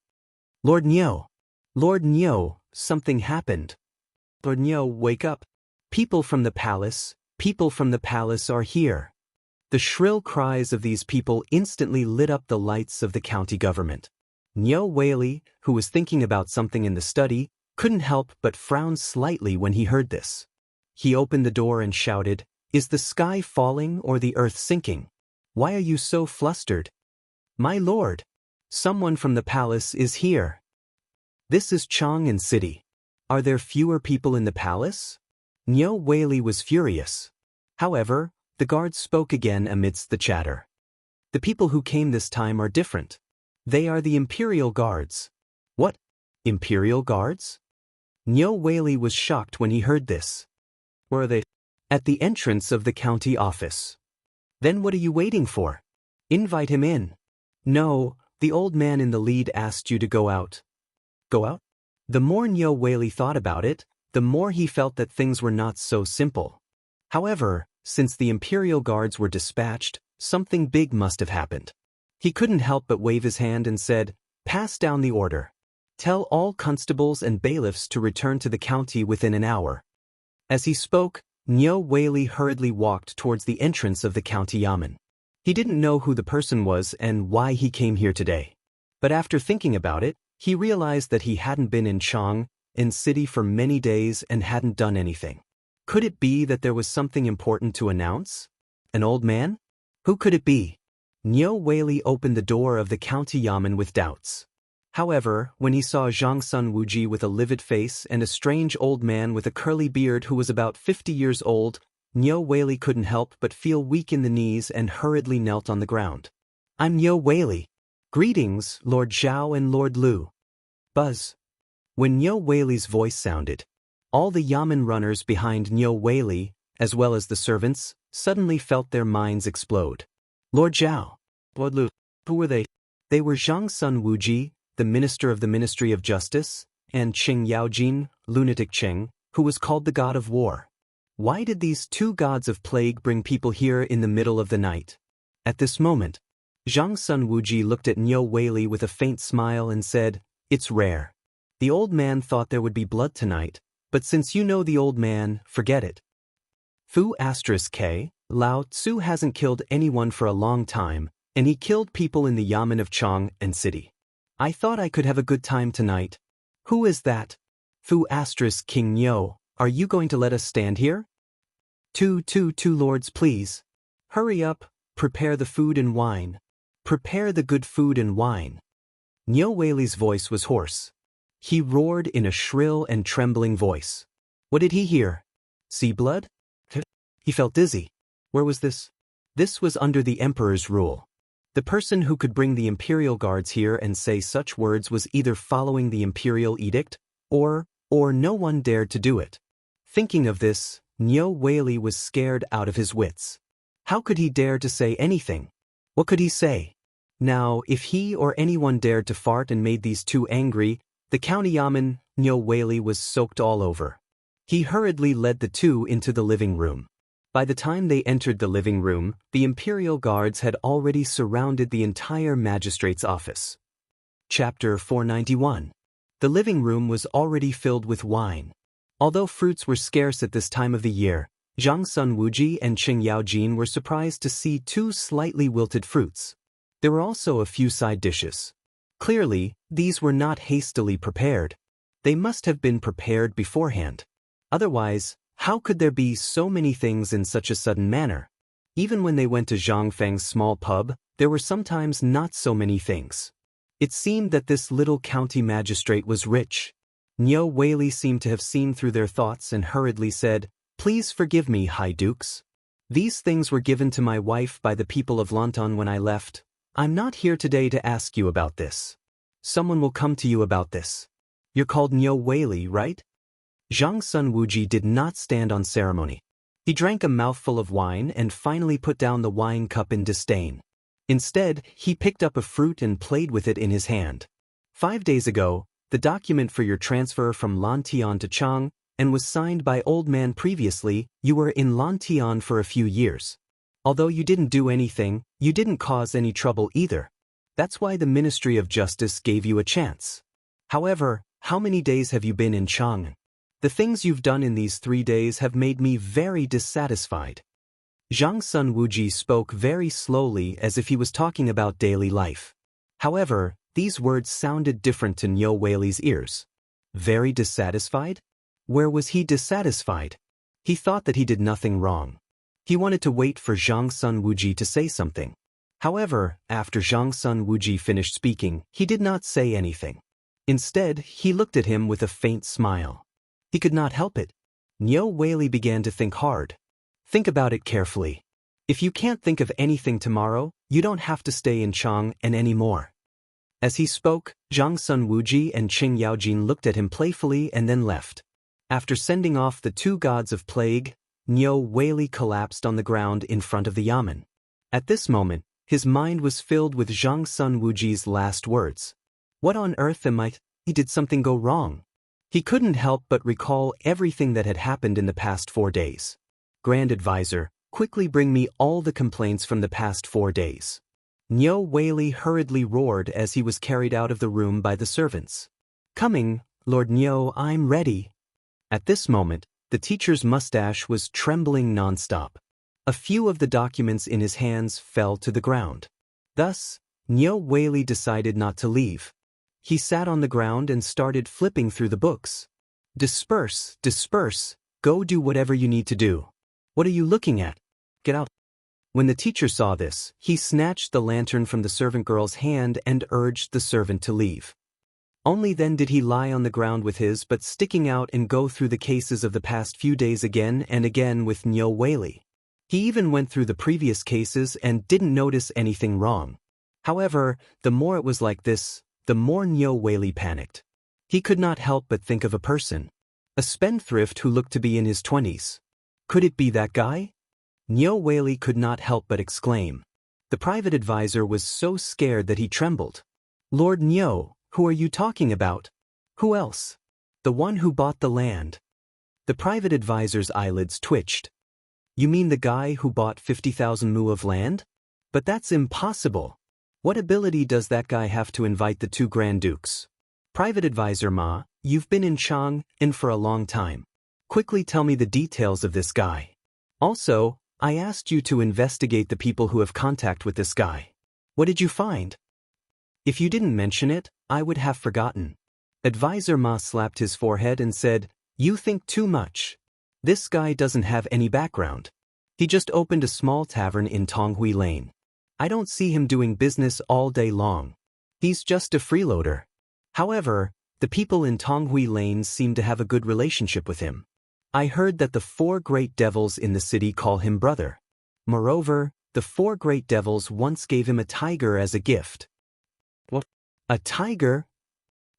"Lord Nyo! Lord Nyo, something happened. Lord Nyo, wake up. People from the palace are here." The shrill cries of these people instantly lit up the lights of the county government. Nyo Weili, who was thinking about something in the study, couldn't help but frown slightly when he heard this. He opened the door and shouted, "Is the sky falling or the earth sinking? Why are you so flustered?" "My lord, someone from the palace is here." "This is Chang'an City. Are there fewer people in the palace?" Nyo Weili was furious. However, the guards spoke again amidst the chatter. "The people who came this time are different. They are the imperial guards." "What? Imperial guards?" Nyo Weili was shocked when he heard this. "Where are they?" "At the entrance of the county office." "Then what are you waiting for? Invite him in." "No, the old man in the lead asked you to go out." "Go out?" The more Nyo Weili thought about it, the more he felt that things were not so simple. However, since the imperial guards were dispatched, something big must have happened. He couldn't help but wave his hand and said, "Pass down the order. Tell all constables and bailiffs to return to the county within an hour." As he spoke, Nyo Weili hurriedly walked towards the entrance of the county yamen. He didn't know who the person was and why he came here today. But after thinking about it, he realized that he hadn't been in Chang'an City for many days and hadn't done anything. Could it be that there was something important to announce? An old man? Who could it be? Nyo Weili opened the door of the county yamen with doubts. However, when he saw Xianxia Wuji with a livid face and a strange old man with a curly beard who was about 50 years old, Niu Weili couldn't help but feel weak in the knees and hurriedly knelt on the ground. I'm Niu Weili. Greetings, Lord Zhao and Lord Lu. Buzz. When Niu Weili's voice sounded, all the yamen runners behind Niu Weili, as well as the servants, suddenly felt their minds explode. Lord Zhao. Lord Lu. Who were they? They were Xianxia Wuji, the Minister of the Ministry of Justice, and Qing Yaojin, Lunatic Qing, who was called the God of War. Why did these two gods of plague bring people here in the middle of the night? At this moment, Xianxia Wuji looked at Niu Weili with a faint smile and said, It's rare. The old man thought there would be blood tonight, but since you know the old man, forget it. Fu *K, Lao Tzu hasn't killed anyone for a long time, and he killed people in the yamen of Chang and city. I thought I could have a good time tonight. Who is that? Fu *King Niu, are you going to let us stand here? Two lords please. Hurry up, prepare the food and wine. Prepare the good food and wine. Niu Weili's voice was hoarse. He roared in a shrill and trembling voice. What did he hear? See blood? He felt dizzy. Where was this? This was under the emperor's rule. The person who could bring the imperial guards here and say such words was either following the imperial edict, or no one dared to do it. Thinking of this, Niu Weili was scared out of his wits. How could he dare to say anything? What could he say? Now, if he or anyone dared to fart and made these two angry, the county yamen, Niu Weili was soaked all over. He hurriedly led the two into the living room. By the time they entered the living room, the imperial guards had already surrounded the entire magistrate's office. Chapter 491. The living room was already filled with wine. Although fruits were scarce at this time of the year, Xianxia Wuji and Qing Yaojin were surprised to see two slightly wilted fruits. There were also a few side dishes. Clearly, these were not hastily prepared. They must have been prepared beforehand. Otherwise, how could there be so many things in such a sudden manner? Even when they went to Zhang Feng's small pub, there were sometimes not so many things. It seemed that this little county magistrate was rich. Niu Weili seemed to have seen through their thoughts and hurriedly said, Please forgive me, High Dukes. These things were given to my wife by the people of Lantan when I left. I'm not here today to ask you about this. Someone will come to you about this. You're called Niu Weili, right? Xianxia Wuji did not stand on ceremony. He drank a mouthful of wine and finally put down the wine cup in disdain. Instead, he picked up a fruit and played with it in his hand. 5 days ago, the document for your transfer from Lantian to Chang, and was signed by old man previously, you were in Lantian for a few years. Although you didn't do anything, you didn't cause any trouble either. That's why the Ministry of Justice gave you a chance. However, how many days have you been in Chang? The things you've done in these 3 days have made me very dissatisfied. Xianxia Wuji spoke very slowly as if he was talking about daily life. However, these words sounded different to Niu Weili's ears. Very dissatisfied? Where was he dissatisfied? He thought that he did nothing wrong. He wanted to wait for Xianxia Wuji to say something. However, after Xianxia Wuji finished speaking, he did not say anything. Instead, he looked at him with a faint smile. He could not help it. Niu Weili began to think hard. Think about it carefully. If you can't think of anything tomorrow, you don't have to stay in Chang and anymore. As he spoke, Xianxia Wuji and Qing Yaojin looked at him playfully and then left. After sending off the two gods of plague, Niu Weili collapsed on the ground in front of the yamen. At this moment, his mind was filled with Xianxia Wuji's last words. What on earth am I? He did something go wrong. He couldn't help but recall everything that had happened in the past 4 days. Grand Advisor, quickly bring me all the complaints from the past 4 days. Niu Weili hurriedly roared as he was carried out of the room by the servants. Coming, Lord Niu, I'm ready. At this moment, the teacher's mustache was trembling nonstop. A few of the documents in his hands fell to the ground. Thus, Niu Weili decided not to leave. He sat on the ground and started flipping through the books. Disperse, disperse, go do whatever you need to do. What are you looking at? Get out. When the teacher saw this, he snatched the lantern from the servant girl's hand and urged the servant to leave. Only then did he lie on the ground with his but sticking out and go through the cases of the past few days again and again with Niu Weili. He even went through the previous cases and didn't notice anything wrong. However, the more it was like this, the more Niu Weili panicked. He could not help but think of a person. A spendthrift who looked to be in his 20s. Could it be that guy? Niu Weili could not help but exclaim. The private advisor was so scared that he trembled. Lord Niu, who are you talking about? Who else? The one who bought the land. The private advisor's eyelids twitched. You mean the guy who bought 50,000 mu of land? But that's impossible. What ability does that guy have to invite the two Grand Dukes? Private advisor Ma, you've been in Chang'an for a long time. Quickly tell me the details of this guy. Also, I asked you to investigate the people who have contact with this guy. What did you find? If you didn't mention it, I would have forgotten. Advisor Ma slapped his forehead and said, You think too much. This guy doesn't have any background. He just opened a small tavern in Tonghui Lane. I don't see him doing business all day long. He's just a freeloader. However, the people in Tonghui Lane seem to have a good relationship with him. I heard that the 4 great devils in the city call him brother. Moreover, the 4 great devils once gave him a tiger as a gift. What? A tiger?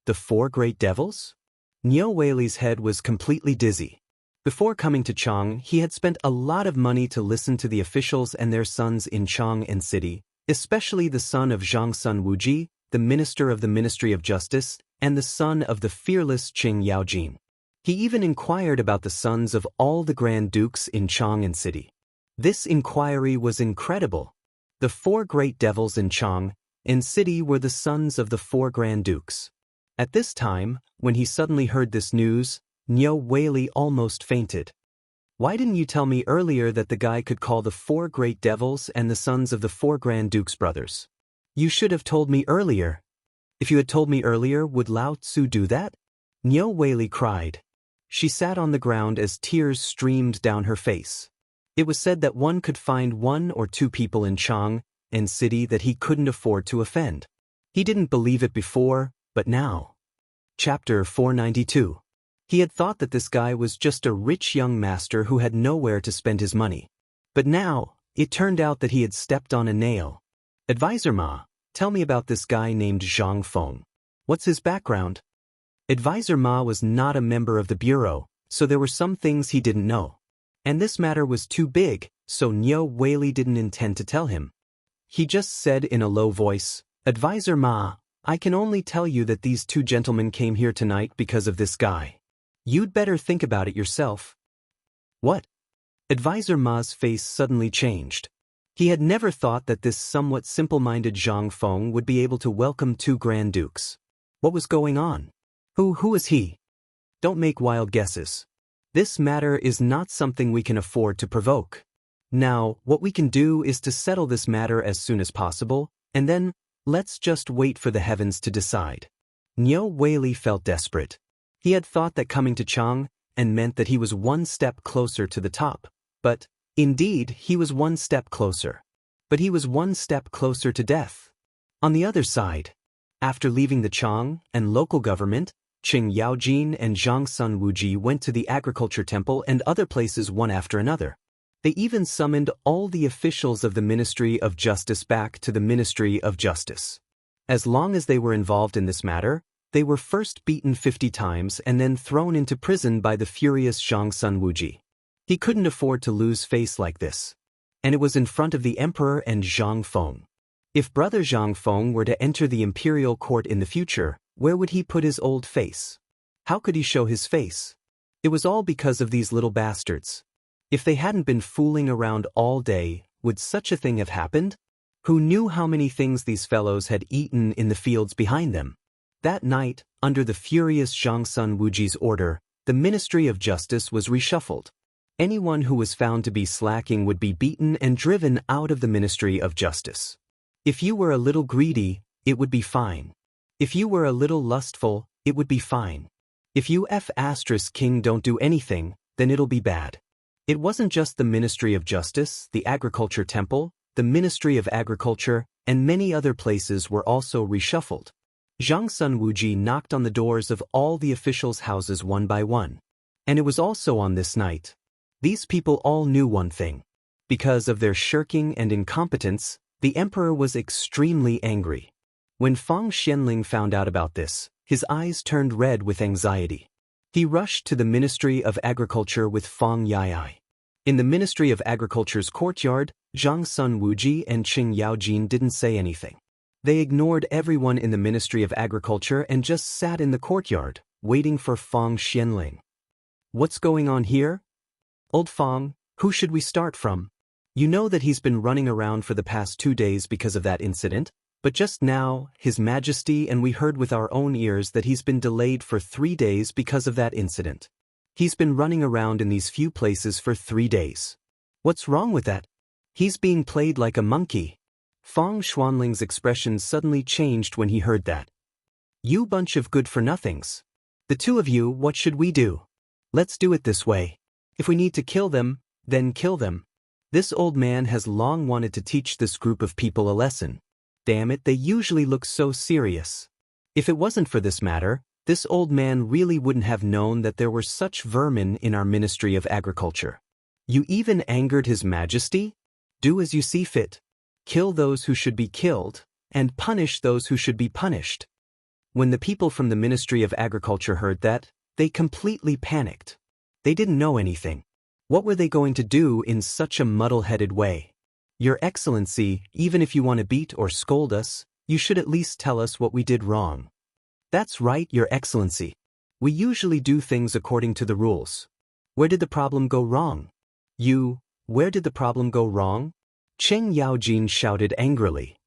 The 4 great devils? Niu Weili's head was completely dizzy. Before coming to Chang, he had spent a lot of money to listen to the officials and their sons in Chang'an City, especially the son of Zhang Sun Wuji, the minister of the Ministry of Justice, and the son of the fearless Qing Yaojin. He even inquired about the sons of all the Grand Dukes in Chang'an City. This inquiry was incredible. The 4 great devils in Chang'an City were the sons of the 4 Grand Dukes. At this time, when he suddenly heard this news, Niu Weili almost fainted. Why didn't you tell me earlier that the guy could call the 4 great devils and the sons of the 4 Grand Dukes brothers? You should have told me earlier. If you had told me earlier, would Lao Tzu do that? Niu Weili cried. She sat on the ground as tears streamed down her face. It was said that one could find 1 or 2 people in Chang'an City that he couldn't afford to offend. He didn't believe it before, but now. Chapter 492. He had thought that this guy was just a rich young master who had nowhere to spend his money. But now, it turned out that he had stepped on a nail. Advisor Ma, tell me about this guy named Zhang Feng. What's his background? Advisor Ma was not a member of the bureau, so there were some things he didn't know. And this matter was too big, so Niu Weili didn't intend to tell him. He just said in a low voice, Advisor Ma, I can only tell you that these 2 gentlemen came here tonight because of this guy. You'd better think about it yourself. What? Advisor Ma's face suddenly changed. He had never thought that this somewhat simple-minded Zhang Feng would be able to welcome 2 Grand Dukes. What was going on? Who is he? Don't make wild guesses. This matter is not something we can afford to provoke. Now, what we can do is to settle this matter as soon as possible, and then, let's just wait for the heavens to decide. Niu Weili felt desperate. He had thought that coming to Chang'an meant that he was 1 step closer to the top. But, indeed, he was 1 step closer. But he was 1 step closer to death. On the other side, after leaving the Chang'an local government, Qing Yaojin and Zhang Sun Wuji went to the agriculture temple and other places one after another. They even summoned all the officials of the Ministry of Justice back to the Ministry of Justice. As long as they were involved in this matter, they were first beaten 50 times and then thrown into prison by the furious Zhang Sun Wuji. He couldn't afford to lose face like this. And it was in front of the emperor and Zhang Feng. If brother Zhang Feng were to enter the imperial court in the future, where would he put his old face? How could he show his face? It was all because of these little bastards. If they hadn't been fooling around all day, would such a thing have happened? Who knew how many things these fellows had eaten in the fields behind them? That night, under the furious Zhang Sun Wuji's order, the Ministry of Justice was reshuffled. Anyone who was found to be slacking would be beaten and driven out of the Ministry of Justice. If you were a little greedy, it would be fine. If you were a little lustful, it would be fine. If you king don't do anything, then it'll be bad. It wasn't just the Ministry of Justice, the Agriculture Temple, the Ministry of Agriculture, and many other places were also reshuffled. Zhang Sun Wuji knocked on the doors of all the officials' houses one by one. And it was also on this night. These people all knew one thing. Because of their shirking and incompetence, the emperor was extremely angry. When Fang Xianling found out about this, his eyes turned red with anxiety. He rushed to the Ministry of Agriculture with Fang Yai. In the Ministry of Agriculture's courtyard, Zhang Sun Wuji and Qing Yaojin didn't say anything. They ignored everyone in the Ministry of Agriculture and just sat in the courtyard, waiting for Fang Xianling. What's going on here? Old Fang, who should we start from? You know that he's been running around for the past 2 days because of that incident, but just now, His Majesty and we heard with our own ears that he's been delayed for 3 days because of that incident. He's been running around in these few places for 3 days. What's wrong with that? He's being played like a monkey. Fang Xuanling's expression suddenly changed when he heard that. You bunch of good-for-nothings. The two of you, what should we do? Let's do it this way. If we need to kill them, then kill them. This old man has long wanted to teach this group of people a lesson. Damn it, they usually look so serious. If it wasn't for this matter, this old man really wouldn't have known that there were such vermin in our Ministry of Agriculture. You even angered His Majesty? Do as you see fit. Kill those who should be killed, and punish those who should be punished. When the people from the Ministry of Agriculture heard that, they completely panicked. They didn't know anything. What were they going to do in such a muddle-headed way? Your Excellency, even if you want to beat or scold us, you should at least tell us what we did wrong. That's right, Your Excellency. We usually do things according to the rules. Where did the problem go wrong? Where did the problem go wrong? Qing Yaojin shouted angrily.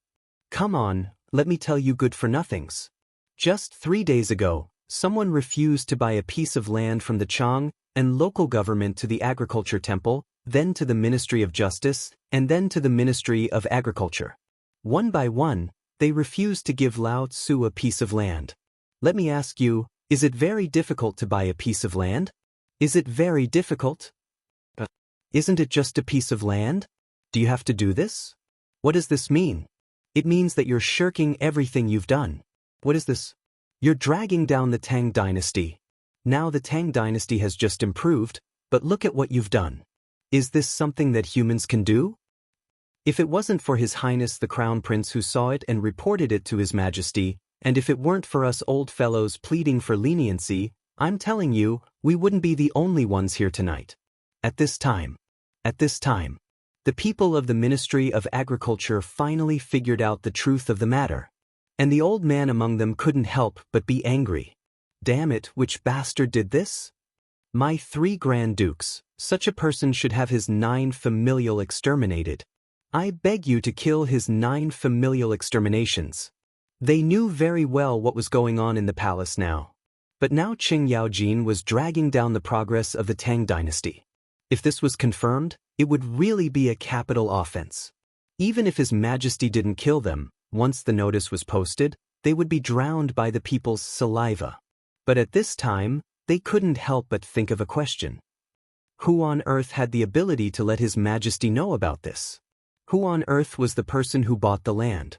Come on, let me tell you good-for-nothings. Just 3 days ago, someone refused to buy a piece of land from the Chang and local government to the Agriculture Temple, then to the Ministry of Justice, and then to the Ministry of Agriculture. One by one, they refused to give Lao Tzu a piece of land. Let me ask you, is it very difficult to buy a piece of land? Is it very difficult? Isn't it just a piece of land? Do you have to do this? What does this mean? It means that you're shirking everything you've done. What is this? You're dragging down the Tang dynasty. Now the Tang dynasty has just improved, but look at what you've done. Is this something that humans can do? If it wasn't for His Highness the Crown Prince who saw it and reported it to His Majesty, and if it weren't for us old fellows pleading for leniency, I'm telling you, we wouldn't be the only ones here tonight. At this time, the people of the Ministry of Agriculture finally figured out the truth of the matter. And the old man among them couldn't help but be angry. Damn it, which bastard did this? My 3 Grand Dukes, such a person should have his 9 familial exterminated. I beg you to kill his 9 familial exterminations. They knew very well what was going on in the palace now. But now Qing Yaojin was dragging down the progress of the Tang dynasty. If this was confirmed, it would really be a capital offense. Even if His Majesty didn't kill them, once the notice was posted, they would be drowned by the people's saliva. But at this time, they couldn't help but think of a question. Who on earth had the ability to let His Majesty know about this? Who on earth was the person who bought the land?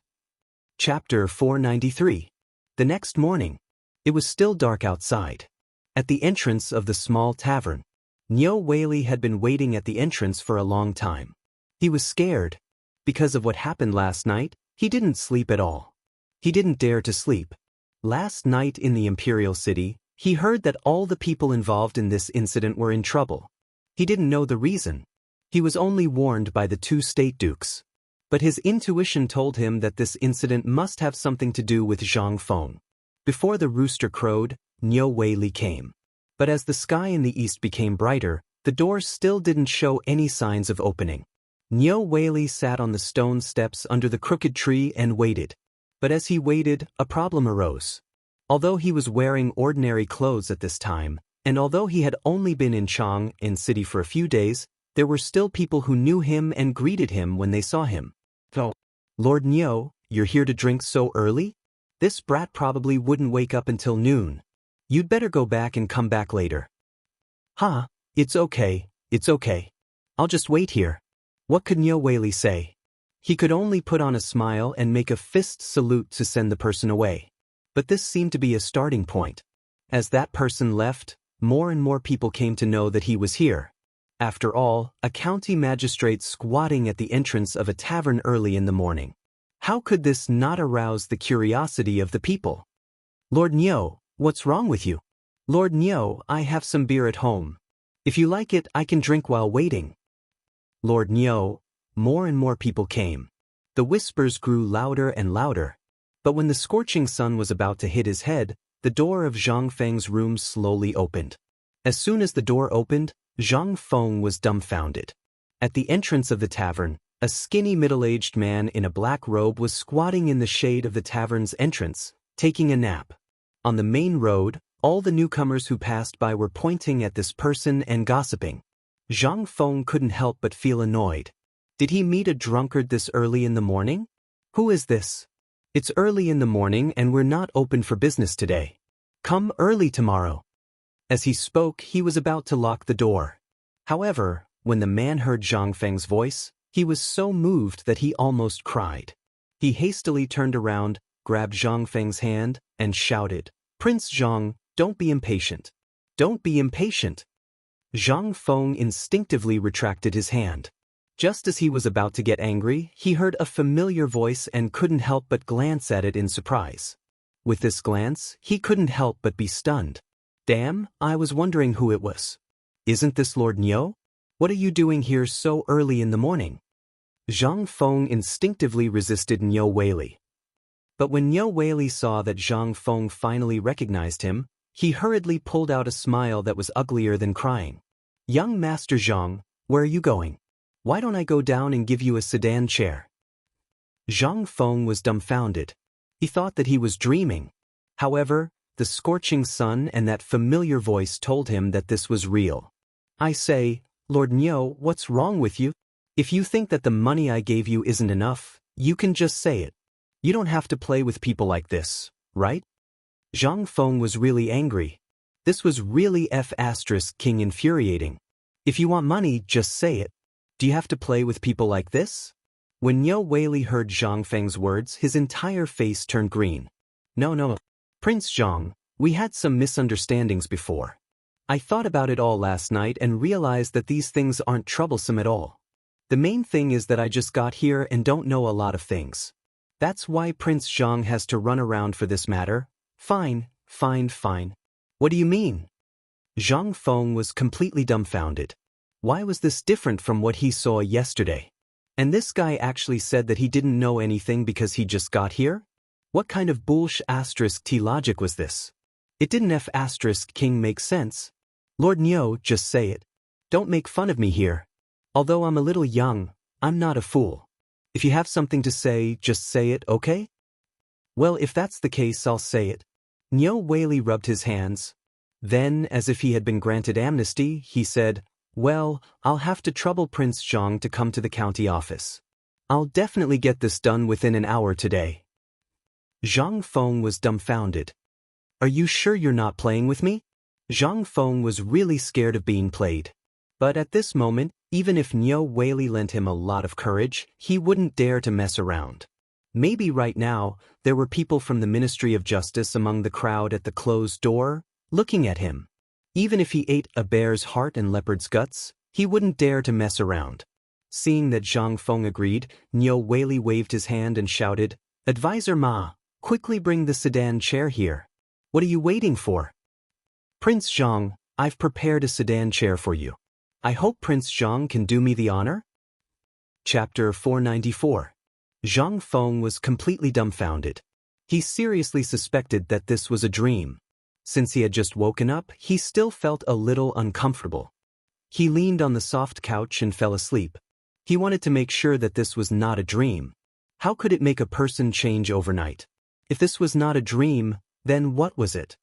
Chapter 493. The next morning, it was still dark outside. At the entrance of the small tavern, Niu Weili had been waiting at the entrance for a long time. He was scared. Because of what happened last night, he didn't sleep at all. He didn't dare to sleep. Last night in the Imperial City, he heard that all the people involved in this incident were in trouble. He didn't know the reason. He was only warned by the 2 state dukes. But his intuition told him that this incident must have something to do with Zhang Feng. Before the rooster crowed, Niu Weili came. But as the sky in the east became brighter, the doors still didn't show any signs of opening. Niu Weili sat on the stone steps under the crooked tree and waited. But as he waited, a problem arose. Although he was wearing ordinary clothes at this time, and although he had only been in Chang city for a few days, there were still people who knew him and greeted him when they saw him. Oh, Lord Niu, you're here to drink so early? This brat probably wouldn't wake up until noon. You'd better go back and come back later. Ha, it's okay. I'll just wait here. What could Niu Weili say? He could only put on a smile and make a fist salute to send the person away. But this seemed to be a starting point. As that person left, more and more people came to know that he was here. After all, a county magistrate squatting at the entrance of a tavern early in the morning. How could this not arouse the curiosity of the people? Lord Nyo, what's wrong with you? Lord Nyo, I have some beer at home. If you like it, I can drink while waiting. Lord Nyo, more and more people came. The whispers grew louder and louder. But when the scorching sun was about to hit his head, the door of Zhang Feng's room slowly opened. As soon as the door opened, Zhang Feng was dumbfounded. At the entrance of the tavern, a skinny middle-aged man in a black robe was squatting in the shade of the tavern's entrance, taking a nap. On the main road, all the newcomers who passed by were pointing at this person and gossiping. Zhang Feng couldn't help but feel annoyed. Did he meet a drunkard this early in the morning? Who is this? It's early in the morning and we're not open for business today. Come early tomorrow. As he spoke, he was about to lock the door. However, when the man heard Zhang Feng's voice, he was so moved that he almost cried. He hastily turned around, grabbed Zhang Feng's hand, and shouted, "Prince Zhang, don't be impatient. Don't be impatient." Zhang Feng instinctively retracted his hand. Just as he was about to get angry, he heard a familiar voice and couldn't help but glance at it in surprise. With this glance, he couldn't help but be stunned. Damn, I was wondering who it was. Isn't this Lord Nyo? What are you doing here so early in the morning? Zhang Feng instinctively resisted Nyo Weili. But when Nyo Weili saw that Zhang Feng finally recognized him, he hurriedly pulled out a smile that was uglier than crying. "Young Master Zhang, where are you going? Why don't I go down and give you a sedan chair?" Zhang Feng was dumbfounded. He thought that he was dreaming. However, the scorching sun and that familiar voice told him that this was real. "I say, Lord Nyo, what's wrong with you? If you think that the money I gave you isn't enough, you can just say it. You don't have to play with people like this, right?" Zhang Feng was really angry. This was really King infuriating. If you want money, just say it. Do you have to play with people like this? When Nyo Weili heard Zhang Feng's words, his entire face turned green. No, Prince Zhang, we had some misunderstandings before. I thought about it all last night and realized that these things aren't troublesome at all. The main thing is that I just got here and don't know a lot of things. That's why Prince Zhang has to run around for this matter. Fine. What do you mean? Zhang Feng was completely dumbfounded. Why was this different from what he saw yesterday? And this guy actually said that he didn't know anything because he just got here? What kind of bullsh*t logic was this? It didn't King make sense. Lord Nyo, just say it. Don't make fun of me here. Although I'm a little young, I'm not a fool. If you have something to say, just say it, okay? Well, if that's the case, I'll say it. Nyo Weili rubbed his hands. Then, as if he had been granted amnesty, he said, "Well, I'll have to trouble Prince Zhang to come to the county office. I'll definitely get this done within an hour today." Zhang Feng was dumbfounded. "Are you sure you're not playing with me?" Zhang Feng was really scared of being played. But at this moment, even if Nyo Weili lent him a lot of courage, he wouldn't dare to mess around. Maybe right now, there were people from the Ministry of Justice among the crowd at the closed door, looking at him. Even if he ate a bear's heart and leopard's guts, he wouldn't dare to mess around. Seeing that Zhang Feng agreed, Nyo Weili waved his hand and shouted, "Advisor Ma, quickly bring the sedan chair here. What are you waiting for?" "Prince Zhang, I've prepared a sedan chair for you. I hope Prince Zhang can do me the honor." Chapter 494. Zhang Feng was completely dumbfounded. He seriously suspected that this was a dream. Since he had just woken up, he still felt a little uncomfortable. He leaned on the soft couch and fell asleep. He wanted to make sure that this was not a dream. How could it make a person change overnight? If this was not a dream, then what was it?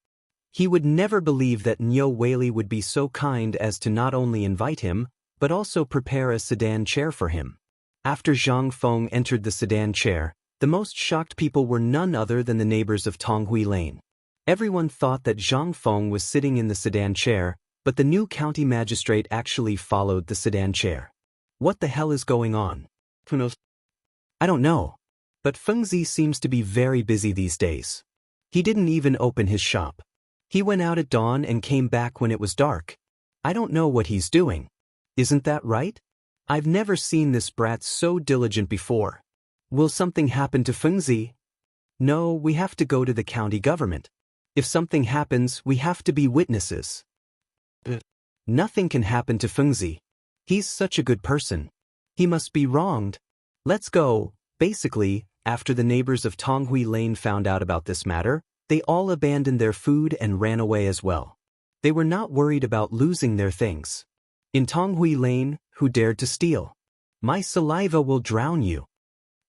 He would never believe that Nyo Weili would be so kind as to not only invite him, but also prepare a sedan chair for him. After Zhang Feng entered the sedan chair, the most shocked people were none other than the neighbors of Tonghui Lane. Everyone thought that Zhang Feng was sitting in the sedan chair, but the new county magistrate actually followed the sedan chair. What the hell is going on? Who knows? I don't know. But Fengzi seems to be very busy these days. He didn't even open his shop. He went out at dawn and came back when it was dark. I don't know what he's doing. Isn't that right? I've never seen this brat so diligent before. Will something happen to Fengzi? No, we have to go to the county government. If something happens, we have to be witnesses. But nothing can happen to Fengzi. He's such a good person. He must be wronged. Let's go. Basically, after the neighbors of Tonghui Lane found out about this matter, they all abandoned their food and ran away as well. They were not worried about losing their things. In Tonghui Lane, who dared to steal? My saliva will drown you.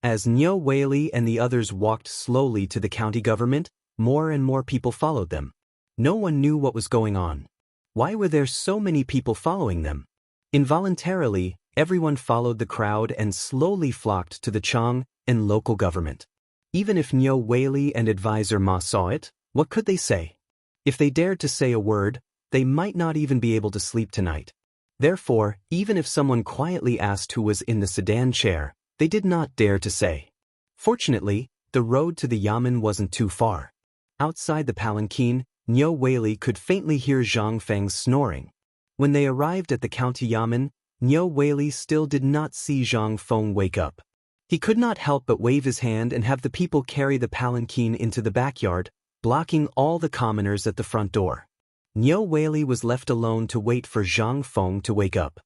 As Niu Weili and the others walked slowly to the county government, more and more people followed them. No one knew what was going on. Why were there so many people following them? Involuntarily, everyone followed the crowd and slowly flocked to the Chang and local government. Even if Niu Weili and advisor Ma saw it, what could they say? If they dared to say a word, they might not even be able to sleep tonight. Therefore, even if someone quietly asked who was in the sedan chair, they did not dare to say. Fortunately, the road to the yamen wasn't too far. Outside the palanquin, Niu Weili could faintly hear Zhang Feng's snoring. When they arrived at the county yamen, Niu Weili still did not see Zhang Feng wake up. He could not help but wave his hand and have the people carry the palanquin into the backyard, blocking all the commoners at the front door. Niu Weili was left alone to wait for Zhang Feng to wake up.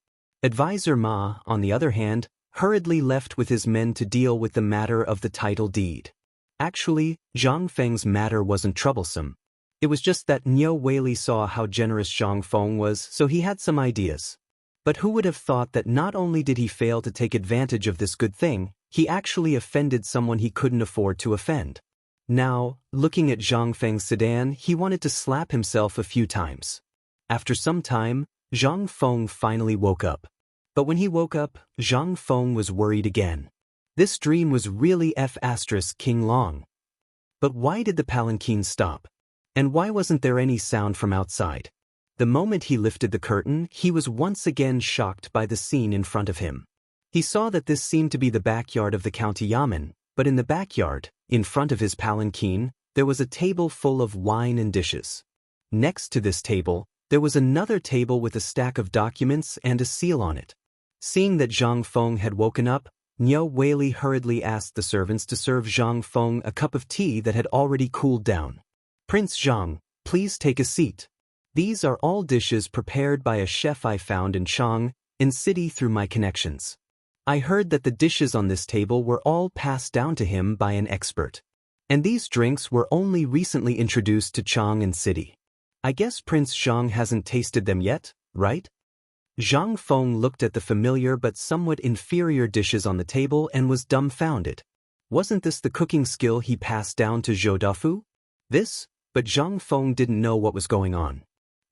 Advisor Ma, on the other hand, hurriedly left with his men to deal with the matter of the title deed. Actually, Zhang Feng's matter wasn't troublesome. It was just that Niu Weili saw how generous Zhang Feng was, so he had some ideas. But who would have thought that not only did he fail to take advantage of this good thing, he actually offended someone he couldn't afford to offend. Now, looking at Zhang Feng's sedan, he wanted to slap himself a few times. After some time, Zhang Feng finally woke up. But when he woke up, Zhang Feng was worried again. This dream was really King Long. But why did the palanquin stop? And why wasn't there any sound from outside? The moment he lifted the curtain, he was once again shocked by the scene in front of him. He saw that this seemed to be the backyard of the county yamen, but in the backyard, in front of his palanquin, there was a table full of wine and dishes. Next to this table, there was another table with a stack of documents and a seal on it. Seeing that Zhang Feng had woken up, Niu Weili hurriedly asked the servants to serve Zhang Feng a cup of tea that had already cooled down. Prince Zhang, please take a seat. These are all dishes prepared by a chef I found in Chang, in city through my connections. I heard that the dishes on this table were all passed down to him by an expert. And these drinks were only recently introduced to Chang and city. I guess Prince Zhang hasn't tasted them yet, right? Zhang Feng looked at the familiar but somewhat inferior dishes on the table and was dumbfounded. Wasn't this the cooking skill he passed down to Zhou Dafu? But Zhang Feng didn't know what was going on.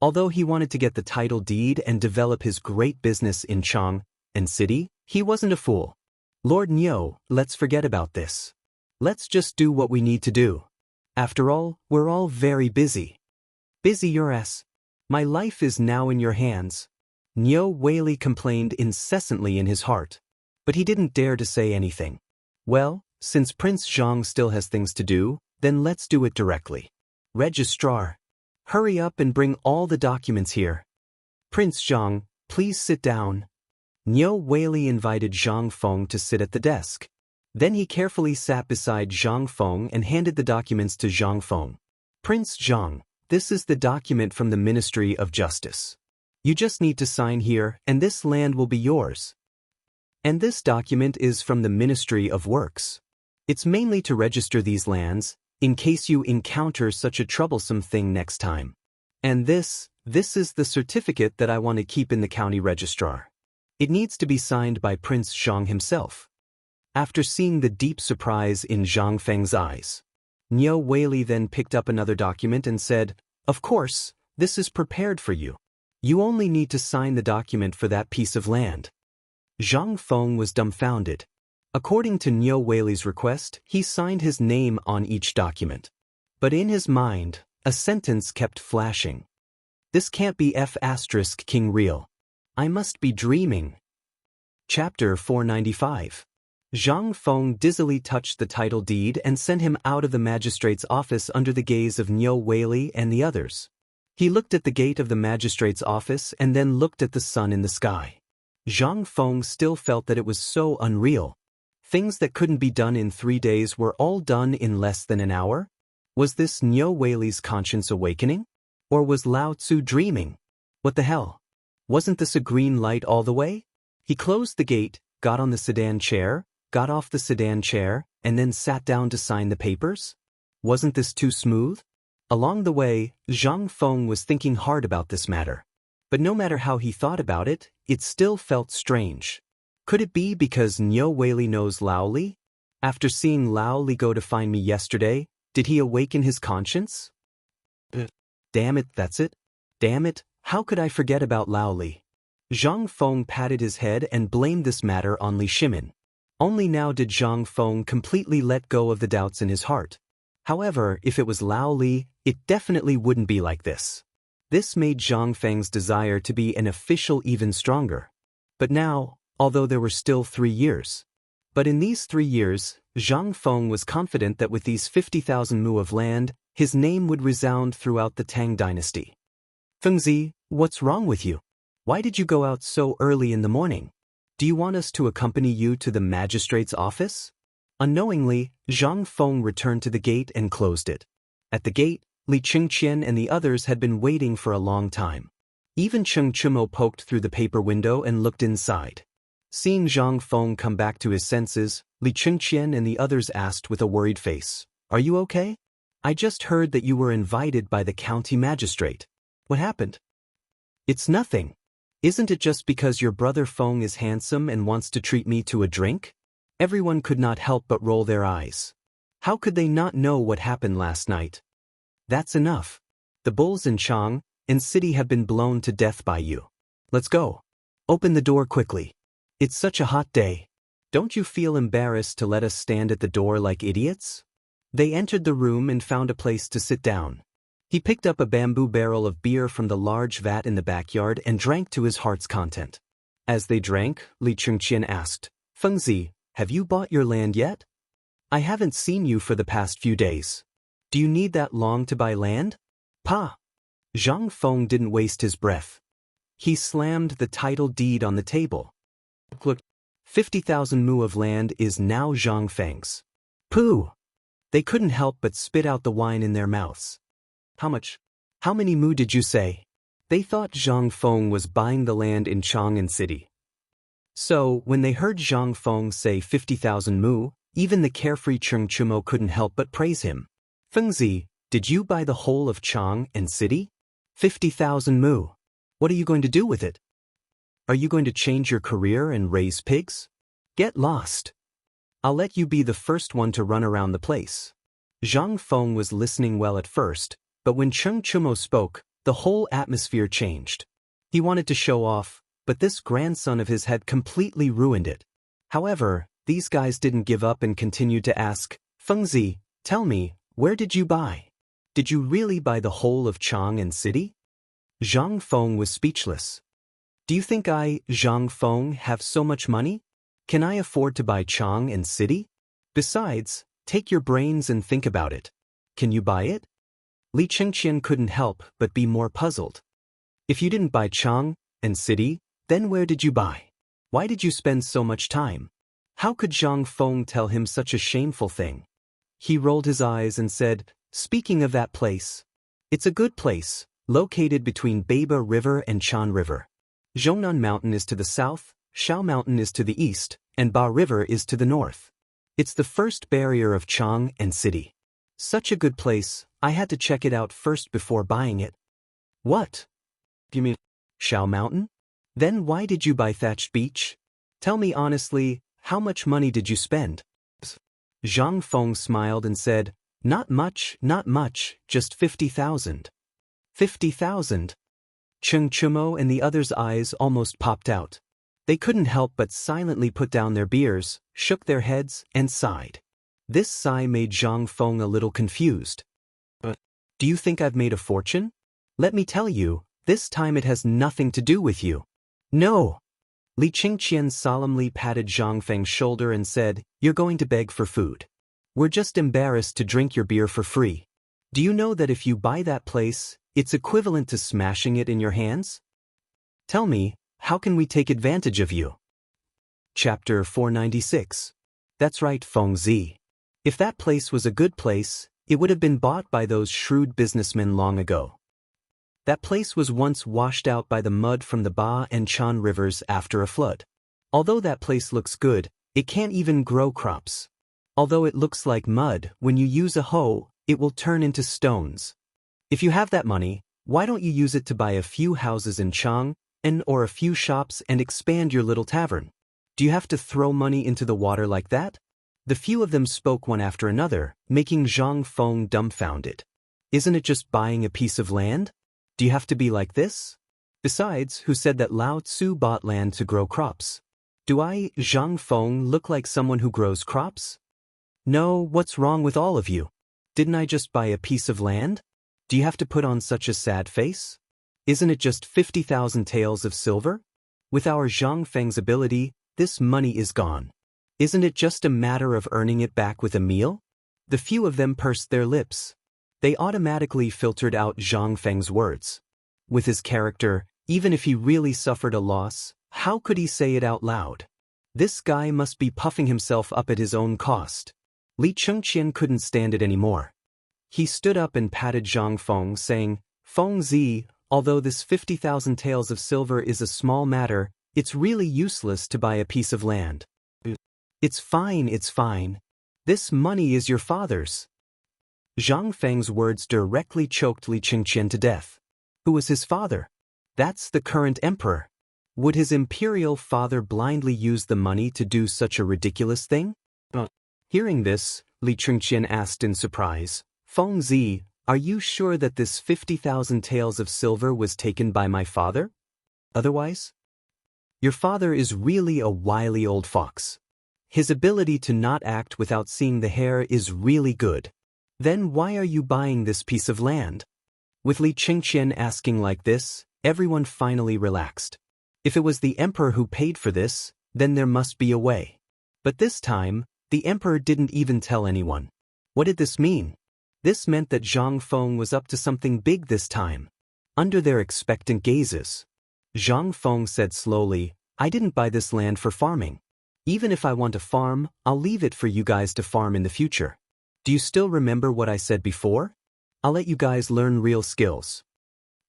Although he wanted to get the title deed and develop his great business in Chang and city, he wasn't a fool. Lord Niu, let's forget about this. Let's just do what we need to do. After all, we're all very busy. Busy your ass. My life is now in your hands. Niu Weili complained incessantly in his heart. But he didn't dare to say anything. Well, since Prince Zhang still has things to do, then let's do it directly. Registrar. Hurry up and bring all the documents here. Prince Zhang, please sit down. Niu Weili invited Zhang Feng to sit at the desk. Then he carefully sat beside Zhang Feng and handed the documents to Zhang Feng. Prince Zhang, this is the document from the Ministry of Justice. You just need to sign here, and this land will be yours. And this document is from the Ministry of Works. It's mainly to register these lands, in case you encounter such a troublesome thing next time. And this is the certificate that I want to keep in the county registrar. It needs to be signed by Prince Zhang himself. After seeing the deep surprise in Zhang Feng's eyes, Niu Weili then picked up another document and said, "Of course, this is prepared for you. You only need to sign the document for that piece of land." Zhang Feng was dumbfounded. According to Niu Weili's request, he signed his name on each document. But in his mind, a sentence kept flashing. This can't be King real. I must be dreaming. Chapter 495. Zhang Feng dizzily touched the title deed and sent him out of the magistrate's office under the gaze of Niu Weili and the others. He looked at the gate of the magistrate's office and then looked at the sun in the sky. Zhang Feng still felt that it was so unreal. Things that couldn't be done in 3 days were all done in less than an hour? Was this Niu Weili's conscience awakening? Or was Lao Tzu dreaming? What the hell? Wasn't this a green light all the way? He closed the gate, got on the sedan chair, got off the sedan chair, and then sat down to sign the papers? Wasn't this too smooth? Along the way, Zhang Feng was thinking hard about this matter. But no matter how he thought about it, it still felt strange. Could it be because Niu Weili knows Lao Li? After seeing Lao Li go to find me yesterday, did he awaken his conscience? Damn it, that's it. Damn it, how could I forget about Lao Li? Zhang Feng patted his head and blamed this matter on Li Shimin. Only now did Zhang Feng completely let go of the doubts in his heart. However, if it was Lao Li, it definitely wouldn't be like this. This made Zhang Feng's desire to be an official even stronger. But now, although there were still 3 years. But in these 3 years, Zhang Feng was confident that with these 50,000 mu of land, his name would resound throughout the Tang dynasty. Fengzi, what's wrong with you? Why did you go out so early in the morning? Do you want us to accompany you to the magistrate's office? Unknowingly, Zhang Feng returned to the gate and closed it. At the gate, Li Chengqian and the others had been waiting for a long time. Even Cheng Chumo poked through the paper window and looked inside. Seeing Zhang Feng come back to his senses, Li Chengqian and the others asked with a worried face, "Are you okay? I just heard that you were invited by the county magistrate. What happened?" "It's nothing. Isn't it just because your brother Feng is handsome and wants to treat me to a drink?" Everyone could not help but roll their eyes. How could they not know what happened last night? That's enough. The bulls in Chang and city have been blown to death by you. Let's go. Open the door quickly. It's such a hot day. Don't you feel embarrassed to let us stand at the door like idiots? They entered the room and found a place to sit down. He picked up a bamboo barrel of beer from the large vat in the backyard and drank to his heart's content. As they drank, Li Chengqian asked, "Fengzi, have you bought your land yet? I haven't seen you for the past few days. Do you need that long to buy land?" "Pa." Zhang Feng didn't waste his breath. He slammed the title deed on the table. "Look, 50,000 mu of land is now Zhang Feng's." "Pooh!" They couldn't help but spit out the wine in their mouths. "How much? How many mu did you say?" They thought Zhang Feng was buying the land in Chang'an City. So, when they heard Zhang Feng say 50,000 mu, even the carefree Cheng Chumo couldn't help but praise him. "Fengzi, did you buy the whole of Chang'an City? 50,000 mu. What are you going to do with it? Are you going to change your career and raise pigs? Get lost. I'll let you be the first one to run around the place." Zhang Feng was listening well at first, but when Cheng Chumo spoke, the whole atmosphere changed. He wanted to show off, but this grandson of his had completely ruined it. However, these guys didn't give up and continued to ask, "Fengzi, tell me, where did you buy? Did you really buy the whole of Chang'an City?" Zhang Feng was speechless. "Do you think I, Zhang Feng, have so much money? Can I afford to buy Chang'an City? Besides, take your brains and think about it. Can you buy it?" Li Chengqian couldn't help but be more puzzled. "If you didn't buy Chang'an City, then where did you buy? Why did you spend so much time?" How could Zhang Feng tell him such a shameful thing? He rolled his eyes and said, "Speaking of that place, it's a good place, located between Beiba River and Chan River. Zhongnan Mountain is to the south, Shao Mountain is to the east, and Ba River is to the north. It's the first barrier of Chang'an City. Such a good place, I had to check it out first before buying it." "What? You mean Shao Mountain? Then why did you buy Thatched Beach? Tell me honestly, how much money did you spend?" Zhang Feng smiled and said, not much, just 50,000. 50,000? Cheng Chumo and the others' eyes almost popped out. They couldn't help but silently put down their beers, shook their heads, and sighed. This sigh made Zhang Feng a little confused. "But, do you think I've made a fortune? Let me tell you, this time it has nothing to do with you." "No." Li Qingqian solemnly patted Zhang Feng's shoulder and said, "You're going to beg for food. We're just embarrassed to drink your beer for free. Do you know that if you buy that place, it's equivalent to smashing it in your hands? Tell me, how can we take advantage of you?" Chapter 496. That's right, Feng Zi. If that place was a good place, it would have been bought by those shrewd businessmen long ago. That place was once washed out by the mud from the Ba and Chan rivers after a flood. Although that place looks good, it can't even grow crops. Although it looks like mud, when you use a hoe, it will turn into stones. If you have that money, why don't you use it to buy a few houses in Chang, or a few shops and expand your little tavern? Do you have to throw money into the water like that? The few of them spoke one after another, making Zhang Feng dumbfounded. Isn't it just buying a piece of land? Do you have to be like this? Besides, who said that Lao Tzu bought land to grow crops? Do I, Zhang Feng, look like someone who grows crops? No, what's wrong with all of you? Didn't I just buy a piece of land? Do you have to put on such a sad face? Isn't it just 50,000 taels of silver? With our Zhang Feng's ability, this money is gone. Isn't it just a matter of earning it back with a meal? The few of them pursed their lips. They automatically filtered out Zhang Feng's words. With his character, even if he really suffered a loss, how could he say it out loud? This guy must be puffing himself up at his own cost. Li Chengqian couldn't stand it anymore. He stood up and patted Zhang Feng, saying, "Feng Zi, although this 50,000 taels of silver is a small matter, it's really useless to buy a piece of land." It's fine, it's fine. This money is your father's." Zhang Feng's words directly choked Li Qingqian to death. Who was his father? That's the current emperor. Would his imperial father blindly use the money to do such a ridiculous thing? Hearing this, Li Qingqian asked in surprise, "Feng Zi, are you sure that this 50,000 taels of silver was taken by my father? Otherwise? Your father is really a wily old fox. His ability to not act without seeing the hair is really good. Then why are you buying this piece of land?" With Li Qingqian asking like this, everyone finally relaxed. If it was the emperor who paid for this, then there must be a way. But this time, the emperor didn't even tell anyone. What did this mean? This meant that Zhang Feng was up to something big this time. Under their expectant gazes, Zhang Feng said slowly, "I didn't buy this land for farming. Even if I want to farm, I'll leave it for you guys to farm in the future. Do you still remember what I said before? I'll let you guys learn real skills."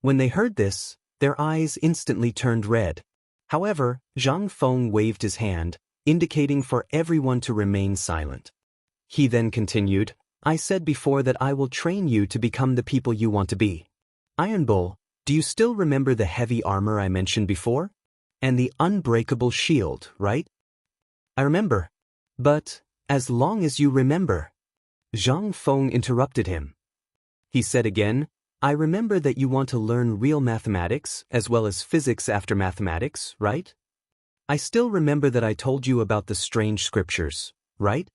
When they heard this, their eyes instantly turned red. However, Zhang Feng waved his hand, indicating for everyone to remain silent. He then continued, "I said before that I will train you to become the people you want to be. Iron Bull, do you still remember the heavy armor I mentioned before? And the unbreakable shield, right?" "I remember. But, as long as you remember." Zhang Feng interrupted him. He said again, "I remember that you want to learn real mathematics as well as physics after mathematics, right? I still remember that I told you about the strange scriptures, right?"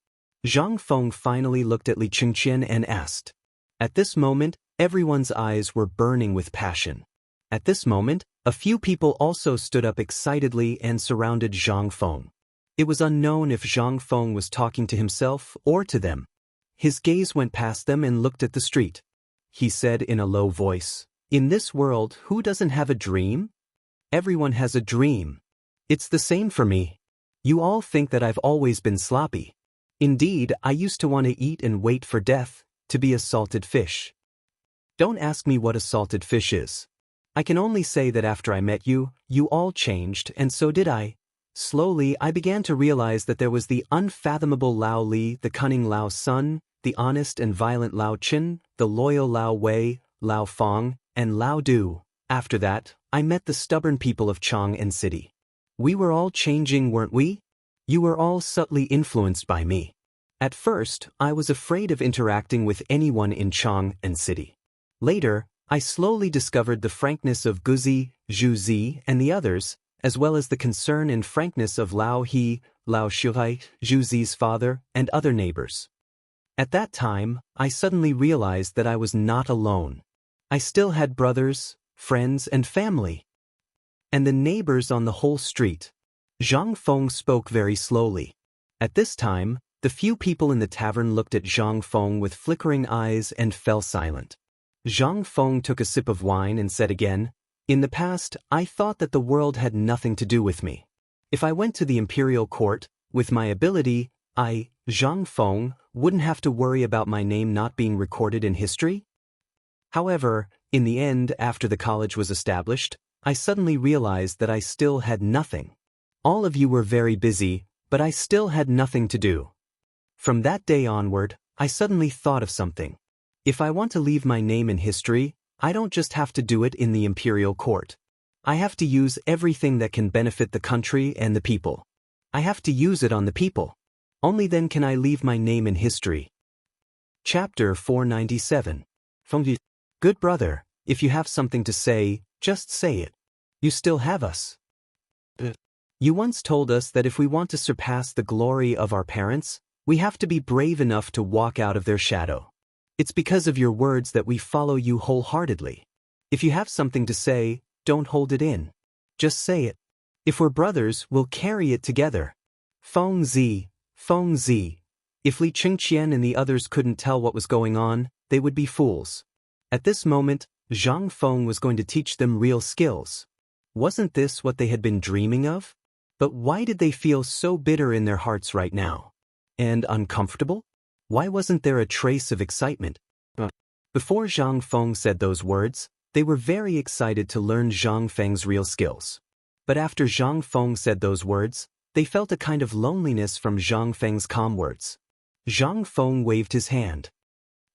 Zhang Feng finally looked at Li Qingqian and asked. At this moment, everyone's eyes were burning with passion. At this moment, a few people also stood up excitedly and surrounded Zhang Feng. It was unknown if Zhang Feng was talking to himself or to them. His gaze went past them and looked at the street. He said in a low voice, "In this world, who doesn't have a dream? Everyone has a dream. It's the same for me. You all think that I've always been sloppy. Indeed, I used to want to eat and wait for death, to be a salted fish. Don't ask me what a salted fish is. I can only say that after I met you, you all changed, and so did I. Slowly, I began to realize that there was the unfathomable Lao Li, the cunning Lao Sun, the honest and violent Lao Qin, the loyal Lao Wei, Lao Feng, and Lao Du. After that, I met the stubborn people of Chang and City. We were all changing, weren't we? You were all subtly influenced by me. At first, I was afraid of interacting with anyone in Chang and City. Later, I slowly discovered the frankness of Guzi, Zhu Zi, and the others, as well as the concern and frankness of Lao He, Lao Shuhai, Zhu Zi's father, and other neighbors. At that time, I suddenly realized that I was not alone. I still had brothers, friends, and family. And the neighbors on the whole street. Zhang Feng spoke very slowly. At this time, the few people in the tavern looked at Zhang Feng with flickering eyes and fell silent. Zhang Feng took a sip of wine and said again, "In the past, I thought that the world had nothing to do with me. If I went to the imperial court, with my ability, I, Zhang Feng, wouldn't have to worry about my name not being recorded in history. However, in the end, after the college was established, I suddenly realized that I still had nothing. All of you were very busy, but I still had nothing to do. From that day onward, I suddenly thought of something. If I want to leave my name in history, I don't just have to do it in the imperial court. I have to use everything that can benefit the country and the people. I have to use it on the people. Only then can I leave my name in history." Chapter 497. Good brother, if you have something to say, just say it. You still have us. You once told us that if we want to surpass the glory of our parents, we have to be brave enough to walk out of their shadow. It's because of your words that we follow you wholeheartedly. If you have something to say, don't hold it in. Just say it. If we're brothers, we'll carry it together. Feng Zi. If Li Qingqian and the others couldn't tell what was going on, they would be fools. At this moment, Zhang Feng was going to teach them real skills. Wasn't this what they had been dreaming of? But why did they feel so bitter in their hearts right now? And uncomfortable? Why wasn't there a trace of excitement? Before Zhang Feng said those words, they were very excited to learn Zhang Feng's real skills. But after Zhang Feng said those words, they felt a kind of loneliness from Zhang Feng's calm words. Zhang Feng waved his hand.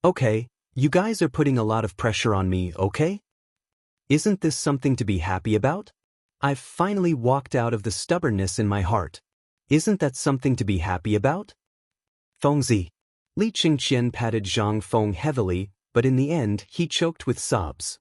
"Okay, you guys are putting a lot of pressure on me, okay? Isn't this something to be happy about? I've finally walked out of the stubbornness in my heart. Isn't that something to be happy about?" Fengzi. Li Qingqian patted Zhang Feng heavily, but in the end he choked with sobs.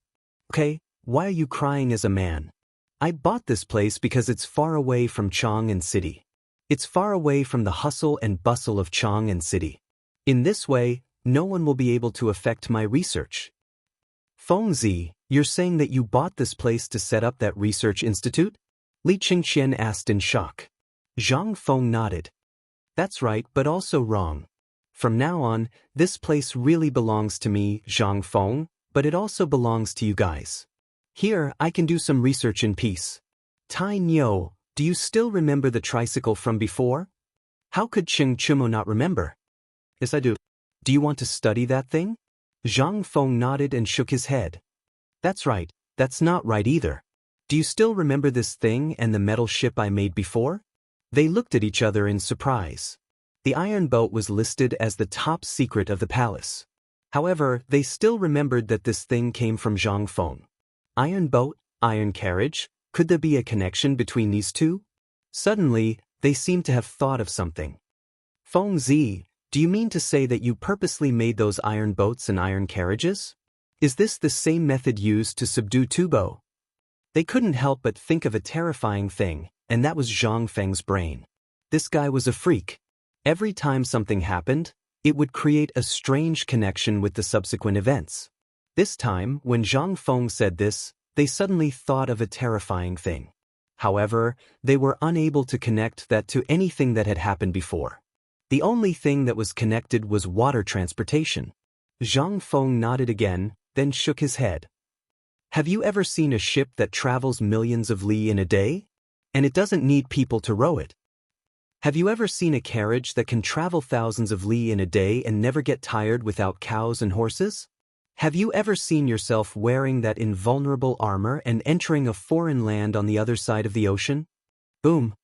"Okay, why are you crying as a man? I bought this place because it's far away from Chang'an City. It's far away from the hustle and bustle of Chang'an City. In this way, no one will be able to affect my research." Fengzi, you're saying that you bought this place to set up that research institute? Li Qingqian asked in shock. Zhang Feng nodded. "That's right, but also wrong. From now on, this place really belongs to me, Zhang Feng, but it also belongs to you guys. Here, I can do some research in peace. Tai Niu, do you still remember the tricycle from before? How could Ching Chumo not remember?" "Yes, I do. Do you want to study that thing?" Zhang Feng nodded and shook his head. "That's right, that's not right either. Do you still remember this thing and the metal ship I made before?" They looked at each other in surprise. The iron boat was listed as the top secret of the palace. However, they still remembered that this thing came from Zhang Feng. Iron boat, iron carriage, could there be a connection between these two? Suddenly, they seemed to have thought of something. "Feng Zi, do you mean to say that you purposely made those iron boats and iron carriages? Is this the same method used to subdue Tubo?" They couldn't help but think of a terrifying thing, and that was Zhang Feng's brain. This guy was a freak. Every time something happened, it would create a strange connection with the subsequent events. This time, when Zhang Feng said this, they suddenly thought of a terrifying thing. However, they were unable to connect that to anything that had happened before. The only thing that was connected was water transportation. Zhang Feng nodded again, then shook his head. "Have you ever seen a ship that travels millions of li in a day? And it doesn't need people to row it. Have you ever seen a carriage that can travel thousands of li in a day and never get tired without cows and horses? Have you ever seen yourself wearing that invulnerable armor and entering a foreign land on the other side of the ocean?" Boom.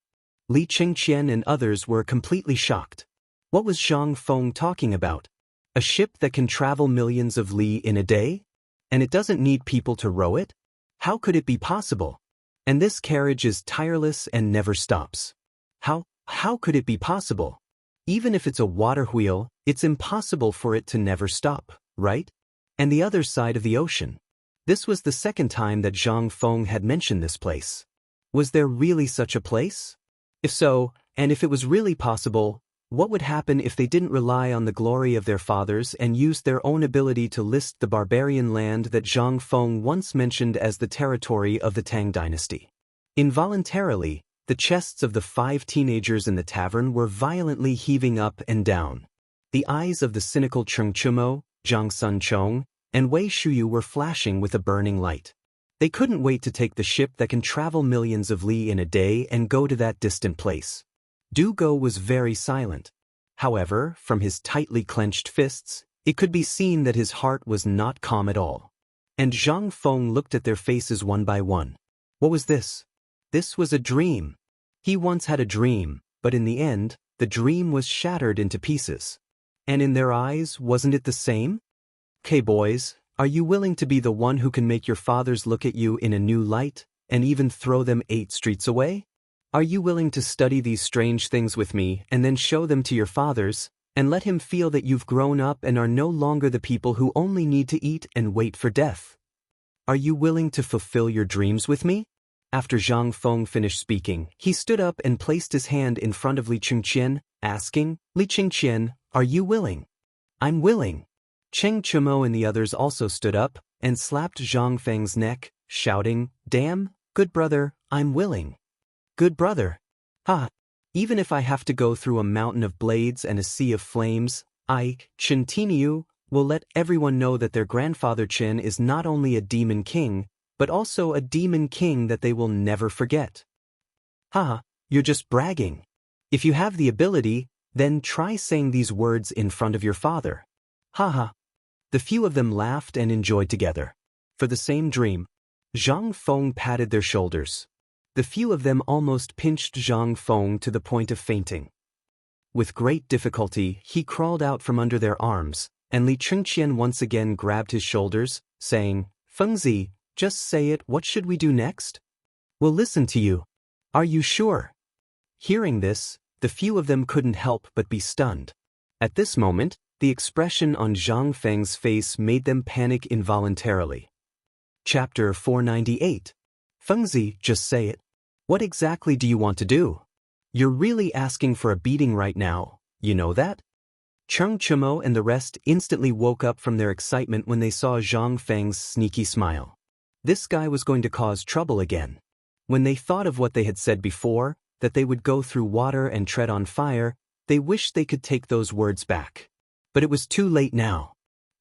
Li Qingqian and others were completely shocked. What was Zhang Feng talking about? A ship that can travel millions of li in a day? And it doesn't need people to row it? How could it be possible? And this carriage is tireless and never stops. How could it be possible? Even if it's a water wheel, it's impossible for it to never stop, right? And the other side of the ocean. This was the second time that Zhang Feng had mentioned this place. Was there really such a place? If so, and if it was really possible, what would happen if they didn't rely on the glory of their fathers and used their own ability to list the barbarian land that Zhang Feng once mentioned as the territory of the Tang dynasty? Involuntarily, The chests of the 5 teenagers in the tavern were violently heaving up and down. The eyes of the cynical Cheng Chumo, Zhang Sun Chong, and Wei Shuyu were flashing with a burning light. They couldn't wait to take the ship that can travel millions of li in a day and go to that distant place. Du Go was very silent. However, from his tightly clenched fists, it could be seen that his heart was not calm at all. And Zhang Feng looked at their faces one by one. What was this? This was a dream. He once had a dream, but in the end, the dream was shattered into pieces. And in their eyes, wasn't it the same? "Okay, boys, are you willing to be the one who can make your fathers look at you in a new light, and even throw them 8 streets away? Are you willing to study these strange things with me and then show them to your fathers, and let him feel that you've grown up and are no longer the people who only need to eat and wait for death? Are you willing to fulfill your dreams with me?" After Zhang Feng finished speaking, he stood up and placed his hand in front of Li Chengqian, asking, "Li Chengqian, are you willing?" "I'm willing." Cheng Chumo and the others also stood up and slapped Zhang Feng's neck, shouting, "Damn, good brother, I'm willing." "Good brother. Ha! Even if I have to go through a mountain of blades and a sea of flames, I, Chen Tiniu, will let everyone know that their grandfather Chen is not only a demon king, but also a demon king that they will never forget." "Ha! You're just bragging. If you have the ability, then try saying these words in front of your father." "Ha ha." The few of them laughed and enjoyed together. For the same dream, Zhang Feng patted their shoulders. The few of them almost pinched Zhang Feng to the point of fainting. With great difficulty, he crawled out from under their arms, and Li Chengqian once again grabbed his shoulders, saying, "Fengzi, just say it, what should we do next? We'll listen to you. Are you sure?" Hearing this, the few of them couldn't help but be stunned. At this moment, the expression on Zhang Feng's face made them panic involuntarily. Chapter 498. "Fengzi, just say it. What exactly do you want to do? You're really asking for a beating right now, you know that?" Cheng Chumo and the rest instantly woke up from their excitement when they saw Zhang Feng's sneaky smile. This guy was going to cause trouble again. When they thought of what they had said before, that they would go through water and tread on fire, they wished they could take those words back. But it was too late now.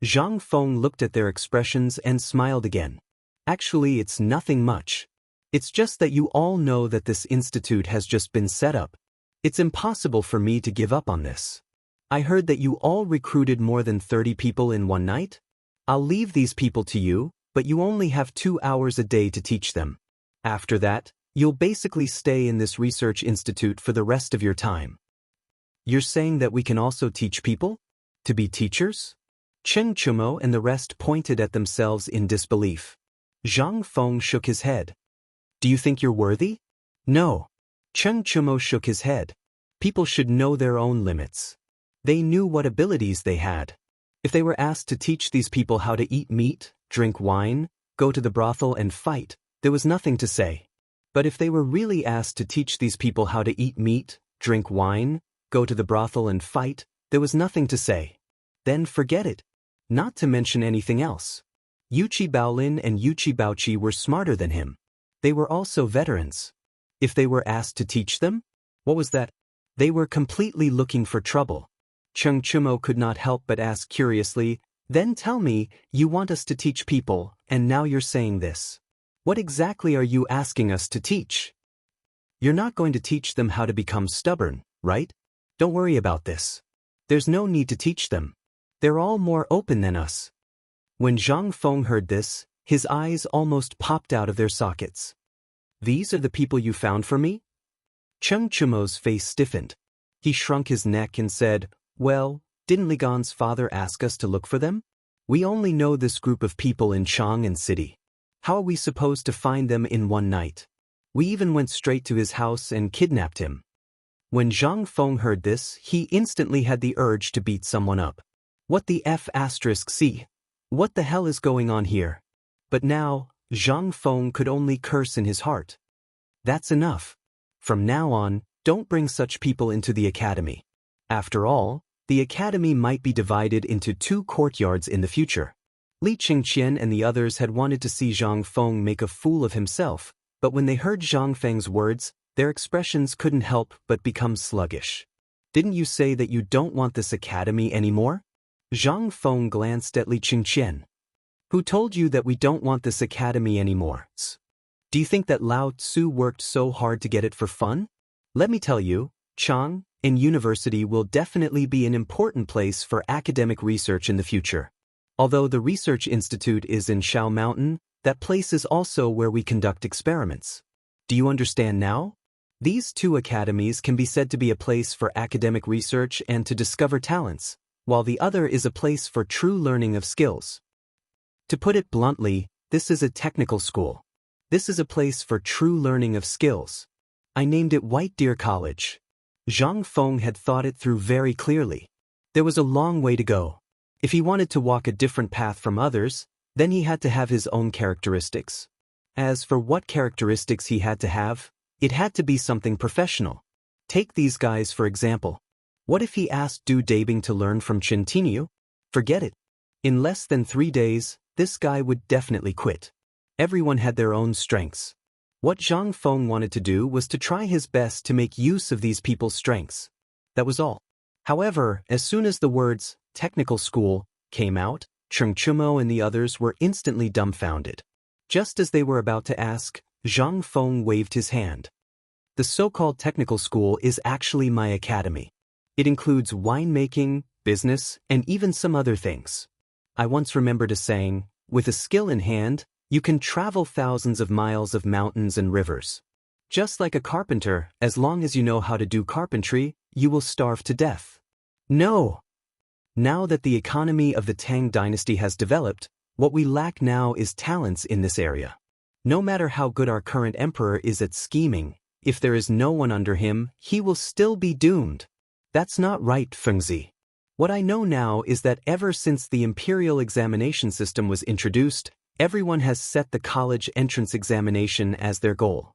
Zhang Feng looked at their expressions and smiled again. "Actually, it's nothing much. It's just that you all know that this institute has just been set up. It's impossible for me to give up on this. I heard that you all recruited more than 30 people in one night. I'll leave these people to you, but you only have 2 hours a day to teach them. After that, you'll basically stay in this research institute for the rest of your time." "You're saying that we can also teach people? To be teachers?" Cheng Chumo and the rest pointed at themselves in disbelief. Zhang Feng shook his head. "Do you think you're worthy?" "No." Cheng Chumo shook his head. People should know their own limits. They knew what abilities they had. If they were asked to teach these people how to eat meat, drink wine, go to the brothel and fight, there was nothing to say. But if they were really asked to teach these people how to eat meat, drink wine, go to the brothel and fight, there was nothing to say. Then forget it. Not to mention anything else. Yuchi Baolin and Yuchi Baoqi were smarter than him. They were also veterans. If they were asked to teach them? What was that? They were completely looking for trouble. Cheng Chumo could not help but ask curiously, "Then tell me, you want us to teach people, and now you're saying this. What exactly are you asking us to teach? You're not going to teach them how to become stubborn, right? Don't worry about this. There's no need to teach them. They're all more open than us." When Zhang Feng heard this, his eyes almost popped out of their sockets. "These are the people you found for me?" Cheng Chumo's face stiffened. He shrunk his neck and said, "Well, didn't Li Gan's father ask us to look for them? We only know this group of people in Chang'an City. How are we supposed to find them in one night? We even went straight to his house and kidnapped him." When Zhang Feng heard this, he instantly had the urge to beat someone up. What the F***C? What the hell is going on here? But now, Zhang Feng could only curse in his heart. That's enough. From now on, don't bring such people into the academy. After all, the academy might be divided into 2 courtyards in the future. Li Chengqian and the others had wanted to see Zhang Feng make a fool of himself, but when they heard Zhang Feng's words, their expressions couldn't help but become sluggish. Didn't you say that you don't want this academy anymore? Zhang Feng glanced at Li Qingqian. Who told you that we don't want this academy anymore? Do you think that Lao Tzu worked so hard to get it for fun? Let me tell you, Chang, and university will definitely be an important place for academic research in the future. Although the research institute is in Shao Mountain, that place is also where we conduct experiments. Do you understand now? These two academies can be said to be a place for academic research and to discover talents, while the other is a place for true learning of skills. To put it bluntly, this is a technical school. This is a place for true learning of skills. I named it White Deer College. Zhang Feng had thought it through very clearly. There was a long way to go. If he wanted to walk a different path from others, then he had to have his own characteristics. As for what characteristics he had to have, it had to be something professional. Take these guys for example. What if he asked Du Dabing to learn from Chen Tinyu? Forget it. In less than 3 days, this guy would definitely quit. Everyone had their own strengths. What Zhang Feng wanted to do was to try his best to make use of these people's strengths. That was all. However, as soon as the words, technical school, came out, Cheng Chumo and the others were instantly dumbfounded. Just as they were about to ask, Zhang Feng waved his hand. The so-called technical school is actually my academy. It includes winemaking, business, and even some other things. I once remembered a saying, with a skill in hand, you can travel thousands of miles of mountains and rivers. Just like a carpenter, as long as you know how to do carpentry, you will starve to death. No! Now that the economy of the Tang dynasty has developed, what we lack now is talents in this area. No matter how good our current emperor is at scheming, if there is no one under him, he will still be doomed. That's not right, Fengzi. What I know now is that ever since the imperial examination system was introduced, everyone has set the college entrance examination as their goal.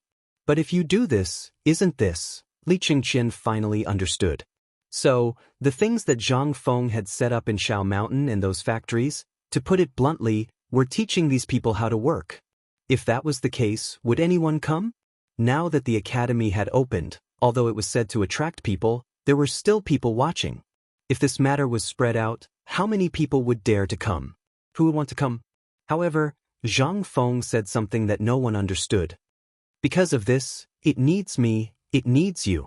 But if you do this, isn't this? Li Qingqian finally understood. So, the things that Zhang Feng had set up in Shao Mountain and those factories, to put it bluntly, were teaching these people how to work. If that was the case, would anyone come? Now that the academy had opened, although it was said to attract people, there were still people watching. If this matter was spread out, how many people would dare to come? Who would want to come? However, Zhang Feng said something that no one understood. Because of this, it needs me, it needs you.